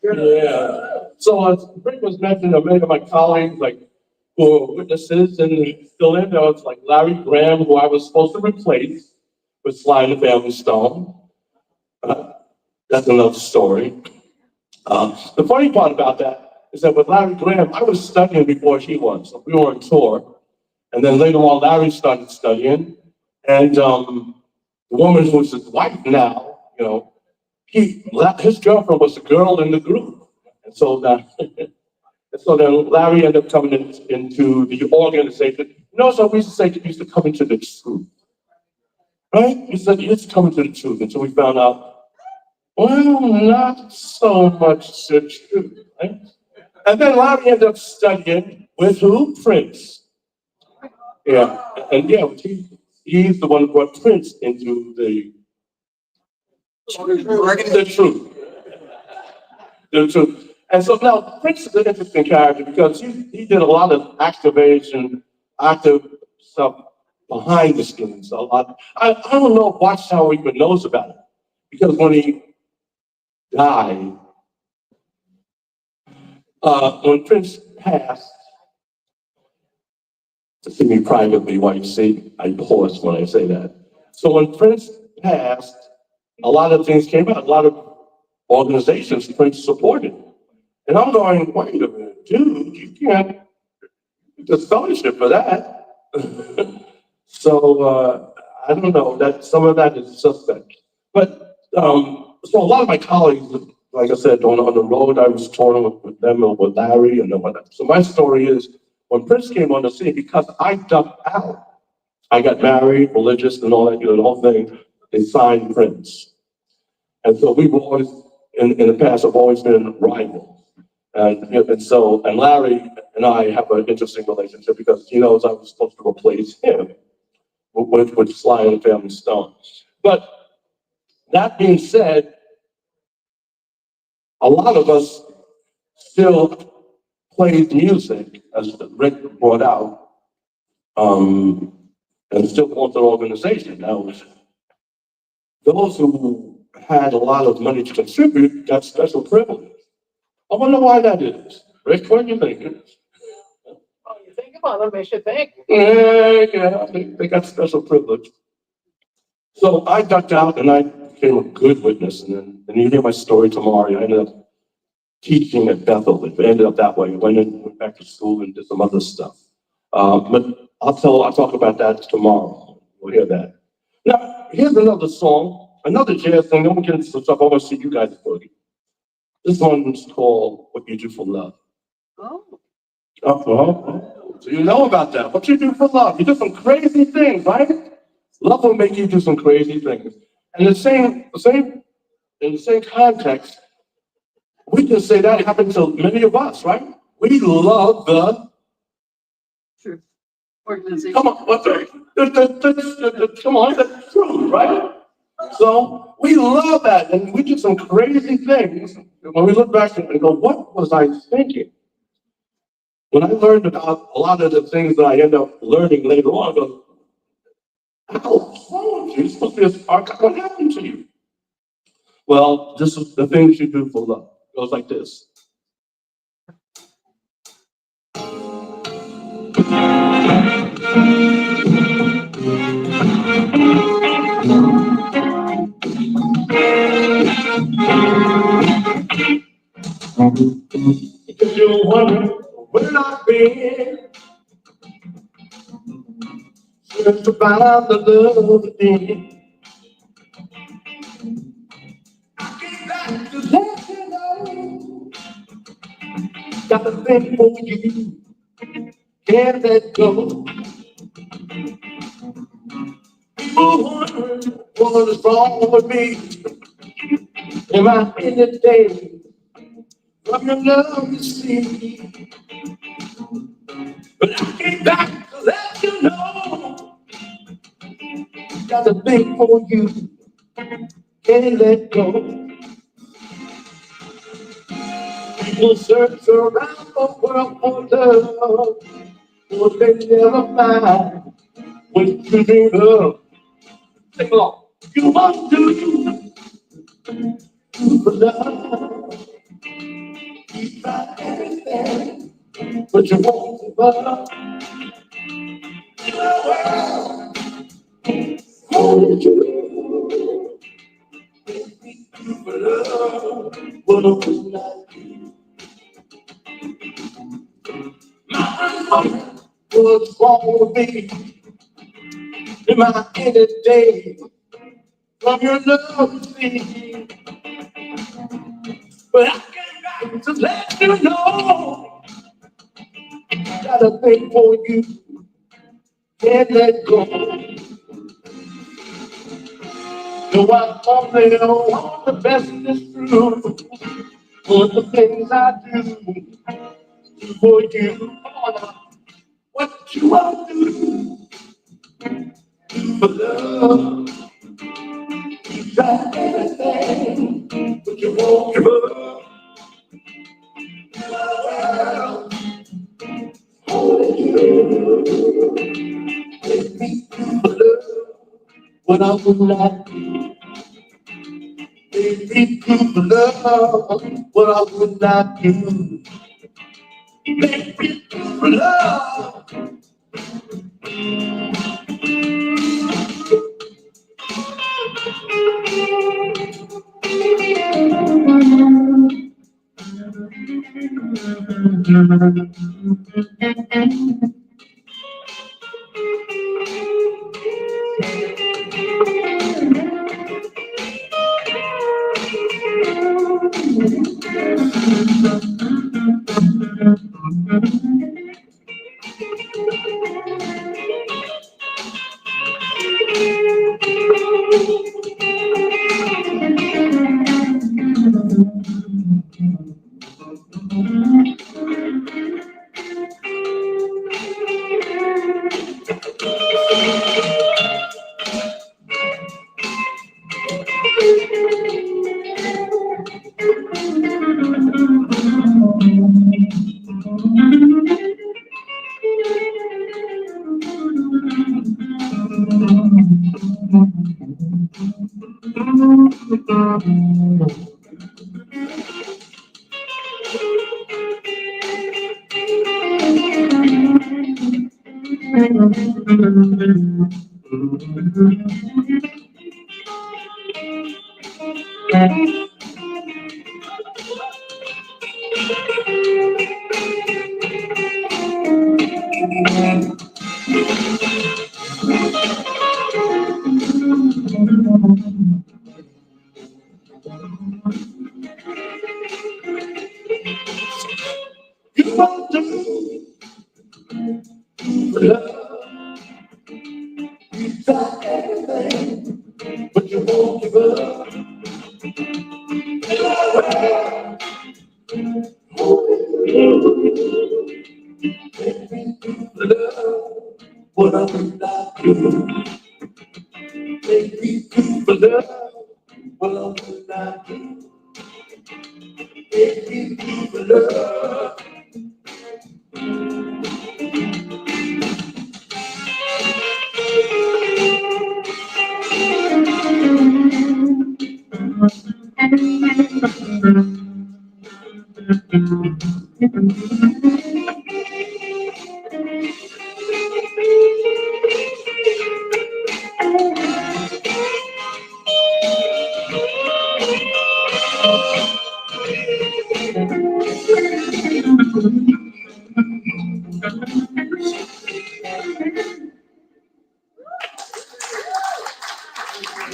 Yeah. So as Rick was mentioning, many of my colleagues, like, who were witnesses and still in there, was like Larry Graham, who I was supposed to replace with Sly and the Family Stone. That's another story. The funny part about that is that with Larry Graham, I was studying before he was. So we were on tour. And then later on, Larry started studying. And the woman who's his wife now, you know, his girlfriend was a girl in the group. And so then Larry ended up coming into the organization. You know, so we used to say he used to come into the truth. Right? He said he used to come into the truth until we found out, well, not so much the truth, right? And then Larry ended up studying with who? Prince. Yeah, and yeah, he's the one who brought Prince into the truth. The truth. And so now Prince is an interesting character because he did a lot of active stuff behind the scenes. A lot. I don't know if Watchtower even knows about it because when he died, when Prince passed, to see me privately, why you see I pause when I say that. So when Prince passed, a lot of things came out, a lot of organizations Prince supported. And I'm going, wait a minute, dude, you can't get scholarship for that. So I don't know, that some of that is suspect. But so a lot of my colleagues, like I said, on the road, I was touring with them and with Larry and whatnot. So my story is, when Prince came on the scene, because I ducked out, I got married, religious, and all that, the whole thing. They signed Prince, and so we've always, in the past, have always been rivals. And Larry and I have an interesting relationship because he knows I was supposed to replace him with Sly and the Family Stone. But that being said, a lot of us still plays music, as Rick brought out, and still wants an organization. Now, those who had a lot of money to contribute got special privilege. I wonder why that is. Rick, what do you think? Oh, you think about them, they should think. Yeah, they got special privilege. So I ducked out and I became a good witness. And you hear my story tomorrow. I ended up teaching at Bethel. It ended up that way. I went back to school and did some other stuff. But I'll talk about that tomorrow. We'll hear that. Now, here's another song, another jazz thing. I'm gonna get into some stuff. I want to see you guys boogie. This one's called "What You Do for Love." Oh. So you know about that. What you do for love? You do some crazy things, right? Love will make you do some crazy things. And the same in the same context, we can say that happened to many of us, right? We love the Organization. come on, come on, that's true, right? So we love that, and we do some crazy things. When we look back and go, what was I thinking? When I learned about a lot of the things that I end up learning later on, I go, how? You're supposed to be a spark. What happened to you? Well, this is the things you do for love. It goes like this. If you're wondering where I've been, search about the love again. I came back to let you know, got the thing for you, can't let go. People wondering what is wrong with me. Am I in the day from your love you see? But I came back to let you know, got a thing for you, can't let go. People search around the world for love, but they never find what you dream of. Sing along. You want to do for love, you try everything, but you won't give up. Hold you for love, but I'm not what's wrong with me? Am I in a day from your love, see? But I came back to let you know, got a thing for you, can't let go. No, I only want the best is true, for the things I do for you. Come on now. What you want to do for love, you try everything, but you won't give up. What I would not do, baby, prove the love. What I would not do, baby, prove the love. You want to do for love, you try everything, but you won't give up. What I would not do, make me do for love. What I would not do, make me do for love.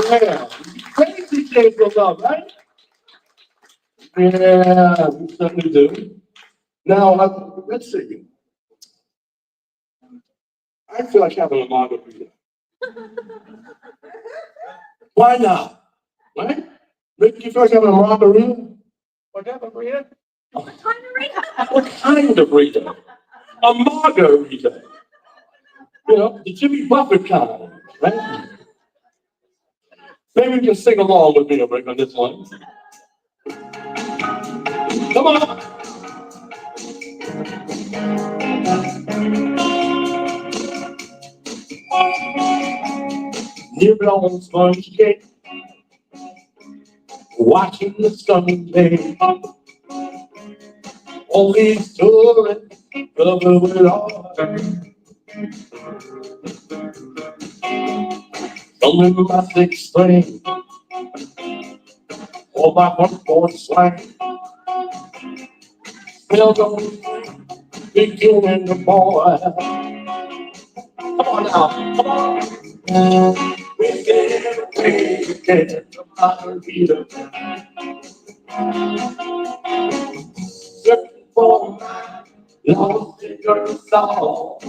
Yeah, crazy things for love, right? Yeah, we certainly do. Now, let's see. I feel like having a margarita. Why not? Right? Rick, you feel like having a margarita? What kind of burrito? What kind of burrito? A margarita. You know, the Jimmy Buffett kind, right? Maybe you can sing along with me, Rick, on this one. Come on. Nibble on sponge cake, watching the sun play. All these tourists covered with art. Some in my sixth string, or my one-fourth slang. Still don't begin in the boy. Come on now, come on. We get away, get the margarita. Searching for my lost in your soul.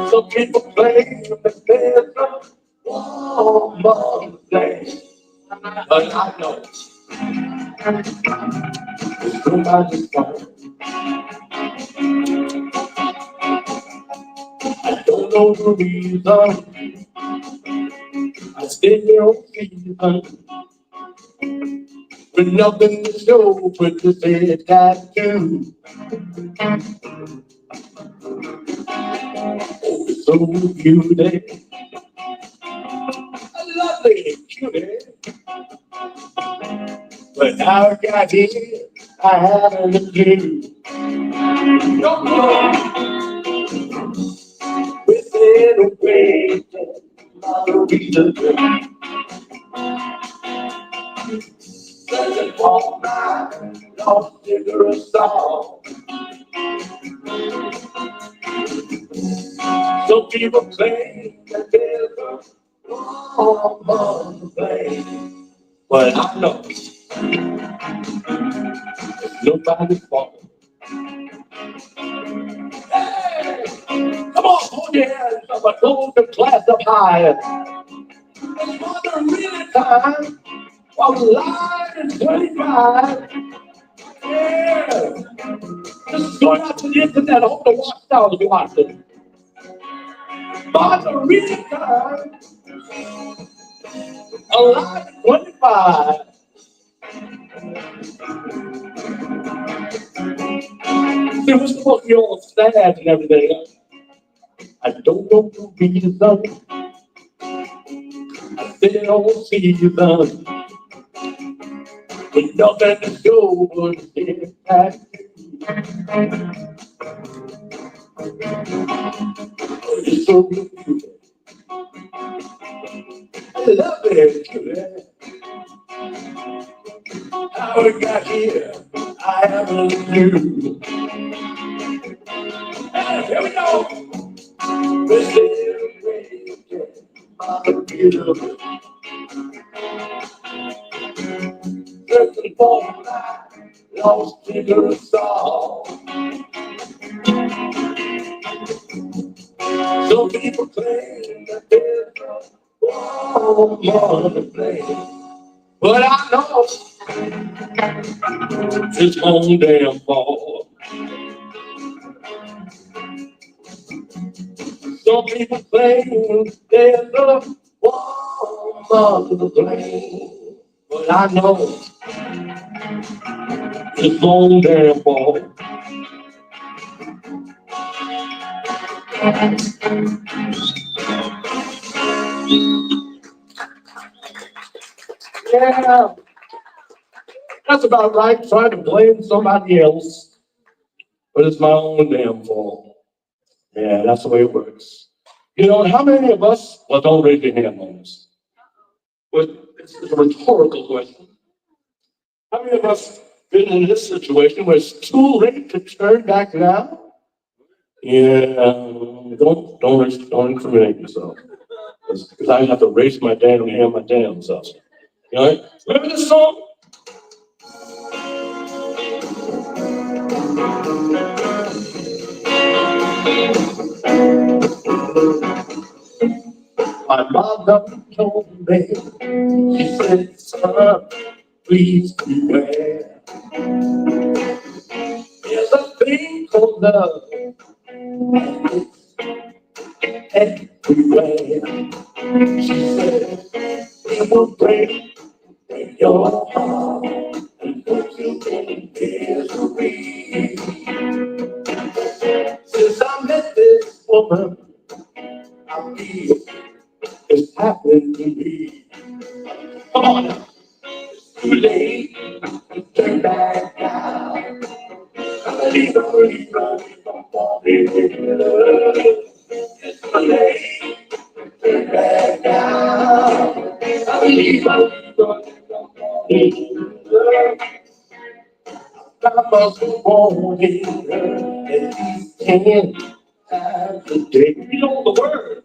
Some people claim that there's a warm place, but I know it's nobody's fault. I don't know the reason. I stay here on season with nothing to show but to say a tattoo. Oh, it's so cutie, a lovely cutie. But how I got here, I haven't a clue. No, no, within a way, margarita. Searching for my lost figure song. Some people claim that there's a wrong place, but I know it's nobody's fault. Hey, come on, hold your hands up, a golden glass up high. It's margarita time. I'm alive in 25. Yeah. Just going out to the internet. I hope the watchtower is watching. Margarita time. Alive in 25. See, we're supposed to be all sad and everything. I don't know the reason. I stay all season. With nothing to show but a tattoo. It's so cute. I love it, cutie. How we got here, I haven't a clue. Hey, here we go. This is my computer. Searching for my lost figure song. Some people claim that there's a woman to blame. But I know it's own damn fault. Some people claim they're the woman to blame. But I know it's own damn fault. Yeah, that's about right. Trying to blame somebody else, but it's my own damn fault. Yeah, that's the way it works. You know, how many of us, well, don't raise your hand on this, but it's a rhetorical question. How many of us been in this situation where it's too late to turn back now? Yeah, don't incriminate yourself. Because I have to raise my damn hand my damn self. You know, remember this song? My mother told me, she said, son, please beware. There's a thing called love everywhere. She said, it will break your heart and put you in misery. Since I met this woman, I feel it's happening to me. Come on now. It's too late to turn back now. Leave I'm falling in love. It's too late to turn back now. I'm falling in love. I must want it, and you can't have the day. You know the word.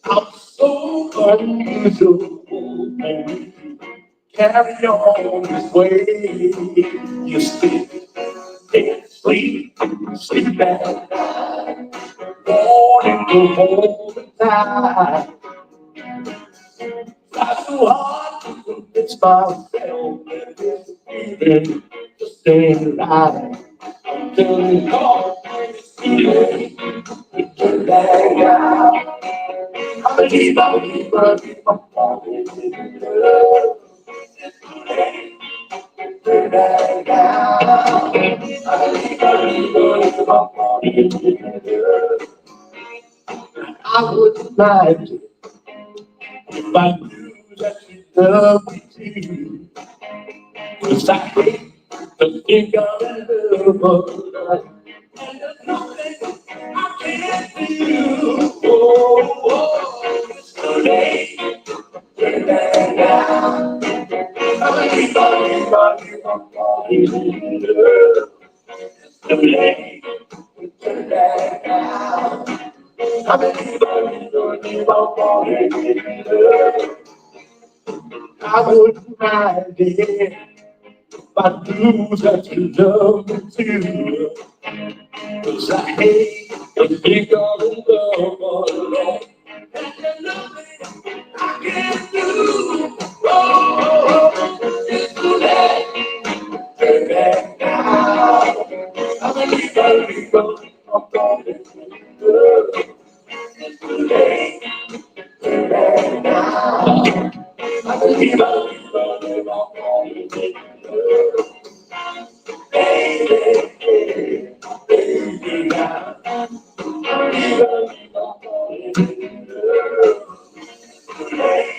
I'm so unusual, and carry on this way. You sleep, can't sleep, sleep at night, wanting to hold the time. Try so hard to convince myself that this feeling just ain't right. I'm telling God, it's too late to turn back now. I believe I'm falling in love. It's too late to turn back now. I believe I'm falling in love. I wouldn't mind it if I knew that you love me too. 'Cause I hate to think I'm in love. And there's nothing I can't do. Oh, it's too late. Turn back now. I believe I'm falling in love. It's too late. Turn back now. I believe I'm falling in love. I wouldn't mind it if I knew that you love me too. 'Cause I hate to think I'm in love alone. And there's nothing I can do. Oh, it's too late. Turn back now. I believe I'm falling in love. It's too late. Turn back now. I believe I'm falling in love. Baby, baby, now. I believe I'm falling in love. It's too late.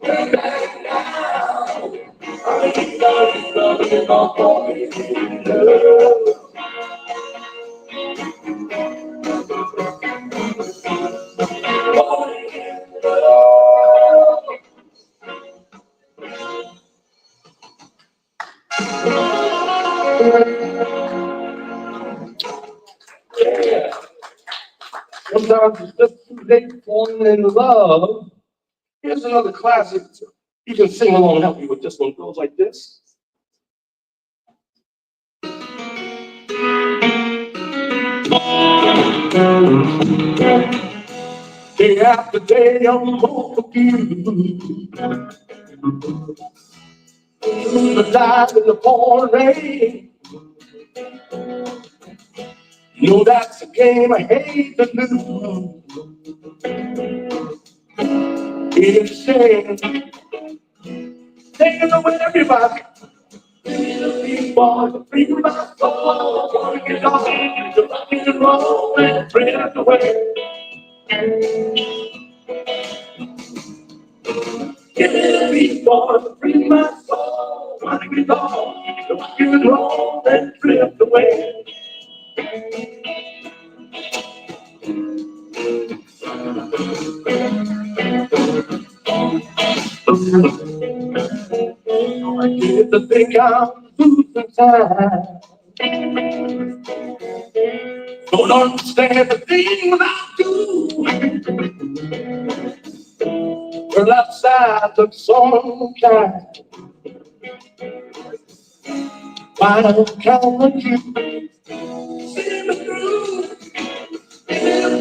Turn back now. I believe I'm falling in love. Falling in love. Yeah. Sometimes it's just too late falling in love. Here's another classic. You can sing along and help me with this one. It goes like this. Day after day, I'm more confused. Through the night and the pouring rain. No, that's a game I hate to lose. It's a shame. Taking away everybody. For the freedom of my soul, wanna get off the rock and roll and drift away. Give me the beat for the freedom of my soul, wanna get off the rock and roll and drift away. I get to think I'm losing time. Don't understand the things I do. Girl, outside looks so kind. Why don't count on you? See me through.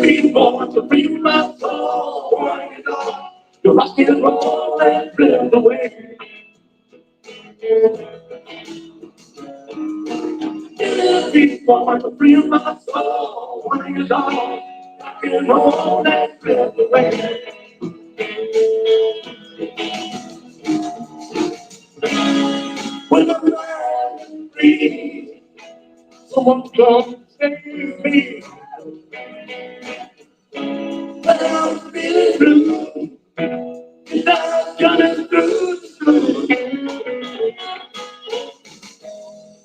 Be born to free my soul. Wanna get off the rock and roll and drift away. Be born to free my soul. Wanna get off rock and roll and drift away. When I'm lying free, someone come save me. When I'm feeling blue, and I'm gonna through.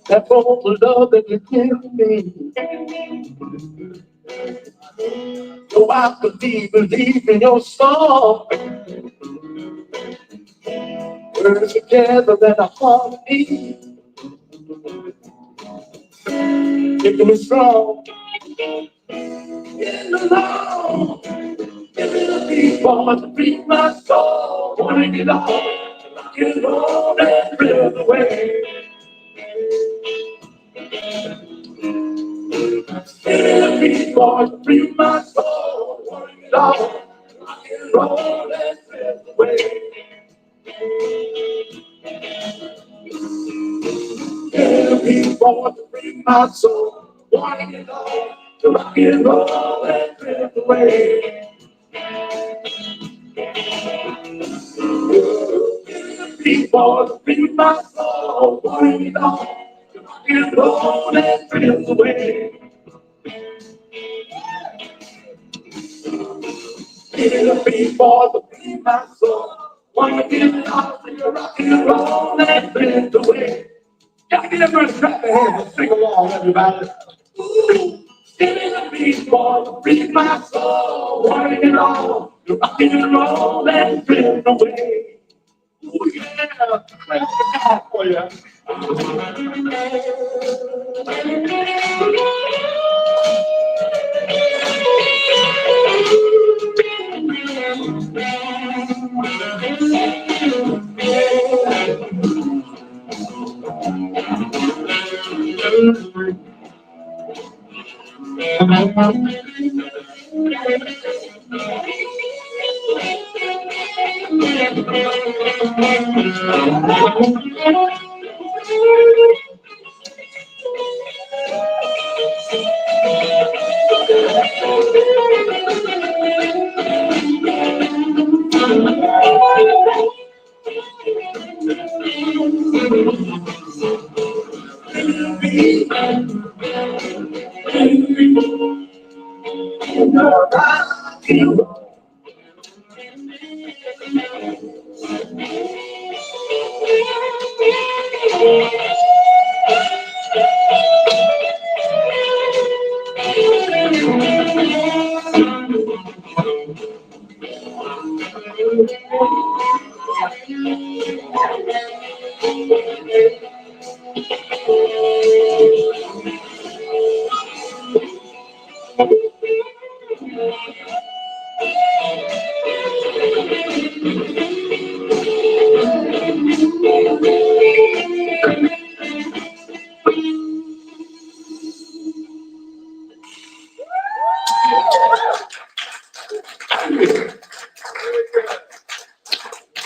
That's all the love that you give me. So I believe in your song. We're together and a harmony. Keeping me strong. In the long. Give me the beat for to beat my soul. Wanna get off. Rock and roll and drift away. Give me the beat for to beat my soul. Wanna get off. Rock and roll and drift away. Be born to free my soul, wanting it all, to rock and roll and drift away. Be born to free my soul, wanting it all, to rock and roll and drift away. Be born to free my soul, wanting it all, to rock and roll and drift away. Gotta get everybody to clap their hands and sing along, everybody. Ooh, give me the beat, boy, free my soul, wanting it all, to rock and roll and drift away. Ooh, yeah, clap the hand for you.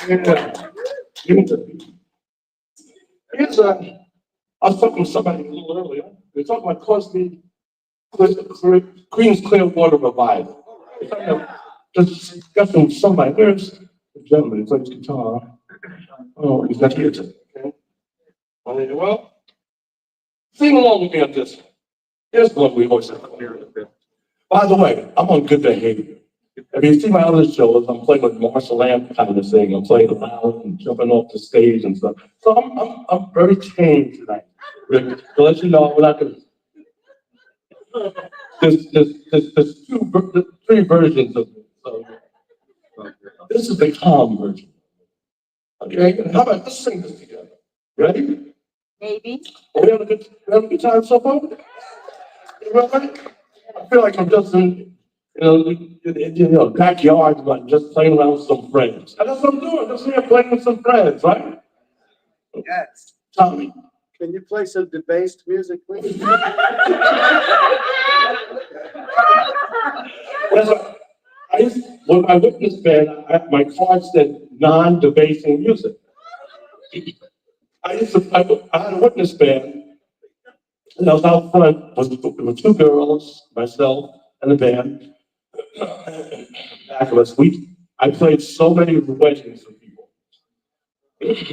Yeah. Give it to me. Here's a, I was talking to somebody a little earlier. They're talking about Queen's Clearwater Revival. They're talking about discussing with somebody. Where's the gentleman who plays guitar? Oh, he's not here today. Okay. Well, sing along with me on this. Here's one we always have here. By the way, I'm on good behavior. If you see my other shows, I'm playing with martial art kind of thing. I'm playing around and jumping off the stage and stuff. So I'm very tame tonight. Rick, to let you know, we're not going to. There's three versions of it. So, this is the calm version. Okay, and how about let's sing this together? Ready? Maybe. Are we having a good time so far? You ready? I feel like I'm just in, backyard, like just playing around with some friends. And that's what I'm doing. Just here playing with some friends, right? Yes. Tommy. Can you play some debased music, please? When my witness band, my card said non-debasing music. I had a witness band, and I was out front with two girls, myself, and the band. Back of us, I played so many weddings for people.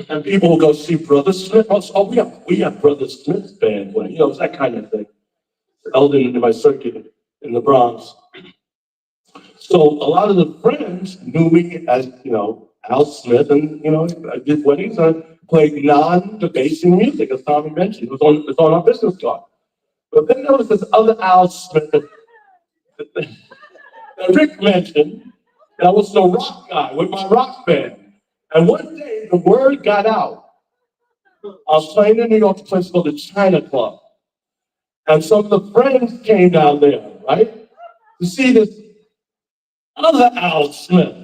And people will go see Brother Smith. Oh, we have Brother Smith's band playing. It's that kind of thing. Eldon in my circuit in the Bronx. So a lot of the friends knew me as, Al Smith, and, I did weddings, and I played non-debasing music, as Tommy mentioned. It was on our business card. But then there was this other Al Smith that Rick mentioned. I was the rock guy with my rock band. And one day, the word got out. I was playing in New York, a place called the China Club. And some of the friends came down there, right, to see this other Al Smith.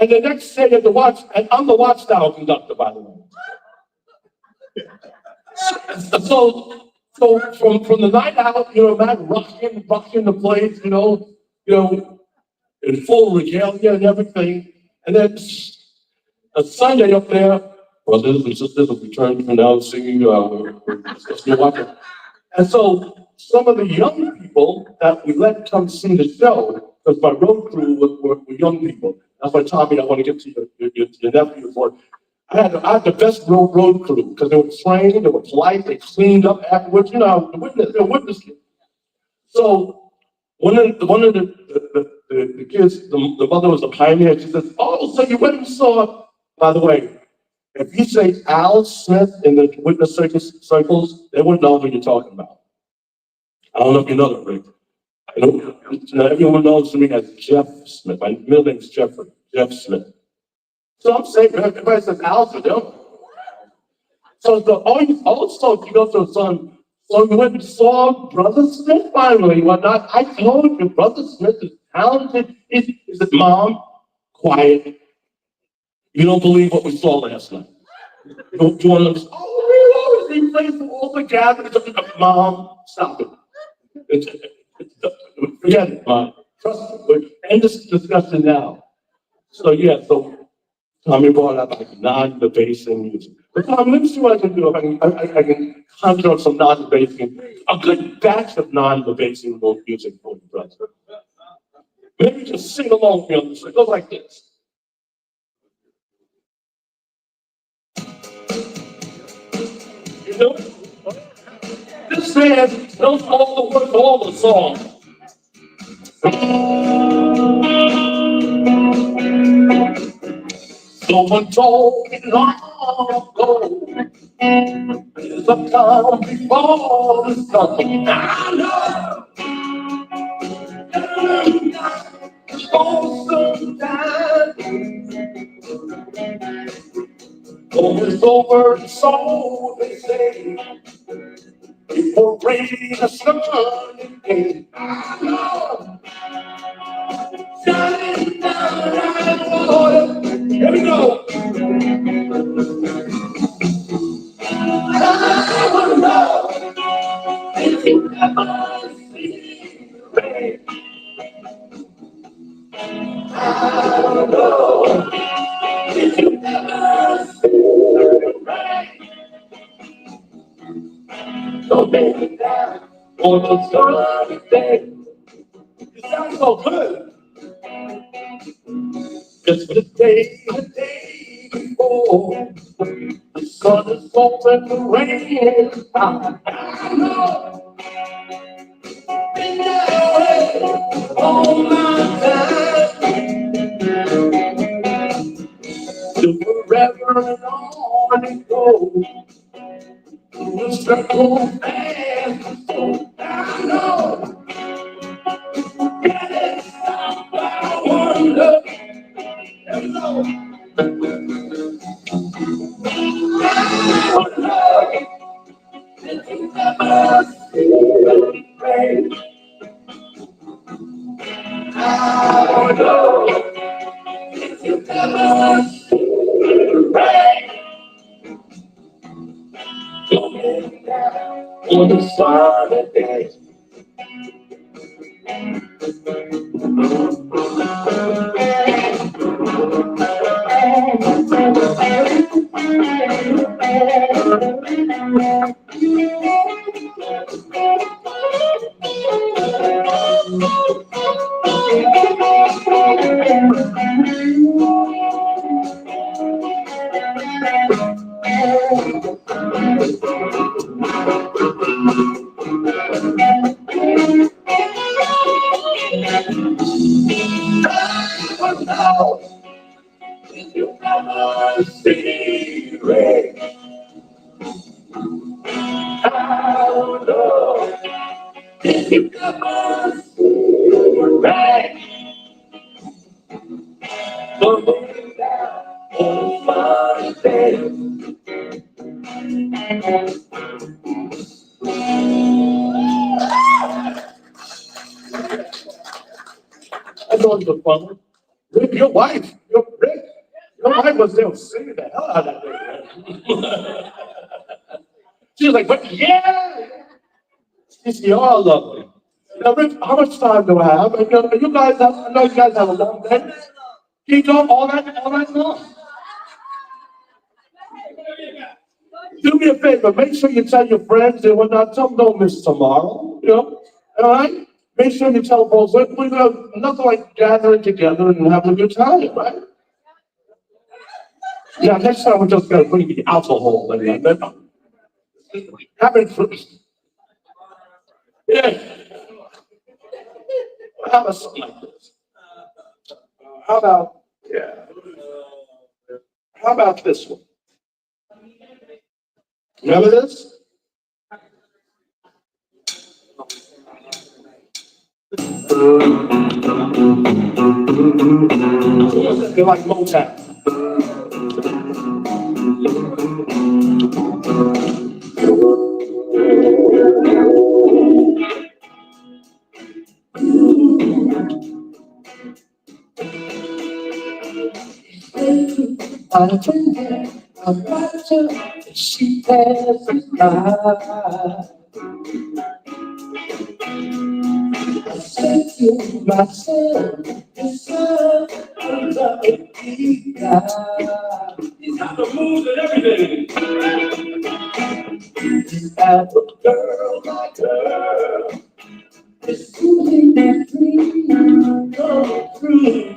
And the next day at the watch, and I'm the watchtower conductor, by the way. So from the night out, man, rocking the place, in full regalia and everything. And then a Sunday up there, brothers and sisters have returned from now singing, and so some of the young people that we let come see the show, because my road crew were young people. That's why, Tommy, I want to get to your nephew for. I had the best road crew because they were trained, they were polite, they cleaned up afterwards. They're witnesses. So one of the kids, the mother was a pioneer. She says, "Oh, so you went and saw?" By the way, if you say Al Smith in the witness circles, they wouldn't know who you're talking about. I don't know if you know that, Rick. Everyone knows me as Jeff Smith. My middle name is Jeffrey, Jeff Smith. So I'm saying, everybody says Al Smith. So also, you go to son, so you went and saw Brother Smith finally. Whatnot. I told you, Brother Smith is talented. He said, Mom, quiet. You don't believe what we saw last night. You want to understand? Oh, really? He plays for all the gatherings. Mom, stop it. Forget it, Mom. Trust me. We're end this discussion now. So Tommy brought up like non-debasing music. But Tom, let me see what I can do. If I can conjure up some non-debasing, a good batch of non-debasing music for you, brother. Maybe just sing along with me on this. It goes like this. You know, this man knows all the words of all the songs. Someone told me long ago, there's a time before the sun. I know. For some time, it's over, so they say. It will rain the sun again. I know. Shining down on water. Here we go. I will know if you never see the rain. I don't know if you Don't make me down on the sunny day. You sound so good. Just the day before. The sun is going to rain. I know. Been that way all my time. To forever and on it goes. The circle fast. I know. I wonder. Hello. On the side of day. You never see rain. How long did you never see rain? Looking down on my face. That's all the fun. Rick, your wife, your wife was there singing the hell out of that thing, man. She was like, but yeah. You all lovely. Now, Rick, how much time do I have? You guys have, I know you guys have a long day. Can you go all night long? Do me a favor, make sure you tell your friends and whatnot, tell them don't miss tomorrow, you know? All right? Make sure you tell folks, we're going to have nothing like gathering together and having a good time, right? Yeah, next time we're just going to bring the alcohol and having fruit. Yeah. How about something like this? How about, yeah. How about this one? Remember this? They're like Motown. I'm drinking, I'm watching, she passes by. I said to myself, it's a lucky guy. He's got the moves and everything. He's got a girl like her. It's soothing that dream come true.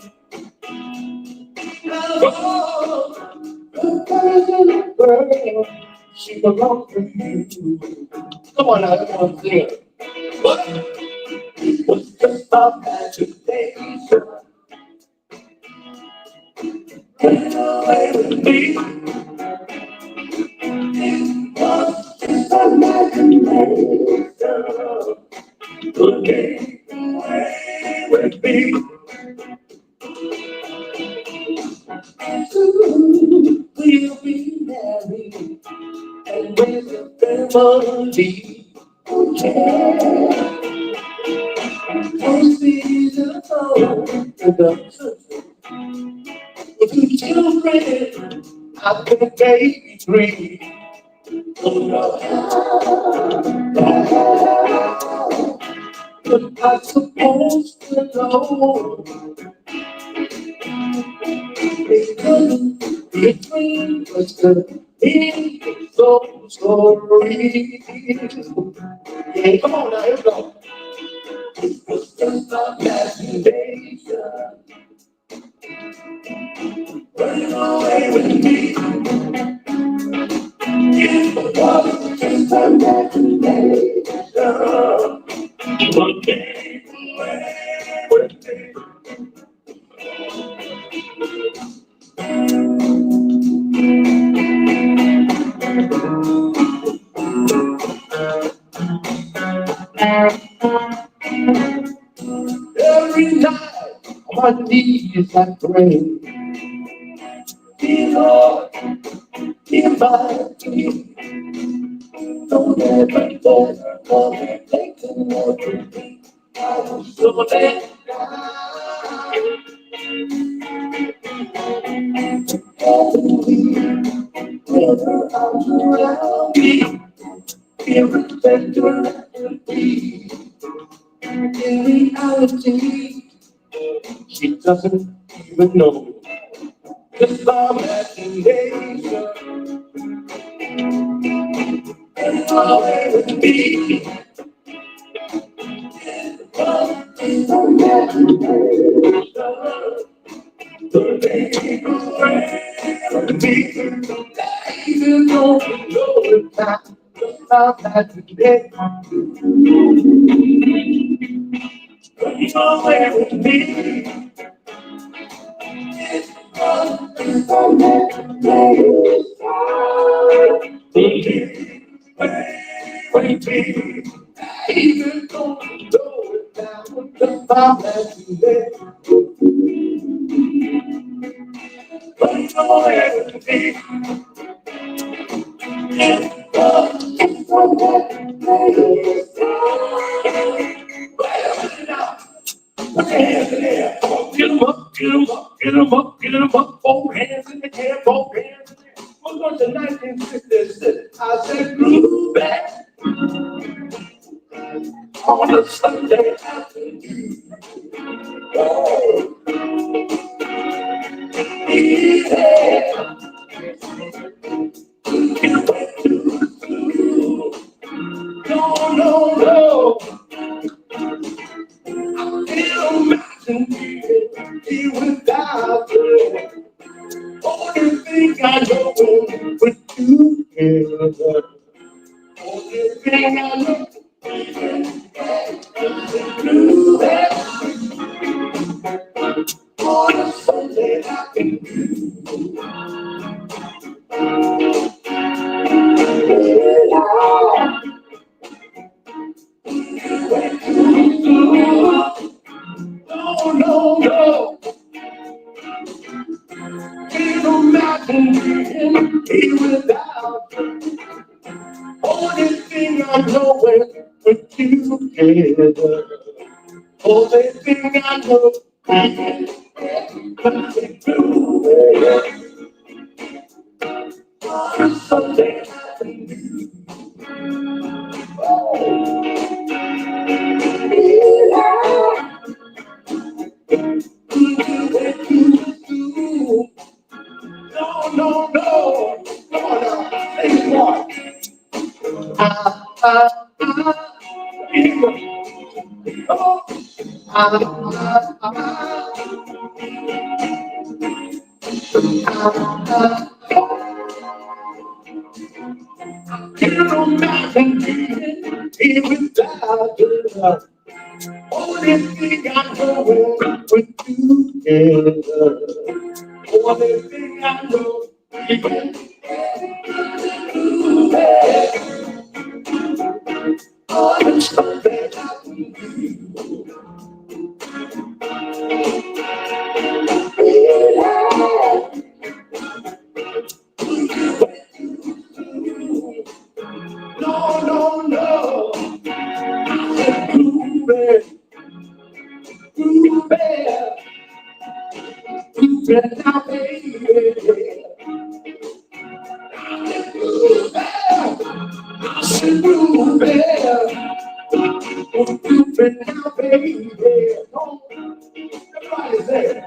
The person girl, she belongs to you. Come on now, everyone sing it. What? It was just about agitation. Get away with me. It was just imagination. Get away with me. We'll be married and raise a family. Yeah. Season old and the with two children, I've been a baby dream. Oh no, but I'm supposed to know. It's good Between us, the so sorry. Yeah, come on now, here we go. It was just a imagination. Running away with me. It was just a imagination. One day away with me. Every night on my knees I pray. Dear Lord, hear my plea. Don't ever come and take me. I was so let down. Never arms around me. Irrespective of me. In reality, she doesn't even know. It's my imagination. It's away with me. It's my imagination. The day away with me. Even though we know it's not my imagination. It's away with me. Even though we know it now, just my imagination. But it's away with me. Put your hands in the air. Get 'em up, get 'em up, get 'em up, get 'em up. Both hands in the air, both hands in the air. We're going to 1966. I said, groove back on a Sunday afternoon. Oh, yeah. Can't wait to school. No, no, no. I can't imagine being without you. Only thing I know with you together. Only thing I know do that on a Sunday I can do. No, no, no. Can't imagine being without you. Only thing I know with you together. Only thing I know is do it. Someday I can do. No, no, no. Come on now. Say it more. Here we go. Come on. Can't imagine being without you. Only thing I know with you together. Only thing I know we can do that. On Sunday I can do. No, no, no. Groove it, groove it, groove it now, baby. Groove it, I said groove it, groove it now, baby. Come on, everybody say it.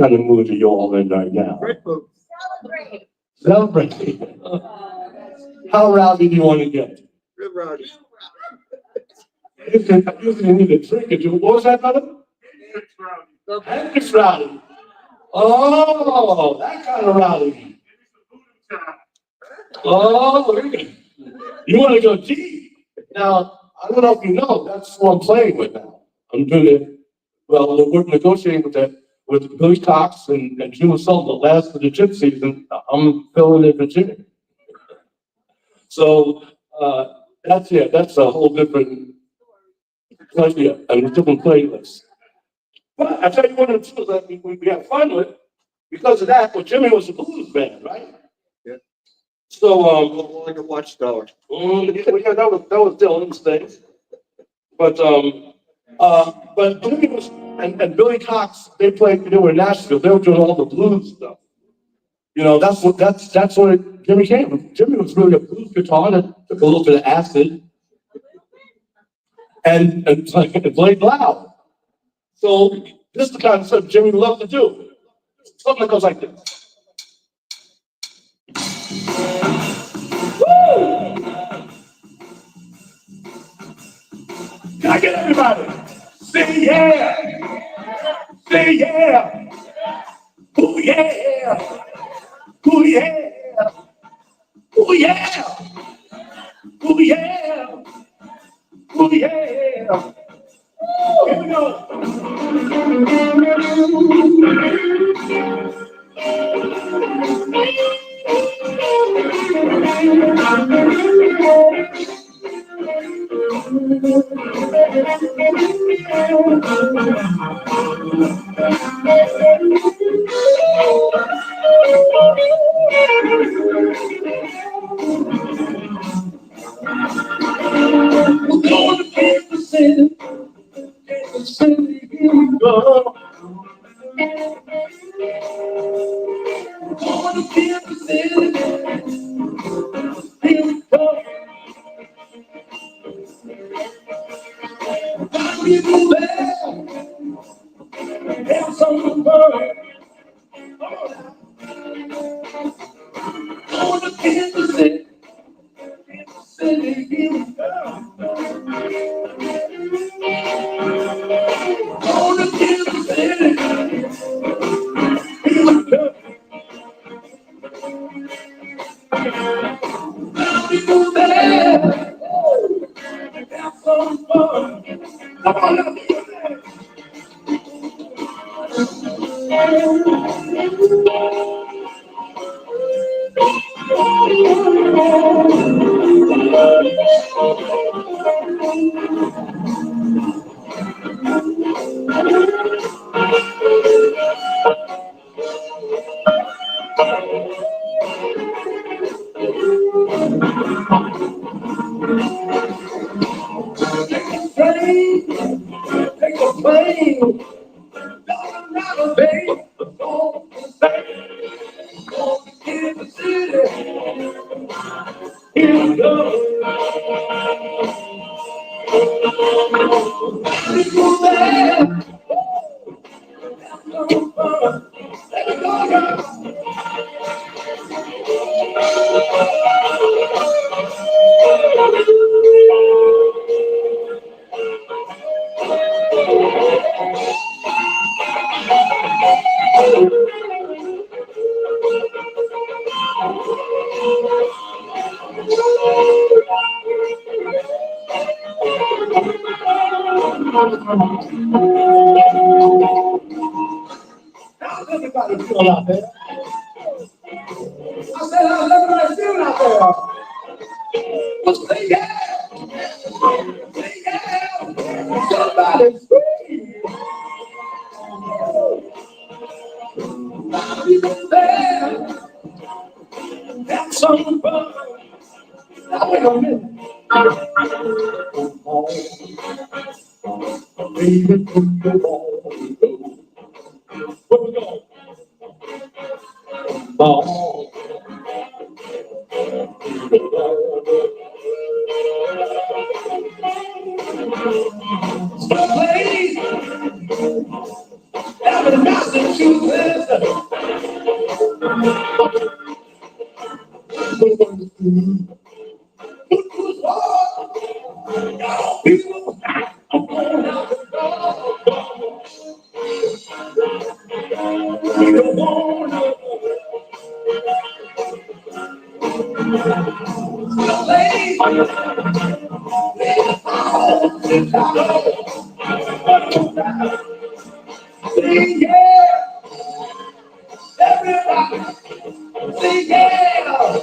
kind of mood are you all in right now? Celebrate. How rowdy do you want to get? Real rowdy. You need a drink or two. What was that, brother? Hendrix rowdy. Oh, that kind of rowdy. Oh, you want to go deep? Now, I don't know if you know, that's who I'm playing with now. I'm doing it. Well, we're negotiating with Billy Cox and Jim Sullivan, the last of the gypsies, and I'm filling in for Jimmy. So that's a whole different idea and a different playlist. But I tell you one of the tools that we have fun with because of that. Well, Jimmy was a blues band, right? Yeah. So Like a watchtower. yeah, that was Dylan's thing. But Jimmy was and Billy Cox, they were in Nashville, they were doing all the blues stuff. You know, that's where Jimmy came from. Jimmy was really a blues guitar that took a little bit of acid and played loud. So this is the kind of stuff Jimmy loved to do. Something that goes like this. Woo! Can I get everybody? Say yeah! Say yeah! Ooh yeah! Ooh yeah! Ooh yeah! Ooh yeah! Ooh yeah! Ooh, here we go! We're going to Kansas City, Kansas City, here we go. We're going to Kansas City, here we go. We go there, have some fun. Going to Kansas City, Kansas City, here we go. Going to Kansas City, here we go. We go there, have some fun. Come on, let's go there. Train, take a plane, Colorado Bay, go to Kansas City, here we go. We go there, have some fun. Let it go, girl. How's everybody feeling out there? I said, how's everybody feeling out there? Well, say yeah! Say yeah! Somebody scream! We go there, have some fun. Now wait a minute. Baby, put the ball. Where we go? Ball. Please, down in Massachusetts, Sing yeah, everybody, sing yeah.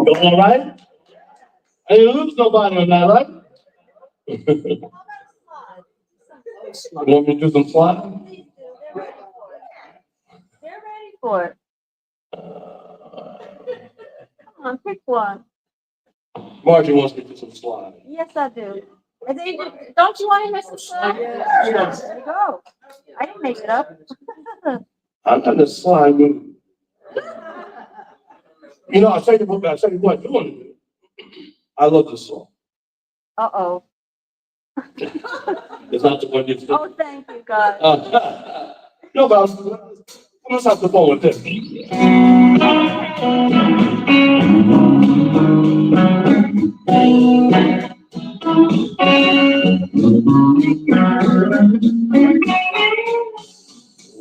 You all right? I didn't lose nobody on that, right? You want me to do some sliding? They're ready for it. Come on, pick one. Margie wants me to do some sliding. Yes, I do. And then don't you want to miss the slide? Yes. There you go. I didn't make it up. I'm not a slide move. You know, I'll tell you what, you want to do. I love this song. Uh-oh. It's not the one you think. Oh, thank you, God. No, but I'm gonna stop the phone with this.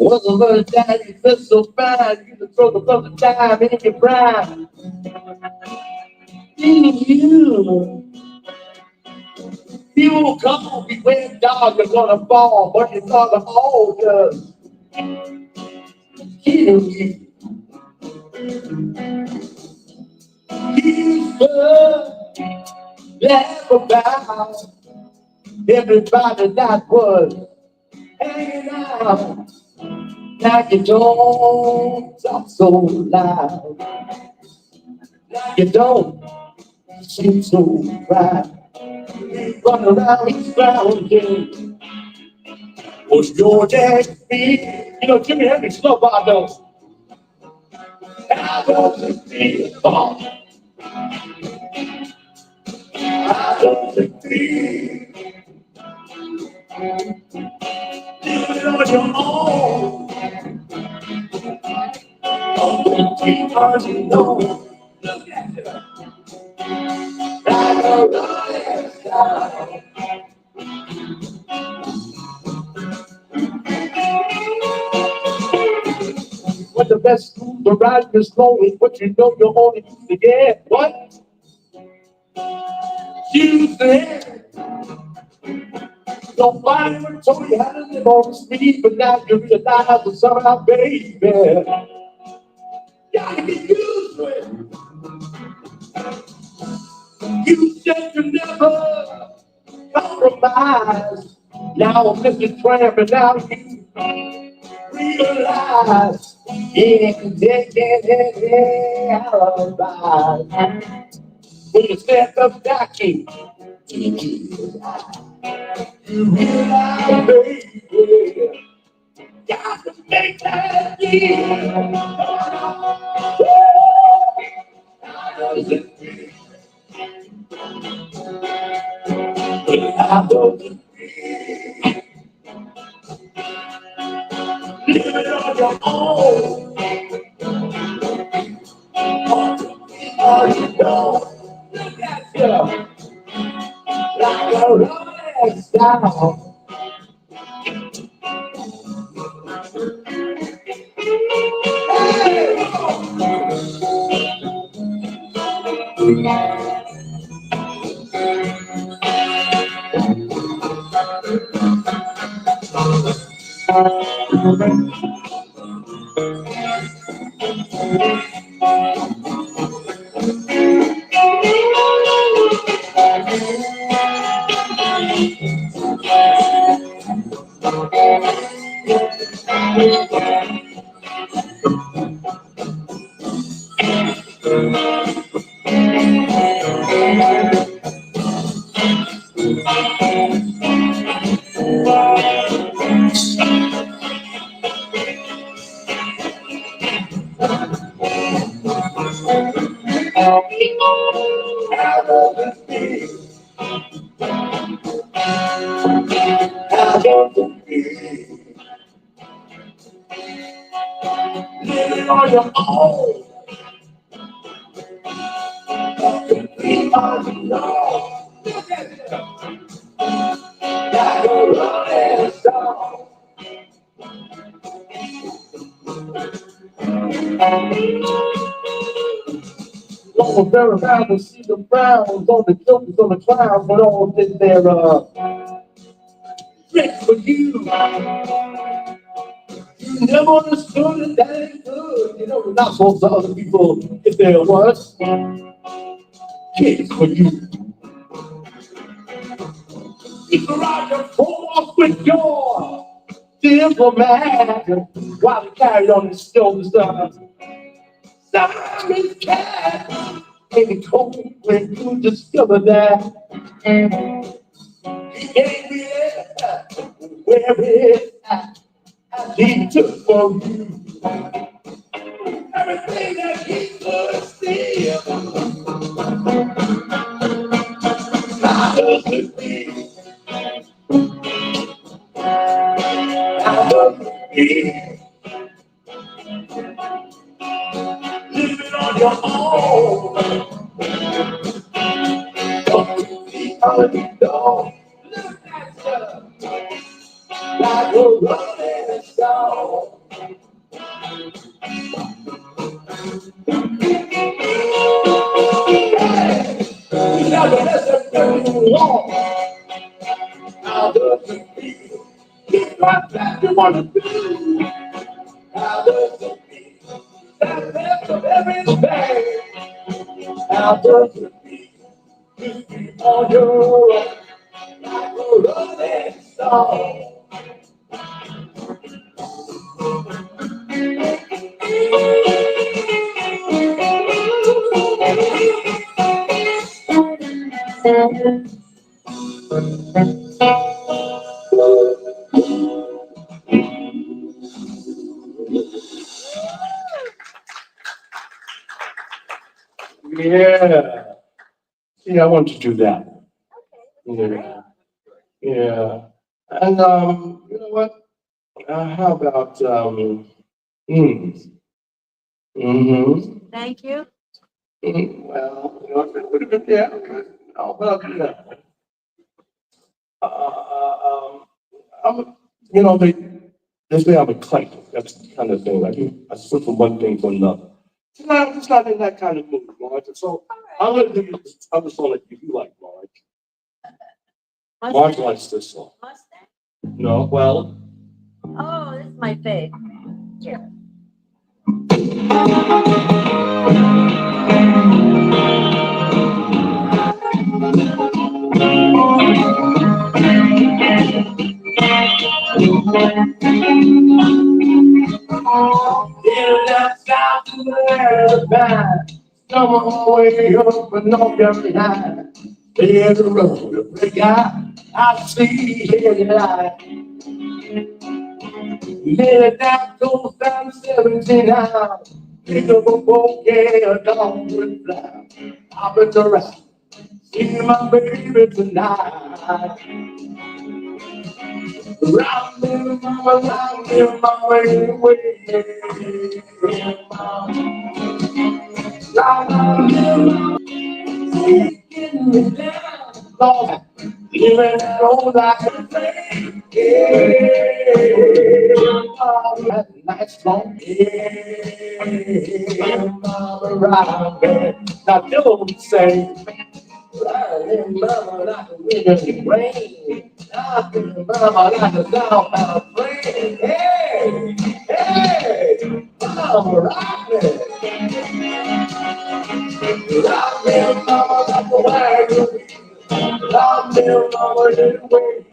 Wasn't the daddy feel so bad? You can throw the brother time in your prime. You won't come, we went dog, you're gonna fall, but it's all the old does. Kill you. He's laugh about everybody that was hanging out. Now you don't talk so loud. Now you don't seem so bright. He's running around, he's drowning. Was your dad me? You know, Jimmy Hendrix loved by those. I don't feel fall. I don't feel. Do it on your own. Because you know. Look at you. I don't know. When the best food arrives is slowly, but you know you're only used to get what? Tuesday. Nobody ever told you how to live on the street, but now you realize that somehow, baby, gotta get used to it. You said you never compromise. Now I'm Mr. Tramp, and now you realize, yeah, alibi. When you stand up knocking, you realize, baby, got to make that deal. I don't live it on your own. All you know, look at you. Like a rolling stone. Living on your own. Be on your own. Like a rolling stone. Going very around to see the browns on the jokers on the clouds, but all did their tricks for you. You never understood it, that ain't good. You know, we're not supposed to other people if there was kids for you. You can ride your force with your diplomat while he carried on his shoulders. Simon Cat ain't told me when you discovered that. He gave me it, where it at. He took from you everything that he could steal. How does it feel? How does it feel? Living on your own. Don't you see how you don't? Look at you like a rolling stone. You never listen to you wrong. How does it feel? It's not that you want to do. How does it feel? That best of everything. How does it feel? You keep on your own. Like a rolling stone. Yeah. See, I want to do that. Yeah. Yeah. And you know what? How about Thank you. well, you know, it would have been yeah. Okay. Oh, well, yeah. I'm, you know, they say I'm eclectic. That's the kind of thing. I switch from one thing to another. I'm just not in that kind of mood, Marge. So I'm gonna do this other song that you like, Marge. Marge likes this song. Mustang? No, well, Oh, this is my fave. Yeah. in that south to the bad. Come way up and off your line. There's a road, a guy I see here tonight. Let that goes down 79. Pick up a bouquet, a dog would fly. I've been around, see my baby tonight. Round in my way, now Dylan would say, mama, like a wind in the rain. Mama, like a dog out of rain. mama, rock me. Rock me, mama, like a wagon. Rock me, mama, anyway.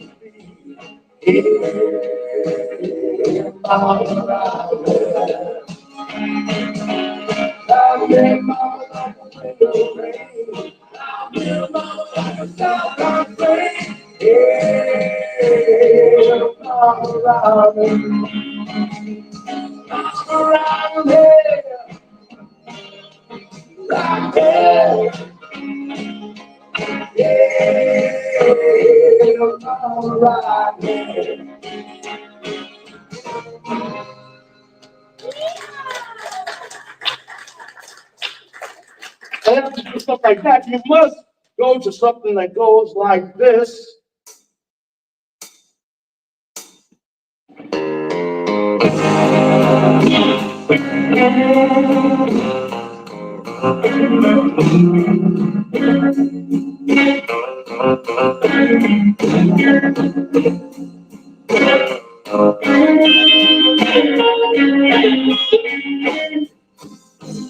Yeah, mama, rock me. Rock me, mama, like a window rain. Rock me, mama, like a southbound train. Yeah, mama, rock me. Mama, rock me. Rock me. And to do stuff like that, you must go to something that goes like this.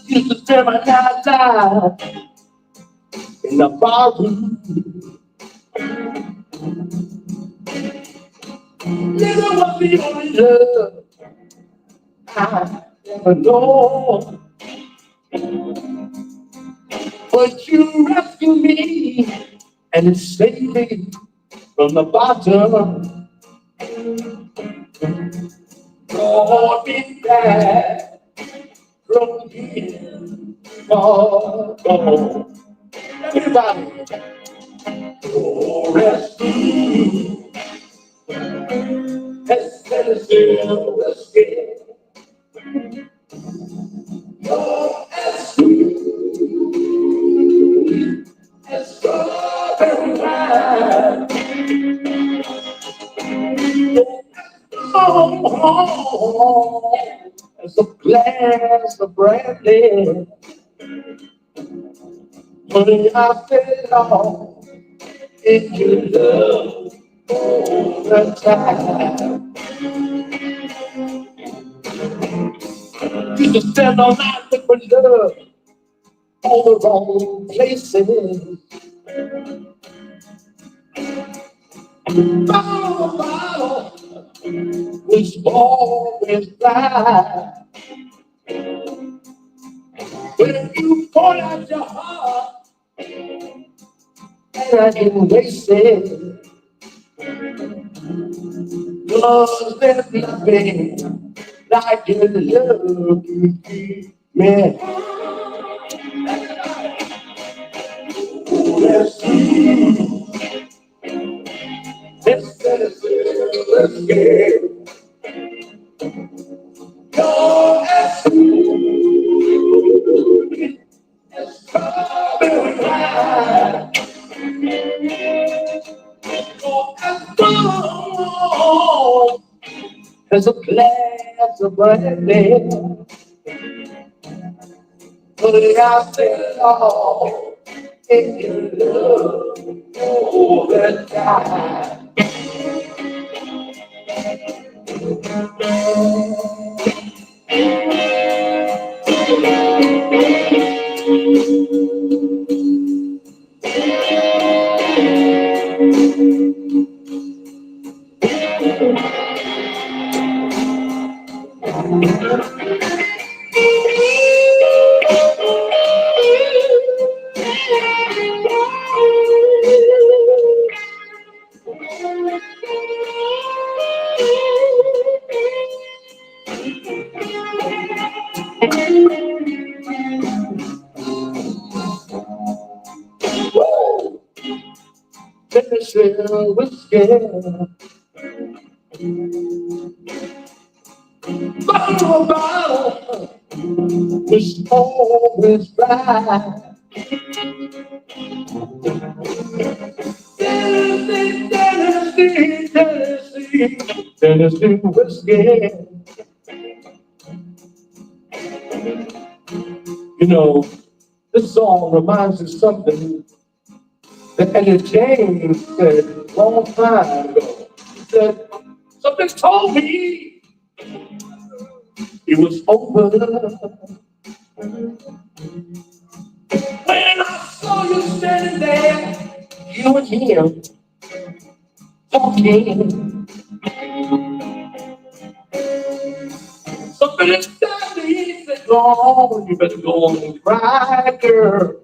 Used to spend my time in the barroom. Living was the only love I ever know. But you rescued me and it saved me from the bottom. Brought me back from being far gone. Everybody, oh, rescue, rescue. Oh, as strawberry wine. Oh, as a glass of brandy. Honey, I fell off into love all the time. Used to spend all night looking for love all the wrong places. Bottle was always right. When you pour out your heart, and I didn't waste it. 'Cause there's nothing like your love to keep me. Let's see. Let's get your as sweet as strawberry wine. Your as warm as a glass of brandy. Honey, I fell off in your love all the time. Tennessee whiskey, bottle was always right. Tennessee whiskey. You know, this song reminds us of something that Etta James said a long time ago. He said, something told me it was over. When I saw you standing there, you and him talking. Something inside me said, go on, you better go on and cry, girl.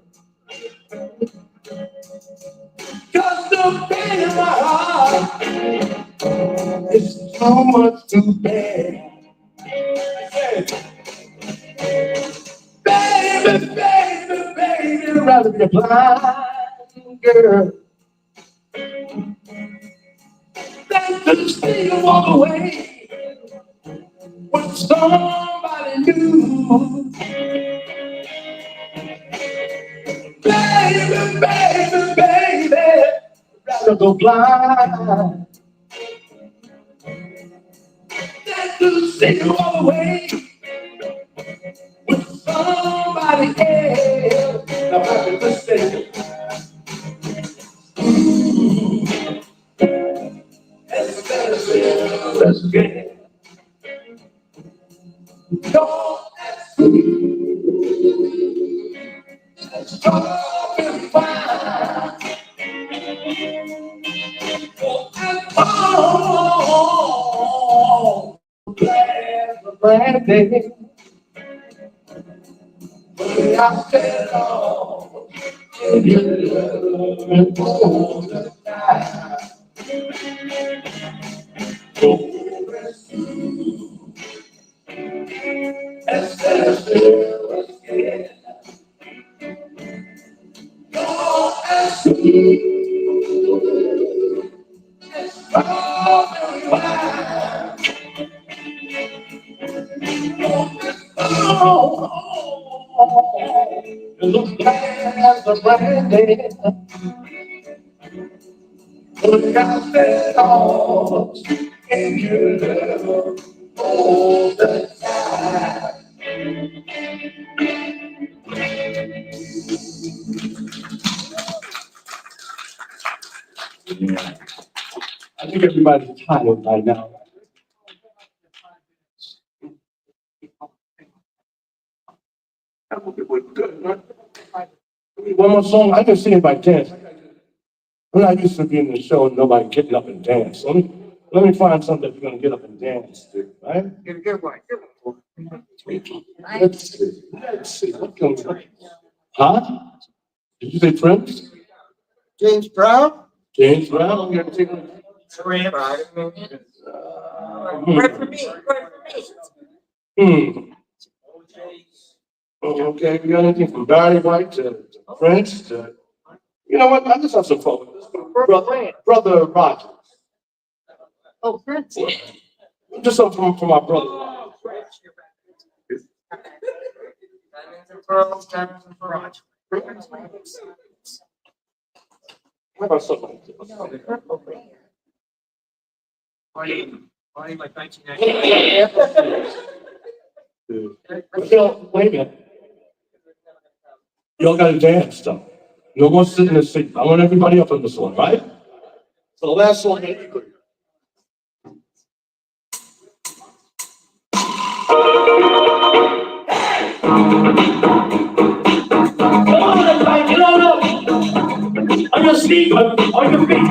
Cause the pain in my heart is too much to bear. Baby, baby, baby, I'd rather be a blind girl than to see you walk away with somebody new. Baby, baby, baby, I'd rather go blind than to see you walk away with somebody else. Now, happy to say, let's get it. Don't ask me, let's talk and find. Oh, glad day. When I said, oh, you love me all the time. Oh, it looks like a brand day. When I said, oh, and you love all the time. I think everybody's tired by now. I hope it was good, right? One more song. I can sing it by dance. When I used to be in the show, nobody getting up and dance. Let me find something that you're gonna get up and dance to, right? Get one. Let's see. What can we? Huh? Did you say Prince? James Brown? James Brown? I'm gonna take it. Pray for me. Okay, we got anything from Barry White to Prince to, you know what? I just have some fun with this. Brother Rogers. Oh, Prince. Just something from our brother. Diamonds and pearls. How about something like this? Party like 1990. Wait a minute. Y'all gotta dance though. No more sitting in the seat. I want everybody up on this one, right? So the last one. Come on, everybody, get on up. On your feet, on your feet.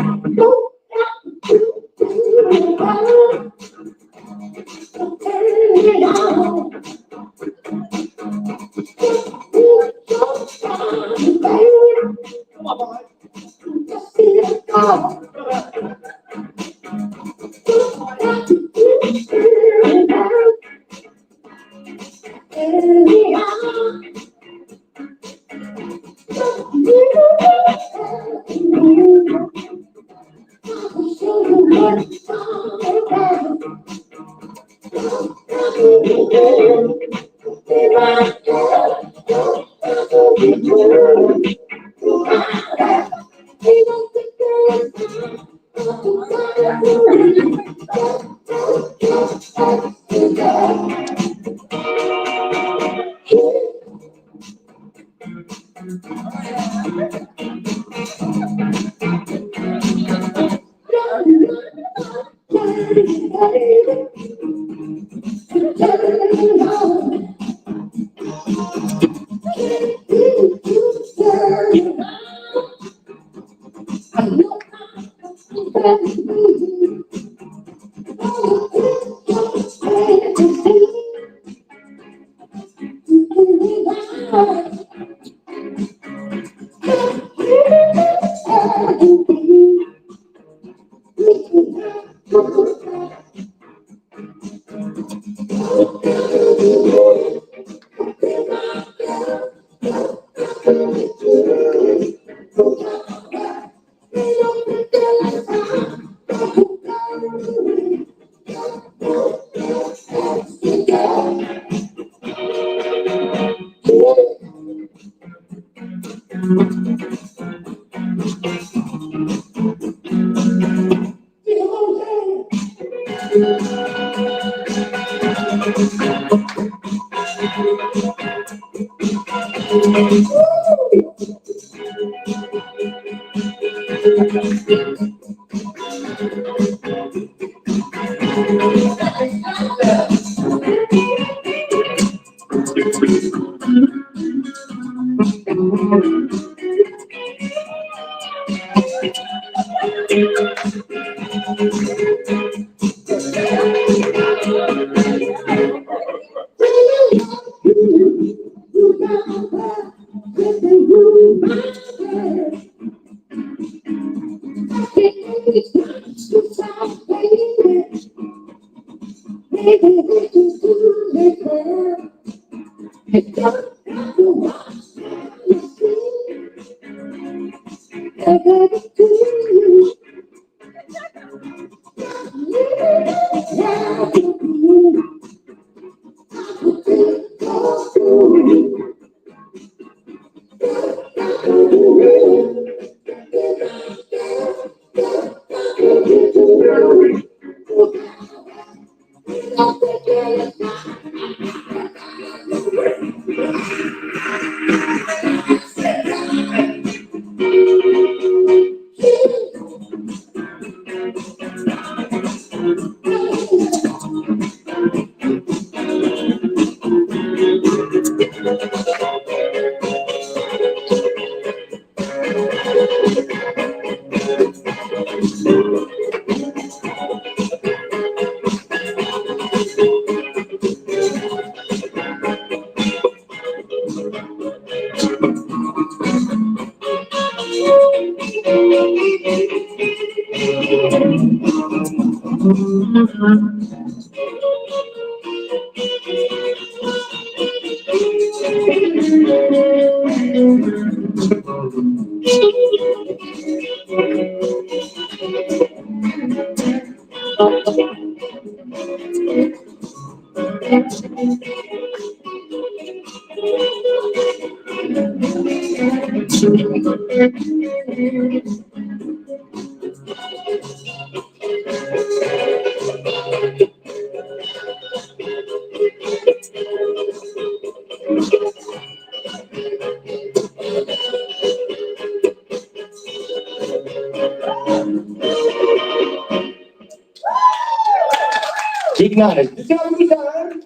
Good night. Did you have a good time?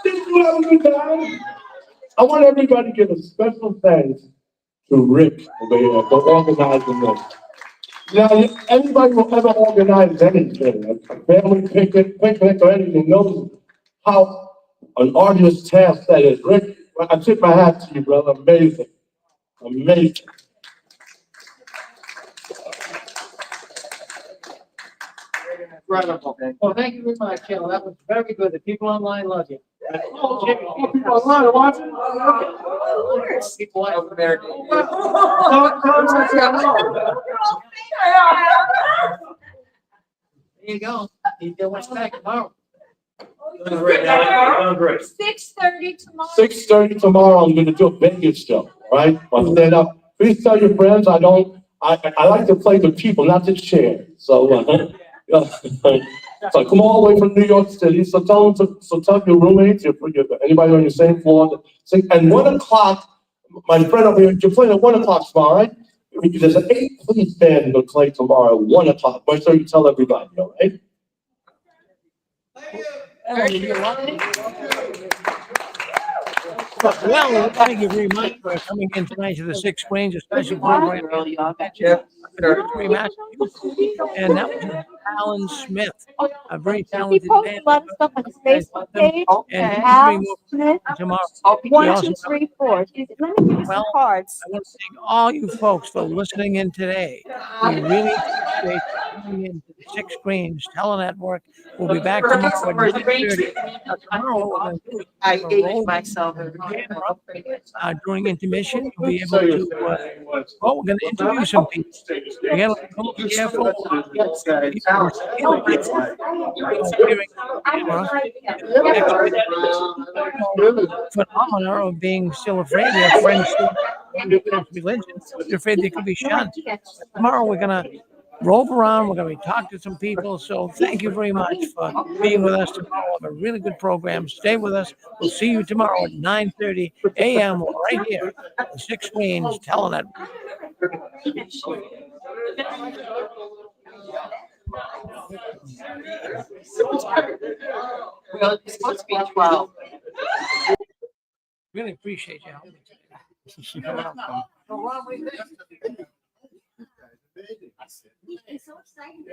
Did you have a good time? I want everybody to give a special thanks to Rick over here for organizing this. Now, anybody who ever organized anything, a family picnic or anything, knows how an arduous task that is. Rick, I tip my hat to you, brother. Amazing. Amazing. Incredible. Well, thank you very much, Jill. That was very good. The people online love you. Oh, Jimmy, people online are watching? People over there. There you go. He's doing back tomorrow. 6:30 tomorrow. 6:30 tomorrow, I'm gonna do a Vegas show, right? I'll stand up. Please tell your friends, I like to play the people, not the chair. So, so I come all the way from New York City, so tell your roommates, anybody on your same floor, and 1 o'clock, my friend over here, you're playing at 1 o'clock tomorrow, right? There's an 8-piece band gonna play tomorrow at 1 o'clock. Make sure you tell everybody, all right? Well, thank you very much for coming in tonight to the Six Screens, a special program. And that was Alan Smith, a very He talented posts man. a lot of stuff on his Guys, Facebook love him, page. and he's Al bring more Smith, tomorrow. We 1, also 2, have 3, 4. Let me give you some well, cards. I want to thank all you folks for listening in today. We really appreciate you tuning in to the Six Screens Telenetwork. We'll be back tomorrow at 9:30. Tomorrow, what we're going to do is have a roll during intermission. You'll be able to, well, we're going to interview some people. We got to be a little careful. People are stealing it. Hearing the camera. Phenomena of being still afraid. We have friends still religion. They're afraid they could be shunned. Tomorrow we're gonna rove around. We're gonna be talking to some people. So thank you very much for being with us tomorrow. We'll have a really good program. Stay with us. We'll see you tomorrow at 9:30 a.m. right here on Six Screens Telenet. Well, it's supposed to be 12. Really appreciate you helping. You're welcome. It's so exciting.